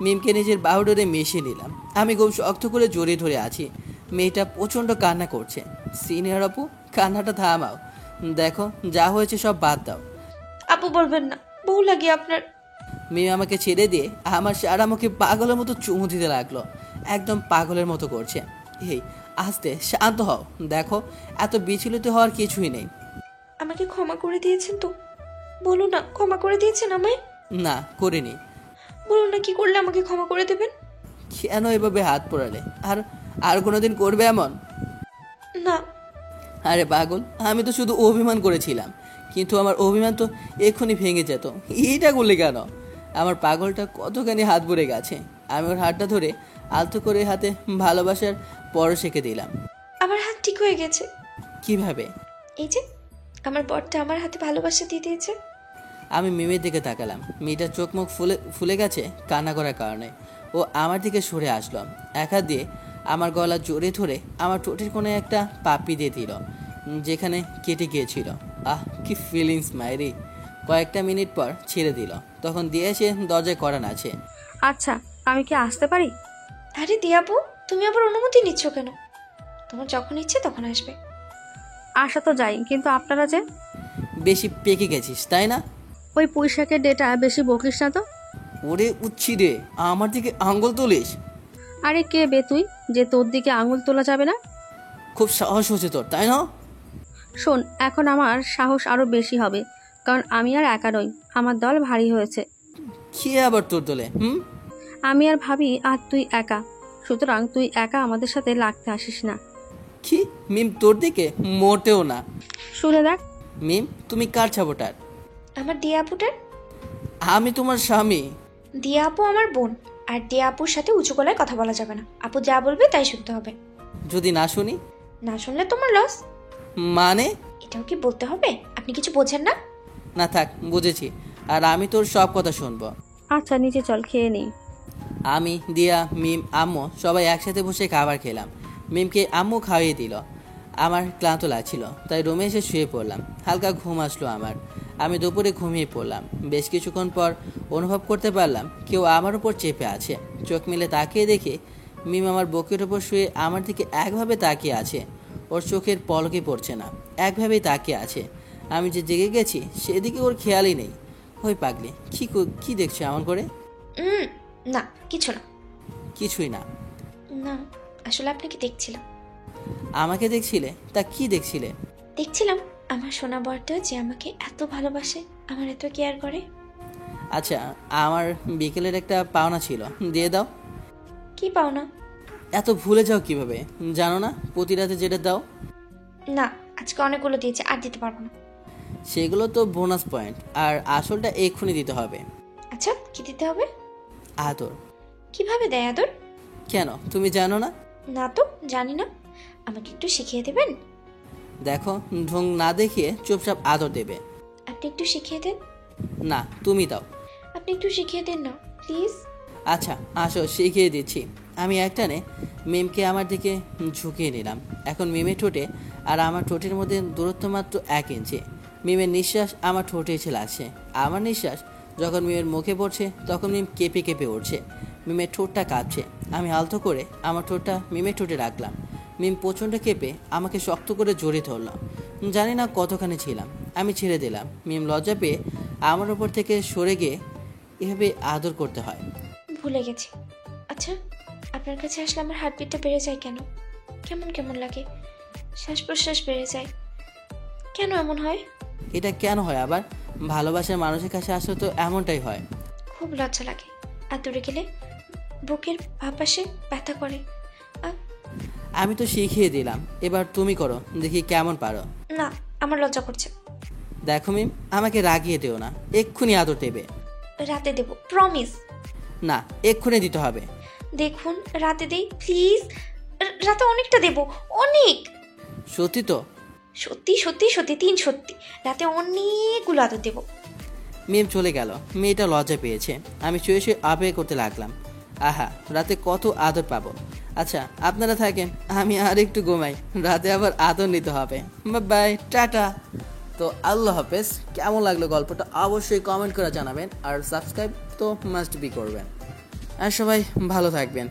Speaker 2: মিমকে নিজের বাহুডোরে মিশিয়ে নিলাম। আমি খুব শক্ত করে জড়িয়ে ধরে আছি। মেয়েটা প্রচণ্ড কান্না করছে। সিনিয়র আপু, কান্নাটা থামাও। দেখো, যা হয়েছে সব বাদ দাও।
Speaker 3: আপু বলবেন না, বউ লাগে আপনার।
Speaker 2: মিম আমাকে ছেড়ে দিয়ে আমার সারা মুখে পাগলের মতো চুমু দিতে লাগলো। একদম পাগলের মতো করছে। এই, আস্তে, শান্ত হও। দেখো, এত বিচলিত হওয়ার কিছুই নেই।
Speaker 3: আমাকে ক্ষমা করে দিয়েছেন তো? বলুন না, ক্ষমা করে দিয়েছেন আমায়?
Speaker 2: না, করিনি।
Speaker 3: বলুন না, কি করলে আমাকে ক্ষমা করে দেবেন?
Speaker 2: কেন এভাবে হাত পোড়ালে? আর কোনোদিন করবে এমন?
Speaker 3: না।
Speaker 2: আরে পাগল, আমি তো শুধু অভিমান করেছিলাম, কিন্তু আমার অভিমান তো এক্ষুনি ভেঙে যেত। এইটা করলে কেন? আমার পাগলটা কতখানি হাত ভরে গেছে। আমি ওর হাতটা ধরে আলতো করে হাতে ভালোবাসার পরশ এঁকে দিলাম।
Speaker 3: আমার হাত ঠিক হয়ে গেছে।
Speaker 2: কিভাবে?
Speaker 3: এই যে আমার বরটা আমার হাতে ভালোবাসা দিয়ে দিয়েছে।
Speaker 2: আমি মিমের দিকে তাকালাম। মেয়েটার চোখ মুখ ফুলে গেছে কান্না করার কারণে। ও আমার দিকে সরে আসলো, এক হাত দিয়ে আমার গলা জড়িয়ে ধরে আমার ঠোঁটের কোণে একটা পাপ্পি দিয়ে দিল যেখানে কেটে গিয়েছিল। কি ফিলিংস মায়েরি। কয়েকটা মিনিট পর ছেড়ে দিল, তখন দিয়ে এসে দরজায় করান আছে।
Speaker 5: আচ্ছা, আমি কি আসতে পারি?
Speaker 3: আরে দিয়াপু, তুমি আবার অনুমতি নিচ্ছ কেন? তোমার যখন ইচ্ছে তখন আসবে।
Speaker 5: আসা তো যাই, কিন্তু আপনারা যে
Speaker 2: বেশি পেকে গেছিস তাই না?
Speaker 5: ওই পুঁইশাকের ডেটা বেশি বকিস না তো।
Speaker 2: ওরে উচ্ছি রে, আমার দিকে আঙ্গুল তুলিস?
Speaker 5: আরে কে বে তুই যে তোর দিকে আঙুল তোলা যাবে না?
Speaker 2: খুব সাহস হচ্ছে তোর, তাই না?
Speaker 5: শোন, এখন আমার সাহস আরো বেশি হবে, কারণ আমি আর একা নই, আমার দল ভারী হয়েছে।
Speaker 2: কি আবার তোর দলে?
Speaker 5: আমি আর ভাবি আর তুই একা, সুতরাং তুই একা আমাদের সাথে লাগতে আসিস না।
Speaker 2: কি? মিম তোর দিকে মোটেও না।
Speaker 5: শুনে দেখ
Speaker 2: মিম, তুমি কার সাপোর্টার?
Speaker 3: আমার দিয়াপুটার।
Speaker 2: আমি তোমার স্বামী।
Speaker 3: দিয়াপু আমার বোন, আর দিয়াপুর সাথে উঁচু গলায় কথা বলা যাবে না। আপু যা বলবে তাই শুনতে হবে।
Speaker 2: যদি না শুনি?
Speaker 3: না শুনলে তোমার লস।
Speaker 2: মানে?
Speaker 3: এটাও কি বলতে হবে? আপনি কিছু বোঝেন না?
Speaker 2: না থাক, বুঝেছি। আর আমি তোর সব কথা শুনবো।
Speaker 5: আচ্ছা, নিচে চল, খেয়ে নেই।
Speaker 2: আমি, দিয়া, মিম, আম্মু সবাই একসাথে বসে খাবার খেলাম। মিমকে আম্মু খাওয়িয়ে দিল। আমার ক্লান্ত লাগছিল, তাই রুমে এসে শুয়ে পড়লাম। হালকা ঘুম আসলো আমার। আমি দুপুরে ঘুমিয়ে পড়লাম। বেশ কিছুক্ষণ পর অনুভব করতে পারলাম কেউ আমার উপর চেপে আছে। চোখ মেলে তাকিয়ে দেখে মিম আমার বুকের ওপর শুয়ে আমার দিকে একভাবে তাকিয়ে আছে। ওর চোখের পলকে পড়ছে না, একভাবেই তাকিয়ে আছে। আমি যে জেগে গেছি সেদিকে ওর খেয়ালই নেই। ওই পাগলি, কি দেখছো এমন করে?
Speaker 3: না, কিছু না।
Speaker 2: কিছুই না?
Speaker 3: না, আসলে আপনাকে দেখছিলাম।
Speaker 2: আমাকে দেখছিলে? তা কি দেখছিলে?
Speaker 3: দেখছিলাম আমার সোনা বরটা যে আমাকে এত ভালোবাসে, আমার এত কেয়ার করে।
Speaker 2: আচ্ছা, আমার বিকেলের একটা পাওনা ছিল, দিয়ে দাও।
Speaker 3: কি পাওনা?
Speaker 2: এত ভুলে যাও কিভাবে? জানো না প্রতি রাতে যেটা দাও?
Speaker 3: না, আজকে অনেকগুলো দিয়েছে, আর দিতে পারবো না।
Speaker 2: সেগুলো তো বোনাস পয়েন্ট, আর আসলটা এক্ষুনি দিতে হবে।
Speaker 3: আচ্ছা, কি দিতে হবে?
Speaker 2: আদর।
Speaker 3: কিভাবে দেয় আদর?
Speaker 2: কেন, তুমি জানো না?
Speaker 3: না তো, জানি না। আমাকে একটু শিখিয়ে দেবেন?
Speaker 2: দেখো, ঢং না দেখিয়ে চুপচাপ আদর দেবে।
Speaker 3: আপনি একটু শিখিয়ে দেন।
Speaker 2: না, তুমি দাও।
Speaker 3: আপনি একটু শিখিয়ে দেন না প্লিজ।
Speaker 2: আচ্ছা আসো, শিখিয়ে দিচ্ছি। আমি একটানে মিমকে আমার দিকে ঝুঁকিয়ে নিলাম। এখন মিমের ঠোঁটে আর আমার ঠোঁটের মধ্যে দূরত্ব মাত্র 1 ইঞ্চি। মিমের নিঃশ্বাস আমার ঠোঁটে এসে লাগছে। আমার নিঃশ্বাস যখন মিমের মুখে পড়ছে তখন মিম কেঁপে কেঁপে উঠছে। মিমের ঠোঁটটা কাঁপছে। আমি আলতো করে আমার ঠোঁটটা মিমের ঠোঁটে রাখলাম। মিম প্রচণ্ড কেঁপে আমাকে শক্ত করে জড়িয়ে ধরলাম। জানি না কতখানি ছিলাম। আমি ছেড়ে দিলাম। মিম লজ্জা পেয়ে আমার ওপর থেকে সরে গিয়ে এভাবে আদর করতে হয়।
Speaker 3: ভুলে গেছি। আচ্ছা, আপনার কাছে আসলে আমার হার্টবিটটা বেড়ে যায় কেন? কেমন কেমন লাগে, শ্বাস প্রশ্বাস বেড়ে যায়, কেন এমন হয়?
Speaker 2: এটা কেন হয় আবার? ভালোবাসার মানুষের কাছে আসলে তো এমনটাই হয়।
Speaker 3: খুব লজ্জা লাগে, আর দূরে গেলে বুকের পাশে ব্যথা করে।
Speaker 2: আমি তো শিখিয়ে দিলাম, এবার তুমি করো, দেখি কেমন পারো।
Speaker 3: না, আমার লজ্জা করছে।
Speaker 2: দেখো মিম, আমাকে রাগিয়ে দিও না, এক্ষুনি আদর দেবে।
Speaker 3: রাতে দেব, প্রমিস।
Speaker 2: না, এক্ষুনি দিতে হবে।
Speaker 3: দেখুন, রাতে দেই প্লিজ। রাতে অনেকটা দেব, অনেক।
Speaker 2: সত্যি তো?
Speaker 3: সত্যি সত্যি সত্যি, 3 সত্যি। রাতে অনেকগুলো আদর দেব।
Speaker 2: মিম চলে গেল। মেয়েটা লজ্জা পেয়েছে। আমি শুয়ে শুয়ে আবেগ করতে লাগলাম। আহা, রাতে কত আদর পাবো। আচ্ছা আপনারা থাকেন, আমি আর একটু ঘুমাই, রাতে আবার আদর নিতে হবে। Bye, tata. তো আল্লাহ হাফেজ। কেমন লাগলো গল্পটা অবশ্যই কমেন্ট করে জানাবেন, আর সাবস্ক্রাইব তো মাস্ট বি করবেন। আর সবাই ভালো থাকবেন।